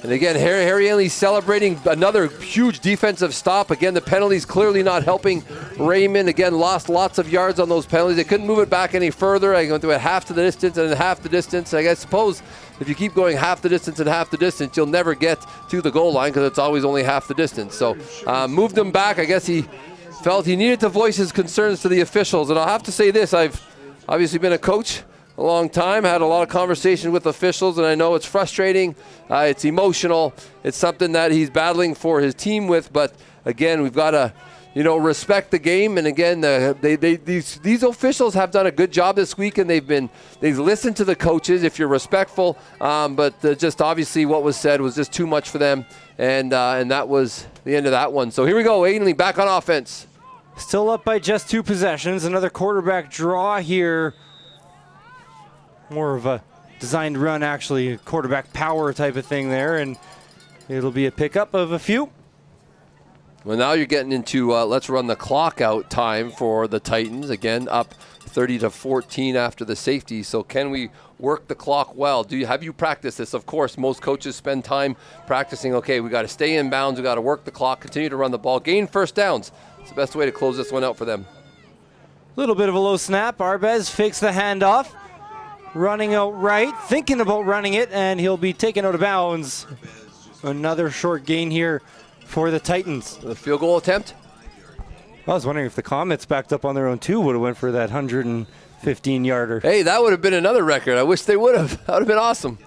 Speaker 3: And again, Harry Ainlay celebrating another huge defensive stop. Again, the penalties clearly not helping Raymond. Again, lost lots of yards on those penalties. They couldn't move it back any further. I went through it half to the distance and half the distance. I suppose if you keep going half the distance and half the distance, you'll never get to the goal line because it's always only half the distance. So moved him back. I guess he felt he needed to voice his concerns to the officials. And I'll have to say this, I've obviously been a coach a long time, had a lot of conversation with officials, and I know it's frustrating, it's emotional, it's something that he's battling for his team with, but again, we've got to, respect the game. And again, these officials have done a good job this week, and they've listened to the coaches if you're respectful, but just obviously what was said was just too much for them, and that was the end of that one. So here we go, Ainlay back on offense.
Speaker 2: Still up by just 2 possessions. Another quarterback draw here. More of a designed run, actually, quarterback power type of thing there, and it'll be a pickup of a few.
Speaker 3: Well, now you're getting into let's run the clock out time for the Titans. Again, up 30-14 after the safety. So can we work the clock well? Have you practiced this? Of course, most coaches spend time practicing. Okay, we got to stay in bounds. We got to work the clock, continue to run the ball, gain first downs. It's the best way to close this one out for them.
Speaker 2: Little bit of a low snap. Arbez fakes the handoff. Running out right, thinking about running it, and he'll be taken out of bounds. Another short gain here for the Titans.
Speaker 3: The field goal attempt?
Speaker 2: I was wondering if the Comets backed up on their own 2 would have went for that 115-yarder.
Speaker 3: Hey, that would have been another record. I wish they would have. That would have been awesome.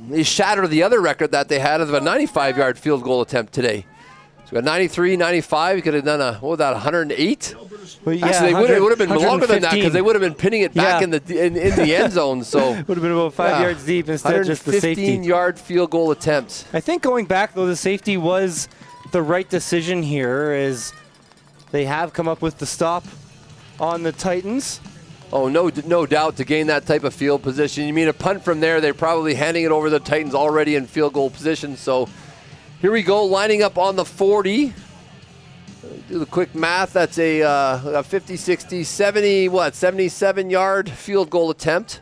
Speaker 3: They shattered the other record that they had of a 95-yard field goal attempt today. So we got 93, 95. You could have done 108.
Speaker 2: Well, yeah,
Speaker 3: actually, it would have been longer than that because they would have been pinning it back in the end zone. So
Speaker 2: would have been about 5 yards deep instead of just the safety.
Speaker 3: 15-yard field goal attempt.
Speaker 2: I think going back, though, the safety was the right decision here, as they have come up with the stop on the Titans.
Speaker 3: Oh, no doubt to gain that type of field position. You mean a punt from there, they're probably handing it over to the Titans already in field goal position. So here we go, lining up on the 40. Do the quick math. That's a 50, 60, 70, 77-yard field goal attempt.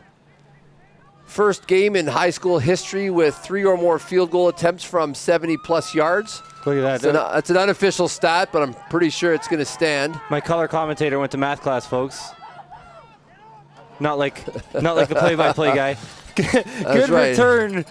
Speaker 3: First game in high school history with 3 or more field goal attempts from 70-plus yards.
Speaker 2: Look at that.
Speaker 3: It's an unofficial stat, but I'm pretty sure it's going to stand.
Speaker 2: My color commentator went to math class, folks. Not like the play-by-play guy. Good
Speaker 3: right.
Speaker 2: Return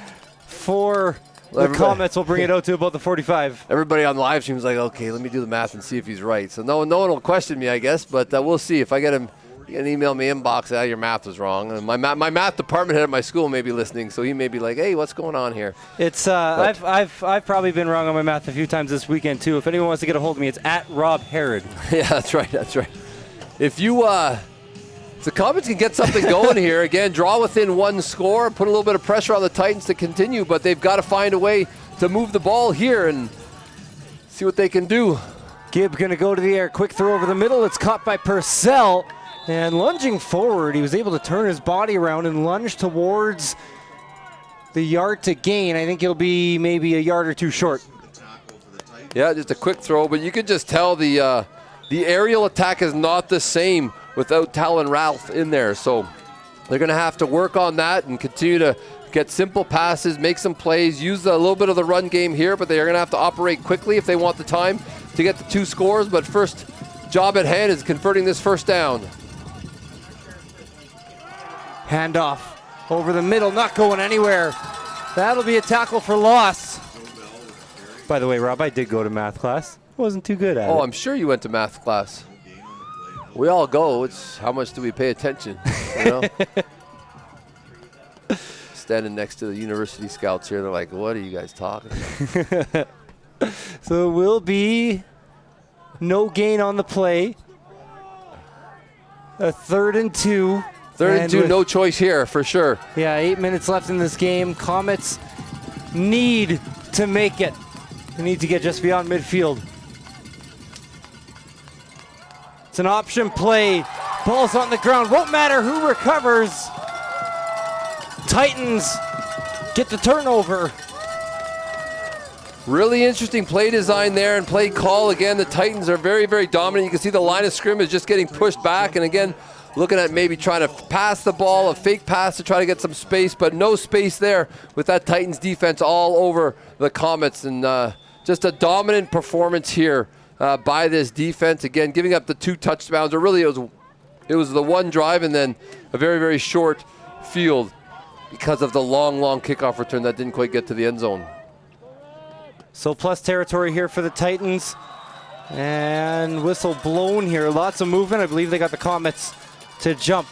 Speaker 2: for the Comets. Will bring it out to about the 45.
Speaker 3: Everybody on the live stream is like, okay, let me do the math and see if he's right. So no one will question me, I guess, but we'll see if I get him You can email me inbox, your math was wrong. And my math department head at my school may be listening, so he may be like, hey, what's going on here?
Speaker 2: It's I've probably been wrong on my math a few times this weekend too. If anyone wants to get a hold of me, it's at Rob Herod.
Speaker 3: Yeah, that's right. If the Comets can get something going here, again, draw within one score, put a little bit of pressure on the Titans to continue, but they've got to find a way to move the ball here and see what they can do.
Speaker 2: Gibb going to go to the air. Quick throw over the middle. It's caught by Purcell. And lunging forward, he was able to turn his body around and lunge towards the yard to gain. I think he'll be maybe a yard or two short.
Speaker 3: Yeah, just a quick throw, but you could just tell the aerial attack is not the same without Talon Ralph in there. So they're going to have to work on that and continue to get simple passes, make some plays, use a little bit of the run game here, but they are going to have to operate quickly if they want the time to get the 2 scores. But first job at hand is converting this first down.
Speaker 2: Handoff over the middle, not going anywhere. That'll be a tackle for loss. By the way, Rob, I did go to math class. Wasn't too good at it.
Speaker 3: Oh, I'm sure you went to math class. We all go. It's how much do we pay attention, you know? Standing next to the university scouts here, they're like, what are you guys talking about?
Speaker 2: So it will be no gain on the play. A 3rd and 2.
Speaker 3: Third and 2, no choice here for sure.
Speaker 2: Yeah, 8 minutes left in this game. Comets need to make it. They need to get just beyond midfield. It's an option play. Ball's on the ground. Won't matter who recovers. Titans get the turnover.
Speaker 3: Really interesting play design there and play call. Again, the Titans are very, very dominant. You can see the line of scrimmage just getting pushed back. And again, looking at maybe trying to pass the ball, a fake pass to try to get some space, but no space there with that Titans defense all over the Comets. And just a dominant performance here by this defense. Again, giving up the 2 touchdowns. Or really, it was the one drive and then a very, very short field because of the long, long kickoff return that didn't quite get to the end zone.
Speaker 2: So plus territory here for the Titans. And whistle blown here. Lots of movement. I believe they got the Comets to jump.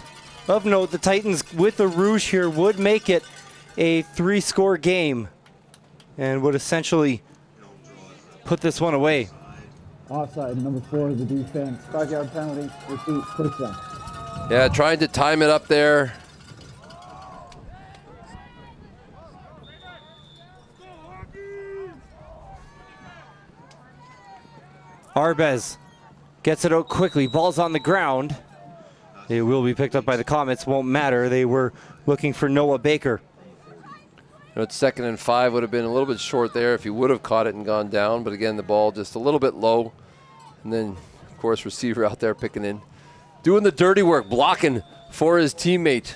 Speaker 2: Of note, the Titans with the Rouge here would make it a 3-score game and would essentially put this one away.
Speaker 6: Offside, number 4 of the defense. 5-yard penalty, repeat, first down.
Speaker 3: Yeah, trying to time it up there.
Speaker 2: Arbez gets it out quickly. Ball's on the ground. It will be picked up by the Comets. Won't matter. They were looking for Noah Baker.
Speaker 3: You know, it's 2nd and 5. Would have been a little bit short there if he would have caught it and gone down. But again, the ball just a little bit low. And then, of course, receiver out there picking in. Doing the dirty work, blocking for his teammate.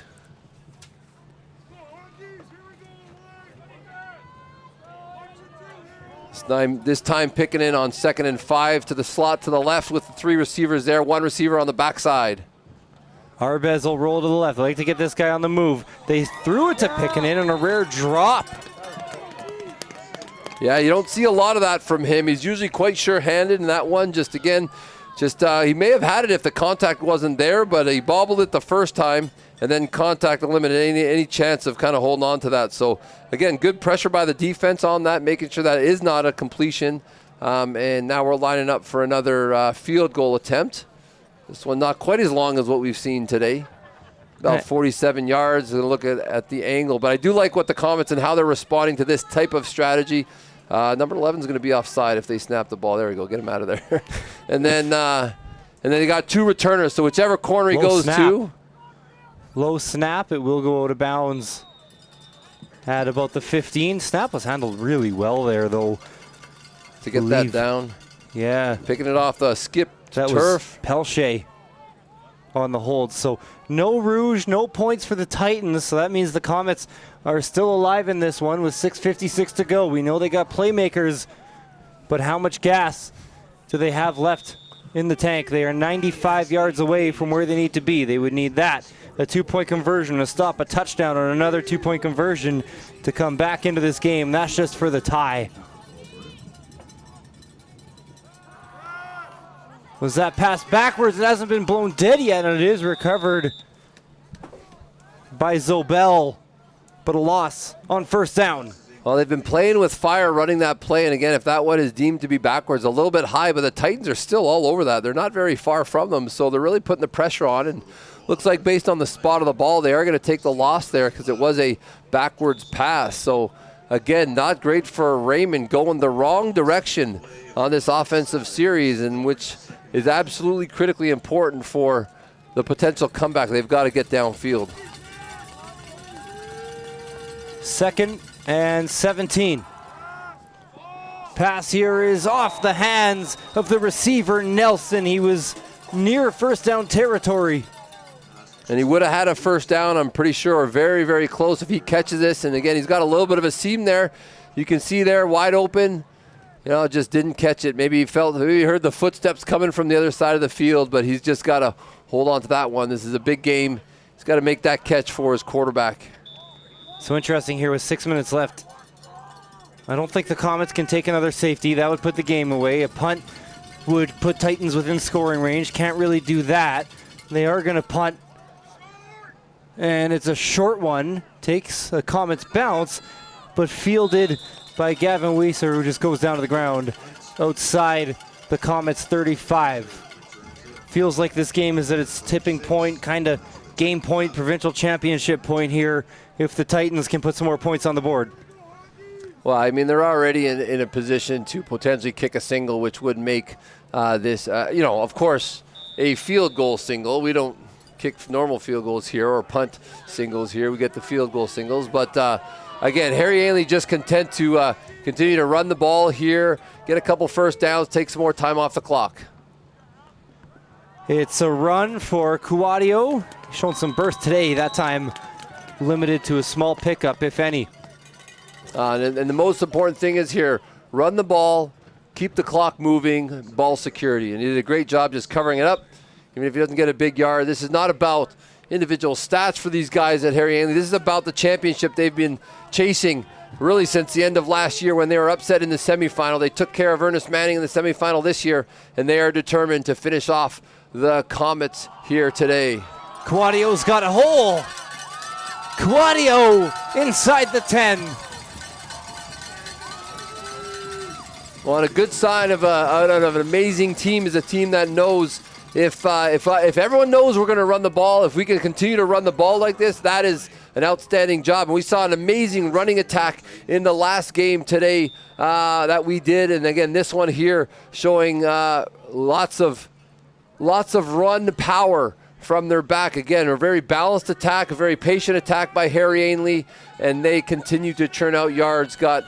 Speaker 3: This time picking in on 2nd and 5 to the slot to the left with the 3 receivers there. 1 receiver on the backside.
Speaker 2: Arbez will roll to the left. They like to get this guy on the move. They threw it to Pickanin on a rare drop.
Speaker 3: Yeah, you don't see a lot of that from him. He's usually quite sure-handed, and that one just, again, he may have had it if the contact wasn't there, but he bobbled it the first time, and then contact eliminated any chance of kind of holding on to that. So, again, good pressure by the defense on that, making sure that is not a completion. And now we're lining up for another field goal attempt. This one not quite as long as what we've seen today. About 47 yards, and look at the angle. But I do like what the Comets and how they're responding to this type of strategy. Number 11 is going to be offside if they snap the ball. There we go. Get him out of there. And then they got 2 returners. So whichever corner he goes to.
Speaker 2: Low snap. It will go out of bounds at about the 15. Snap was handled really well there, though.
Speaker 3: To get that down.
Speaker 2: Yeah.
Speaker 3: Picking it off the skip
Speaker 2: that
Speaker 3: turf.
Speaker 2: Was Pelche on the hold. So no Rouge, no points for the Titans. So that means the Comets are still alive in this one with 6:56 to go. We know they got playmakers, but how much gas do they have left in the tank? They are 95 yards away from where they need to be. They would need that. A 2-point conversion, a stop, a touchdown, or another 2-point conversion to come back into this game. That's just for the tie. Was that pass backwards? It hasn't been blown dead yet, and it is recovered by Zobel, but a loss on first down.
Speaker 3: Well, they've been playing with fire running that play, and again, if that one is deemed to be backwards, a little bit high, but the Titans are still all over that. They're not very far from them, so they're really putting the pressure on, and looks like based on the spot of the ball, they are going to take the loss there because it was a backwards pass. So again, not great for Raymond, going the wrong direction on this offensive series, and which is absolutely critically important for the potential comeback. They've got to get downfield.
Speaker 2: 2nd and 17. Pass here is off the hands of the receiver, Nelson. He was near first down territory.
Speaker 3: And he would have had a first down, I'm pretty sure, very, very close if he catches this. And again, he's got a little bit of a seam there. You can see there, wide open. You know, just didn't catch it. Maybe he heard the footsteps coming from the other side of the field, but he's just got to hold on to that one. This is a big game. He's got to make that catch for his quarterback.
Speaker 2: So interesting here with 6 minutes left. I don't think the Comets can take another safety. That would put the game away. A punt would put Titans within scoring range. Can't really do that. They are going to punt. And it's a short one. Takes a Comets bounce, but fielded by Gavin Weiser, who just goes down to the ground outside the Comets 35. Feels like this game is at its tipping point, kind of game point, provincial championship point here, if the Titans can put some more points on the board.
Speaker 3: Well, I mean, they're already in a position to potentially kick a single, which would make this, of course, a field goal single. We don't kick normal field goals here or punt singles here. We get the field goal singles. But, again, Harry Ainlay just content to continue to run the ball here, get a couple first downs, take some more time off the clock.
Speaker 2: It's a run for Cuadio. Shown some burst today, that time limited to a small pickup, if any.
Speaker 3: And the most important thing is here, run the ball, keep the clock moving, ball security. And he did a great job just covering it up, even if he doesn't get a big yard. This is not about individual stats for these guys at Harry Ainlay. This is about the championship they've been chasing really since the end of last year when they were upset in the semifinal. They took care of Ernest Manning in the semifinal this year, and they are determined to finish off the Comets here today.
Speaker 2: Cuadio's got a hole. Cuadio inside the 10.
Speaker 3: Well, and a good sign of an amazing team is a team that knows if everyone knows we're going to run the ball, if we can continue to run the ball like this, that is an outstanding job. And we saw an amazing running attack in the last game today that we did. And again, this one here showing lots of run power from their back. Again, a very balanced attack, a very patient attack by Harry Ainlay, and they continue to churn out yards. Got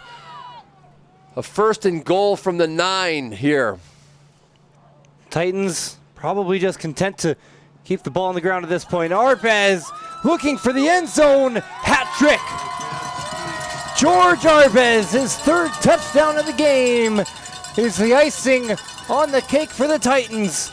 Speaker 3: a 1st and goal from the 9 here.
Speaker 2: Titans probably just content to keep the ball on the ground at this point. Arbez looking for the end zone. Hat trick. George Arbez, his 3rd touchdown of the game, is the icing on the cake for the Titans.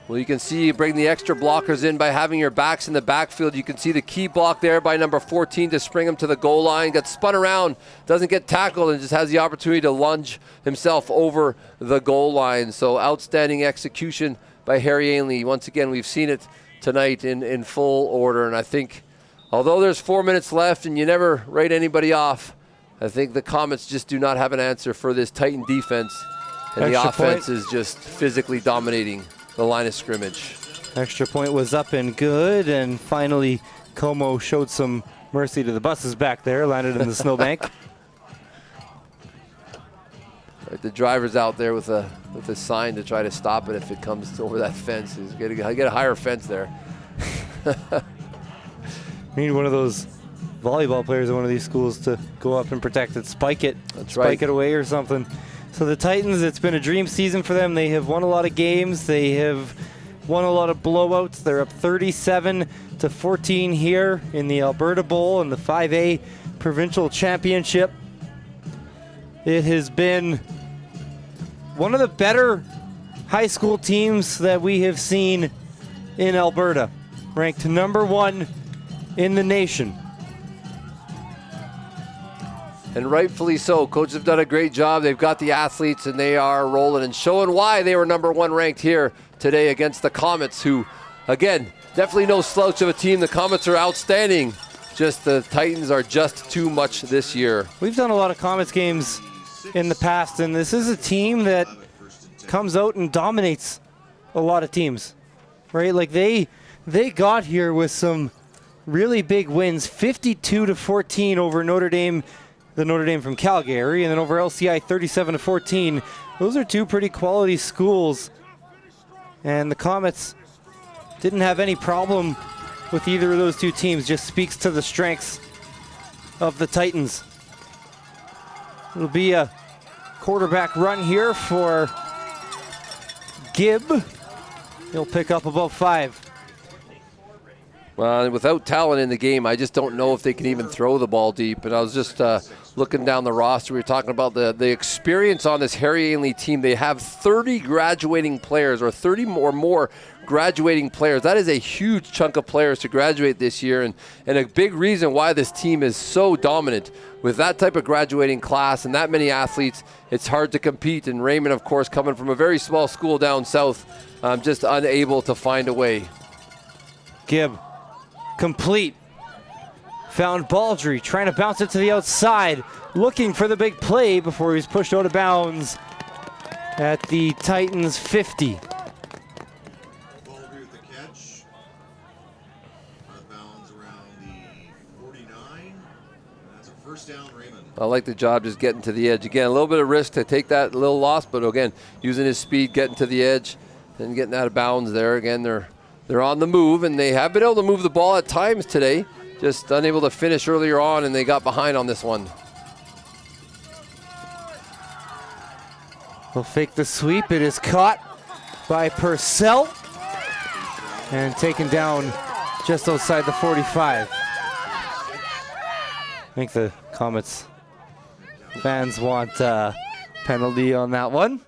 Speaker 3: Well, you can see you bring the extra blockers in by having your backs in the backfield. You can see the key block there by number 14 to spring him to the goal line. Gets spun around, doesn't get tackled, and just has the opportunity to lunge himself over the goal line. So outstanding execution by Harry Ainlay. Once again, we've seen it tonight in full order. And I think, although there's 4 minutes left and you never write anybody off, I think the Comets just do not have an answer for this Titan defense. And the offense is just physically dominating the line of scrimmage.
Speaker 2: Extra point was up and good, and finally Como showed some mercy to the buses back there, landed in the snowbank.
Speaker 3: Right, the driver's out there with a sign to try to stop it if it comes over that fence. He's got to get a higher fence there.
Speaker 2: Need one of those volleyball players at one of these schools to go up and protect it, spike it, spike it away or something. So the Titans, it's been a dream season for them. They have won a lot of games. They have won a lot of blowouts. They're up 37-14 here in the Alberta Bowl and the 5A Provincial Championship. It has been one of the better high school teams that we have seen in Alberta, ranked number 1 in the nation.
Speaker 3: and rightfully so. Coaches have done a great job. They've got the athletes, and they are rolling and showing why they were number 1 ranked here today against the Comets, who, again, definitely no slouch of a team. The Comets are outstanding. Just the Titans are just too much this year.
Speaker 2: We've done a lot of Comets games in the past, and this is a team that comes out and dominates a lot of teams, right? Like they got here with some really big wins, 52-14 over Notre Dame, the Notre Dame from Calgary, and then over LCI 37-14. Those are two pretty quality schools, and the Comets didn't have any problem with either of those two teams. Just speaks to the strengths of the Titans. It'll be a quarterback run here for Gibb. He'll pick up about 5.
Speaker 3: Well, without talent in the game, I just don't know if they can even throw the ball deep. And I was just looking down the roster. We were talking about the experience on this Harry Ainlay team. They have 30 graduating players, or 30 or more graduating players. That is a huge chunk of players to graduate this year, and a big reason why this team is so dominant. With that type of graduating class and that many athletes, it's hard to compete. And Raymond, of course, coming from a very small school down south, just unable to find a way.
Speaker 2: Gibb, complete. Found Baldry, trying to bounce it to the outside, looking for the big play before he was pushed out of bounds at the Titans 50.
Speaker 4: Baldry with the catch. Out of bounds around the 49. And that's a first down, Raymond.
Speaker 3: I like the job just getting to the edge. Again, a little bit of risk to take that little loss, but again, using his speed, getting to the edge, and getting out of bounds there. Again, they're on the move, and they have been able to move the ball at times today. Just unable to finish earlier on, and they got behind on this one.
Speaker 2: They'll fake the sweep. It is caught by Purcell and taken down just outside the 45. I think the Comets fans want a penalty on that one.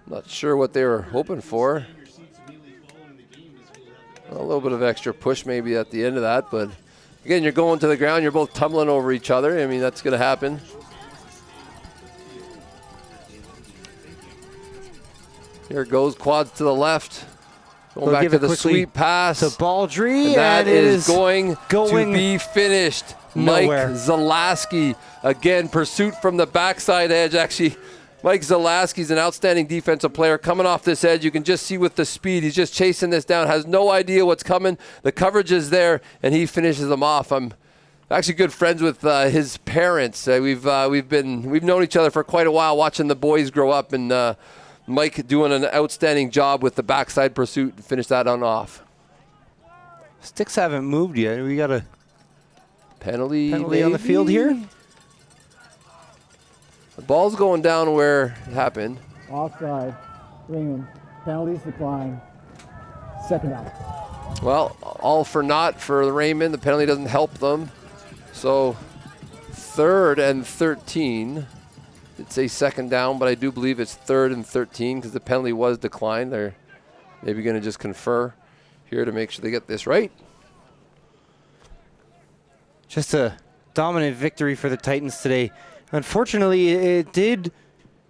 Speaker 3: Not sure what they were hoping for. A little bit of extra push maybe at the end of that, but again, you're going to the ground, you're both tumbling over each other. I mean, that's going to happen. Here it goes, quads to the left. Going back to the sweep pass.
Speaker 2: To Baldry,
Speaker 3: and that
Speaker 2: and it
Speaker 3: is going to be finished.
Speaker 2: Nowhere.
Speaker 3: Mike Zalaski, again, pursuit from the backside edge. Actually, Mike Zalaski's an outstanding defensive player. Coming off this edge, you can just see with the speed, he's just chasing this down, has no idea what's coming. The coverage is there, and he finishes them off. I'm actually good friends with his parents. We've known each other for quite a while, watching the boys grow up, and Mike doing an outstanding job with the backside pursuit to finish that on off.
Speaker 2: Sticks haven't moved yet. We got a
Speaker 3: penalty
Speaker 2: on the field here.
Speaker 3: The ball's going down where it happened.
Speaker 6: Offside. Raymond. Penalties decline. Second down.
Speaker 3: Well, all for naught for the Raymond. The penalty doesn't help them. So 3rd and 13. It's a second down, but I do believe it's 3rd and 13 because the penalty was declined. They're maybe going to just confer here to make sure they get this right.
Speaker 2: Just a dominant victory for the Titans today. Unfortunately, it did,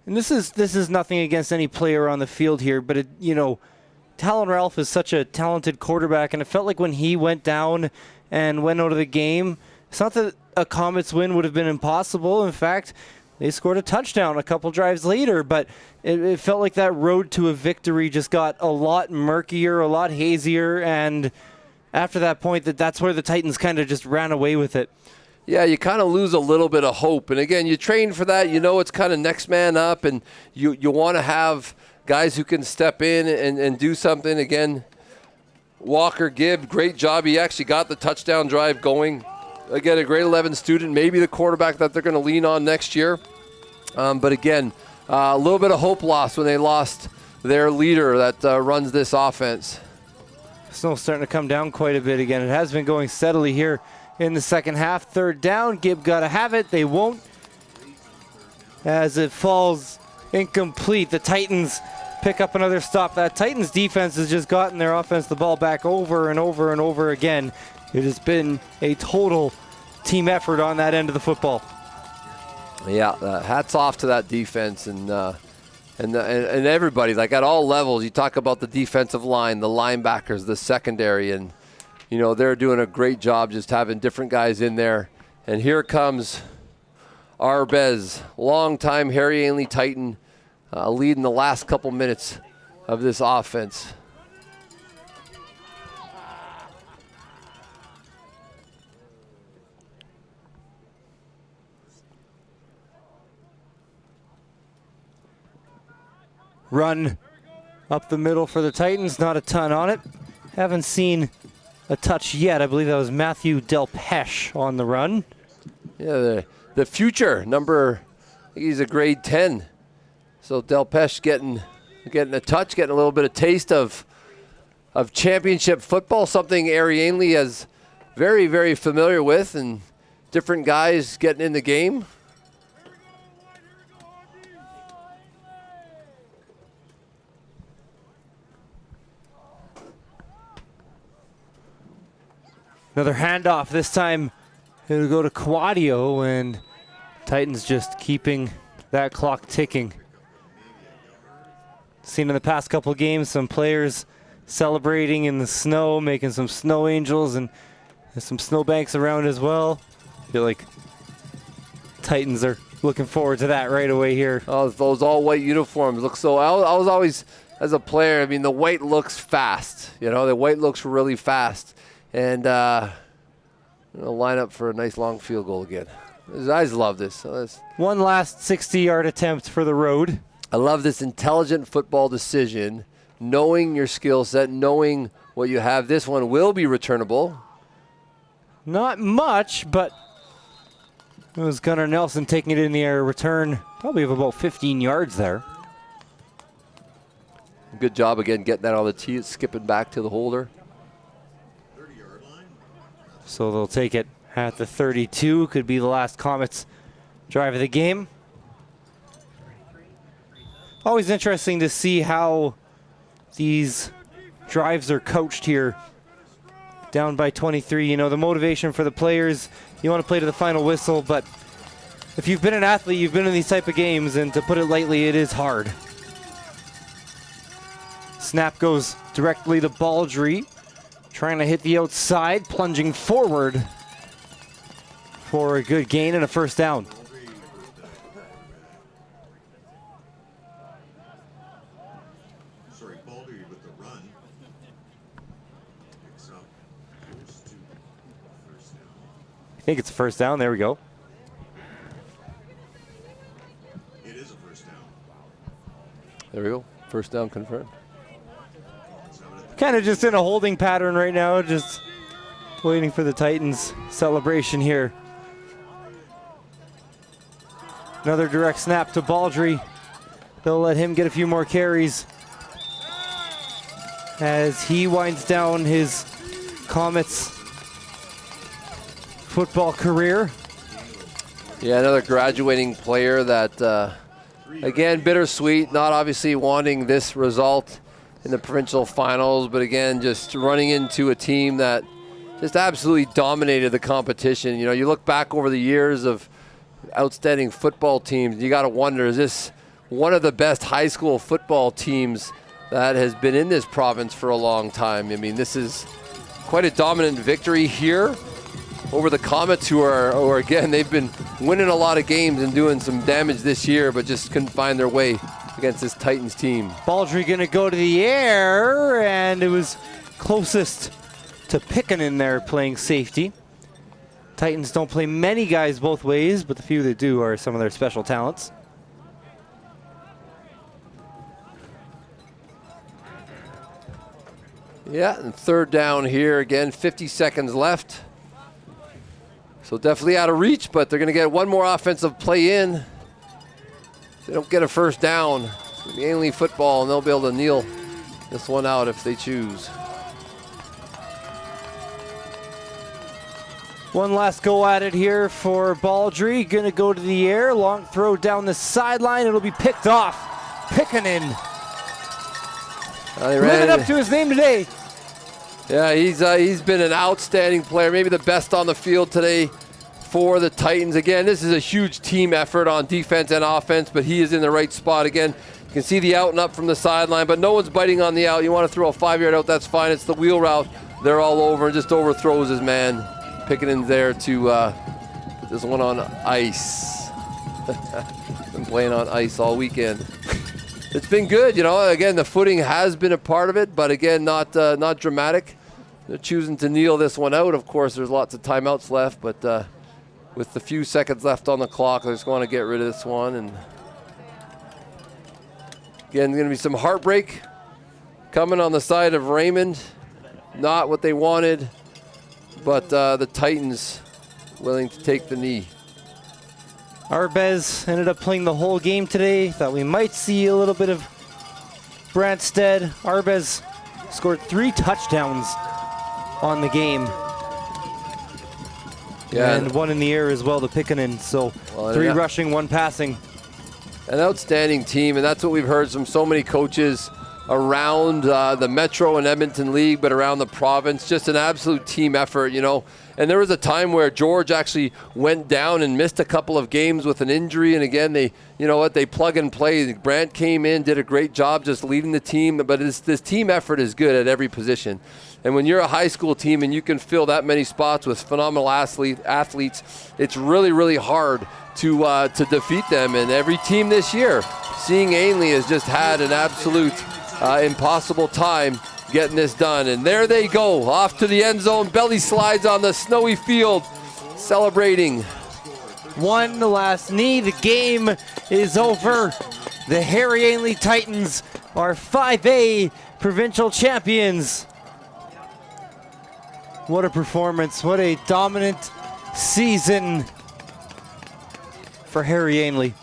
Speaker 2: and this is nothing against any player on the field here, but Talon Ralph is such a talented quarterback, and it felt like when he went down and went out of the game, it's not that a Comets win would have been impossible. In fact, they scored a touchdown a couple drives later, but it felt like that road to a victory just got a lot murkier, a lot hazier, and after that point, that's where the Titans kind of just ran away with it.
Speaker 3: Yeah, you kind of lose a little bit of hope. And again, you train for that. You know it's kind of next man up, and you want to have guys who can step in and do something. Again, Walker Gibb, great job. He actually got the touchdown drive going. Again, a grade 11 student, maybe the quarterback that they're going to lean on next year. But again, a little bit of hope lost when they lost their leader that runs this offense.
Speaker 2: Snow's starting to come down quite a bit again. It has been going steadily here in the second half. 3rd down, Gibb got to have it. They won't, as it falls incomplete. The Titans pick up another stop. That Titans defense has just gotten their offense the ball back over and over and over again. It has been a total team effort on that end of the football.
Speaker 3: Yeah, hats off to that defense and everybody, like at all levels. You talk about the defensive line, the linebackers, the secondary, and they're doing a great job just having different guys in there. And here comes Arbez, longtime Harry Ainlay Titan, leading the last couple minutes of this offense.
Speaker 2: Run up the middle for the Titans, not a ton on it. Haven't seen a touch yet. I believe that was Matthew Delpeche on the run.
Speaker 3: Yeah, the future number, I think he's a grade 10. So Delpeche getting a touch, getting a little bit of taste of championship football, something Harry Ainlay is very, very familiar with, and different guys getting in the game.
Speaker 2: Another handoff. This time it'll go to Quadio, and Titans just keeping that clock ticking. Seen in the past couple games some players celebrating in the snow, making some snow angels, and there's some snowbanks around as well. I feel like Titans are looking forward to that right away here.
Speaker 3: Oh, those all white uniforms look so. I was always, as a player, I mean, the white looks fast. The white looks really fast. And line up for a nice long field goal again. I just love this.
Speaker 2: One last 60-yard attempt for the road.
Speaker 3: I love this intelligent football decision, knowing your skill set, knowing what you have. This one will be returnable.
Speaker 2: Not much, but it was Gunnar Nelson taking it in the air. Return probably of about 15 yards there.
Speaker 3: Good job again getting that on the tee, skipping back to the holder.
Speaker 2: So they'll take it at the 32. Could be the last Comets drive of the game. Always interesting to see how these drives are coached here. Down by 23. The motivation for the players, you want to play to the final whistle, but if you've been an athlete, you've been in these type of games, and to put it lightly, it is hard. Snap goes directly to Baldry. Trying to hit the outside, plunging forward for a good gain and a first down.
Speaker 4: Sorry, Baldry with the run. Picks up, goes to first down.
Speaker 2: I think it's a first down. There we go.
Speaker 4: It is a first down.
Speaker 3: There we go. First down confirmed.
Speaker 2: Kind of just in a holding pattern right now, just waiting for the Titans celebration here. Another direct snap to Baldry. They'll let him get a few more carries as he winds down his Comets football career.
Speaker 3: Yeah, another graduating player that, again, bittersweet, not obviously wanting this result in the provincial finals, but again, just running into a team that just absolutely dominated the competition. You look back over the years of outstanding football teams, you got to wonder, is this one of the best high school football teams that has been in this province for a long time? I mean, this is quite a dominant victory here over the Comets, who are again, they've been winning a lot of games and doing some damage this year, but just couldn't find their way against this Titans team.
Speaker 2: Baldry going to go to the air, and it was closest to Pickanen there playing safety. Titans don't play many guys both ways, but the few that do are some of their special talents.
Speaker 3: Yeah, and third down here again, 50 seconds left. So definitely out of reach, but they're going to get one more offensive play in. They don't get a first down. It's going to be Ainlay football, and they'll be able to kneel this one out if they choose.
Speaker 2: One last go at it here for Baldry. Going to go to the air. Long throw down the sideline. It'll be picked off. Pickanen. Living up to his name today.
Speaker 3: Yeah, he's been an outstanding player, maybe the best on the field today for the Titans. Again, this is a huge team effort on defense and offense, but he is in the right spot again. You can see the out and up from the sideline, but no one's biting on the out. You want to throw a 5-yard out, that's fine. It's the wheel route. They're all over and just overthrows his man. Pickering's there to put this one on ice. Been playing on ice all weekend. It's been good, you know. Again, the footing has been a part of it, but again, not dramatic. They're choosing to kneel this one out. Of course, there's lots of timeouts left, but with the few seconds left on the clock, I just want to get rid of this one. And again, going to be some heartbreak coming on the side of Raymond. Not what they wanted, but the Titans willing to take the knee.
Speaker 2: Arbez ended up playing the whole game today. Thought we might see a little bit of Brandstead. Arbez scored 3 touchdowns on the game.
Speaker 3: Yeah,
Speaker 2: and 1 in the air as well to Pickerin. So 3 rushing, 1 passing.
Speaker 3: An outstanding team, and that's what we've heard from so many coaches around the Metro and Edmonton League, but around the province. Just an absolute team effort, you know. And there was a time where George actually went down and missed a couple of games with an injury. And again, they, you know what, they plug and play. Brant came in, did a great job just leading the team. But this team effort is good at every position. And when you're a high school team and you can fill that many spots with phenomenal athletes, it's really, really hard to defeat them. And every team this year, seeing Ainlay has just had an absolute impossible time getting this done. And there they go, off to the end zone. Belly slides on the snowy field, celebrating.
Speaker 2: One last knee. The game is over. The Harry Ainlay Titans are 5A provincial champions. What a performance. What a dominant season for Harry Ainlay.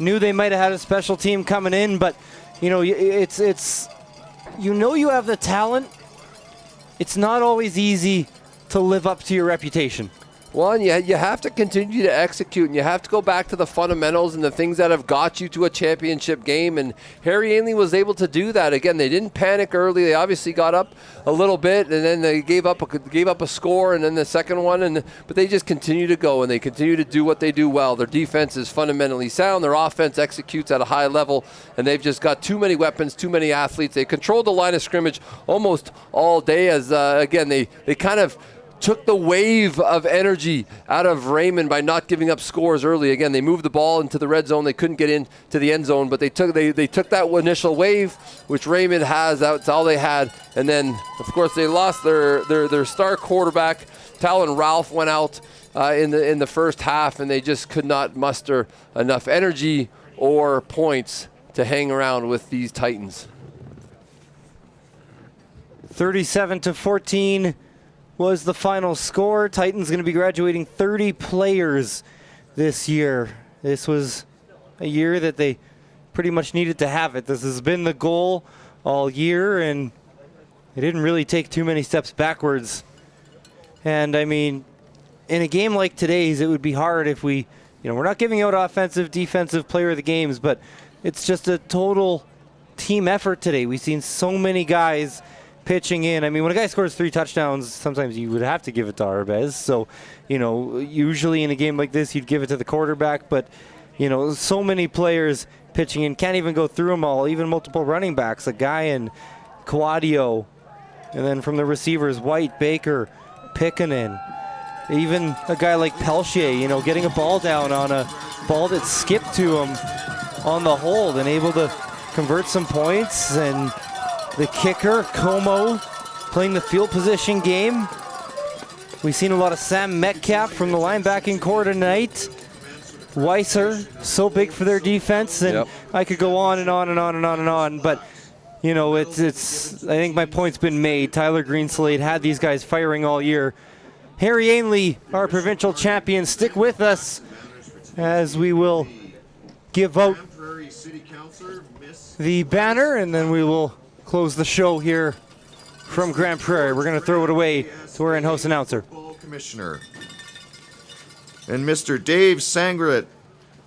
Speaker 2: Knew they might have had a special team coming in, but you know, it's you know you have the talent. It's not always easy to live up to your reputation.
Speaker 3: Well, and you have to continue to execute, and you have to go back to the fundamentals and the things that have got you to a championship game. And Harry Ainlay was able to do that. Again, they didn't panic early. They obviously got up a little bit, and then they gave up a score, and then the second one. But they just continue to go, and they continue to do what they do well. Their defense is fundamentally sound. Their offense executes at a high level, and they've just got too many weapons, too many athletes. They controlled the line of scrimmage almost all day. As again, they kind of took the wave of energy out of Raymond by not giving up scores early. Again, they moved the ball into the red zone. They couldn't get into the end zone, but they took that initial wave, which Raymond has. That's all they had. And then, of course, they lost their star quarterback. Talon Ralph went out in the first half, and they just could not muster enough energy or points to hang around with these Titans.
Speaker 2: 37-14. Was the final score. Titans going to be graduating 30 players this year. This was a year that they pretty much needed to have it. This has been the goal all year, and they didn't really take too many steps backwards. And I mean, in a game like today's, it would be hard if we, you know, we're not giving out offensive, defensive player of the games, but it's just a total team effort today. We've seen so many guys pitching in. I mean, when a guy scores 3 touchdowns, sometimes you would have to give it to Arbez. So, you know, usually in a game like this, you'd give it to the quarterback. But, you know, so many players pitching in. Can't even go through them all. Even multiple running backs. A guy in Quadio. And then from the receivers, White, Baker, Pickerin. Even a guy like Pelchier, you know, getting a ball down on a ball that skipped to him on the hold and able to convert some points. And the kicker, Como, playing the field position game. We've seen a lot of Sam Metcalf from the linebacking core tonight. Weiser, so big for their defense, and yep. I could go on and on and on and on and on, but you know, it's. I think my point's been made. Tyler Greenslade had these guys firing all year. Harry Ainlay, our provincial champion, stick with us as we will give out the banner, and then we will close the show here from Grand Prairie. We're going to throw it away to our in-house announcer.
Speaker 4: Commissioner. And Mr. Dave Sangret,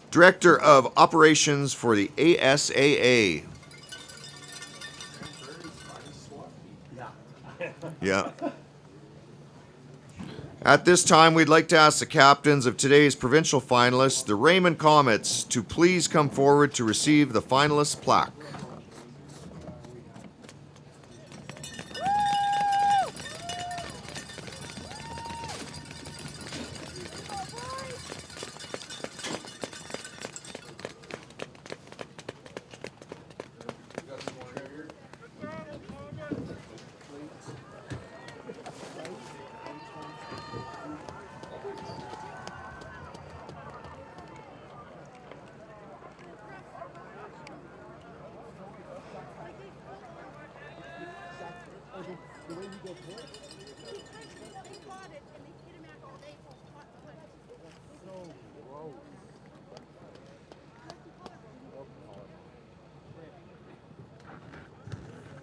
Speaker 4: Director of Operations for the ASAA. Yeah. At this time, we'd like to ask the captains of today's provincial finalists, the Raymond Comets, to please come forward to receive the finalist plaque.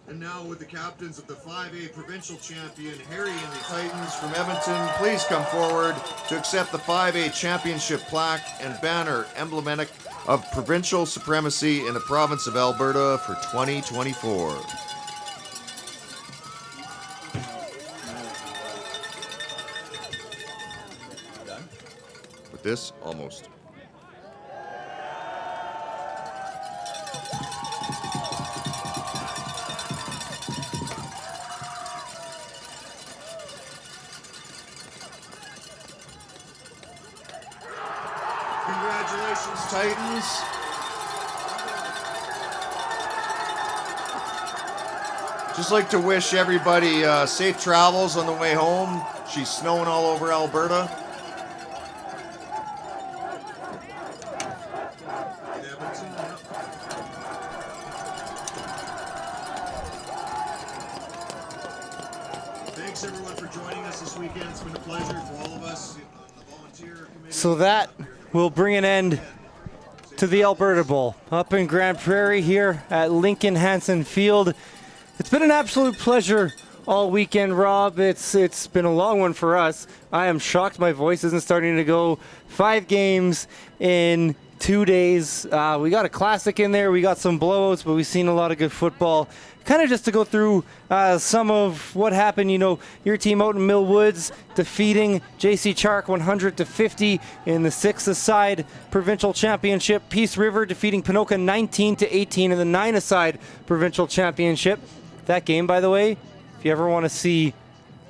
Speaker 4: And now with the captains of the 5A provincial champion, Harry and the Titans from Edmonton, please come forward to accept the 5A championship plaque and banner emblematic of provincial supremacy in the province of Alberta for 2024. With this, almost. Congratulations, Titans. Just like to wish everybody safe travels on the way home. She's snowing all over Alberta. Thanks everyone for joining us this weekend. It's been a pleasure for all of us on the volunteer committee.
Speaker 2: So that will bring an end to the Alberta Bowl up in Grand Prairie here at Lincoln Hansen Field. It's been an absolute pleasure all weekend, Rob. It's been a long one for us. I am shocked my voice isn't starting to go. 5 games in 2 days. We got a classic in there. We got some blowouts, but we've seen a lot of good football. Kind of just to go through some of what happened, you know, your team out in Mill Woods defeating JC Chark 100-50 in the 6-a-side provincial championship. Peace River defeating Pinoka 19-18 in the 9-a-side provincial championship. That game, by the way, if you ever want to see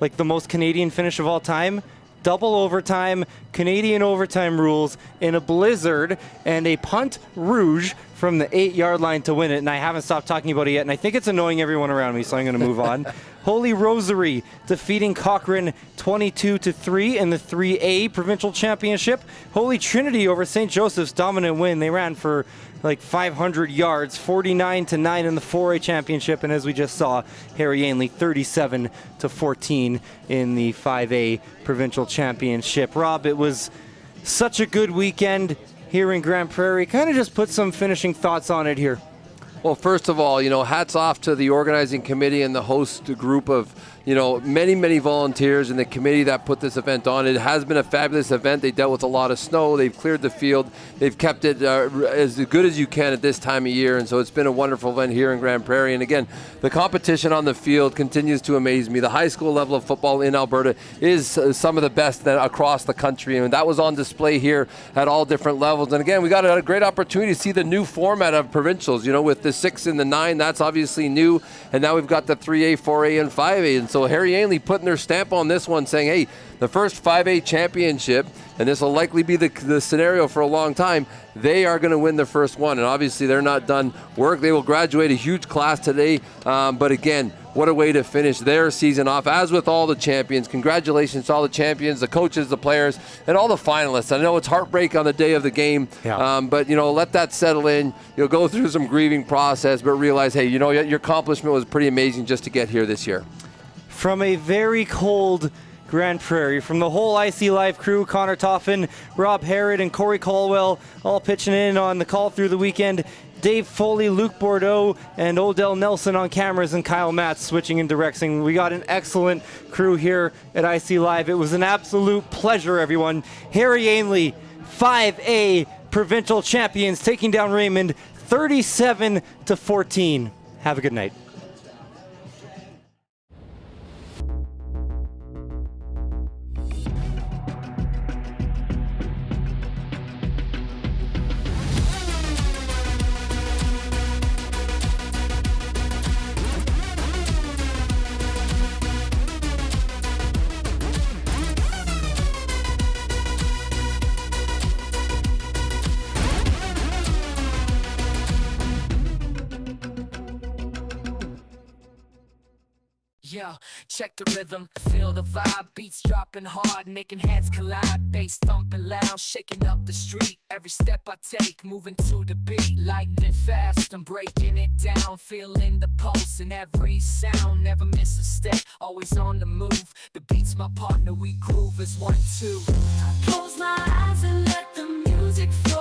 Speaker 2: like the most Canadian finish of all time, double overtime, Canadian overtime rules in a blizzard, and a punt rouge from the 8-yard line to win it. And I haven't stopped talking about it yet, and I think it's annoying everyone around me, so I'm going to move on. Holy Rosary defeating Cochrane 22-3 in the 3A provincial championship. Holy Trinity over St. Joseph's, dominant win. They ran for like 500 yards, 49-9 in the 4A championship. And as we just saw, Harry Ainlay 37-14 in the 5A provincial championship. Rob, it was such a good weekend here in Grand Prairie. Kind of just put some finishing thoughts on it here.
Speaker 3: Well, first of all, you know, hats off to the organizing committee and the host group of, you know, many volunteers in the committee that put this event on. It has been a fabulous event. They dealt with a lot of snow. They've cleared the field. They've kept it as good as you can at this time of year. And so it's been a wonderful event here in Grand Prairie. And again, the competition on the field continues to amaze me. The high school level of football in Alberta is some of the best across the country. And that was on display here at all different levels. And again, we got a great opportunity to see the new format of provincials, you know, with the 6 and the 9. That's obviously new. And now we've got the 3A, 4A, and 5A. And so Harry Ainlay putting their stamp on this one, saying, hey, the first 5A championship, and this will likely be the scenario for a long time, they are going to win the first one. And obviously they're not done work. They will graduate a huge class today. But again, what a way to finish their season off, as with all the champions. Congratulations to all the champions, the coaches, the players, and all the finalists. I know it's heartbreak on the day of the game, but, you know, let that settle in. You'll go through some grieving process, but realize, hey, you know, your accomplishment was pretty amazing just to get here this year.
Speaker 2: From a very cold Grand Prairie, from the whole IC Live crew, Connor Toffin, Rob Harrod, and Corey Caldwell, all pitching in on the call through the weekend. Dave Foley, Luke Bordeaux, and Odell Nelson on cameras, and Kyle Matz switching and directing. We got an excellent crew here at IC Live. It was an absolute pleasure, everyone. Harry Ainlay, 5A provincial champions, taking down Raymond 37-14. Have a good night.
Speaker 1: check the rhythm, feel the vibe. Beats dropping hard, making heads collide. Bass thumping loud, shaking up the street. Every step I take, moving to the beat. Lightning fast, I'm breaking it down. Feeling the pulse in every sound. Never miss a step, always on the move. The beat's my partner, we groove as 1, 2.
Speaker 9: Close my eyes and let the music flow.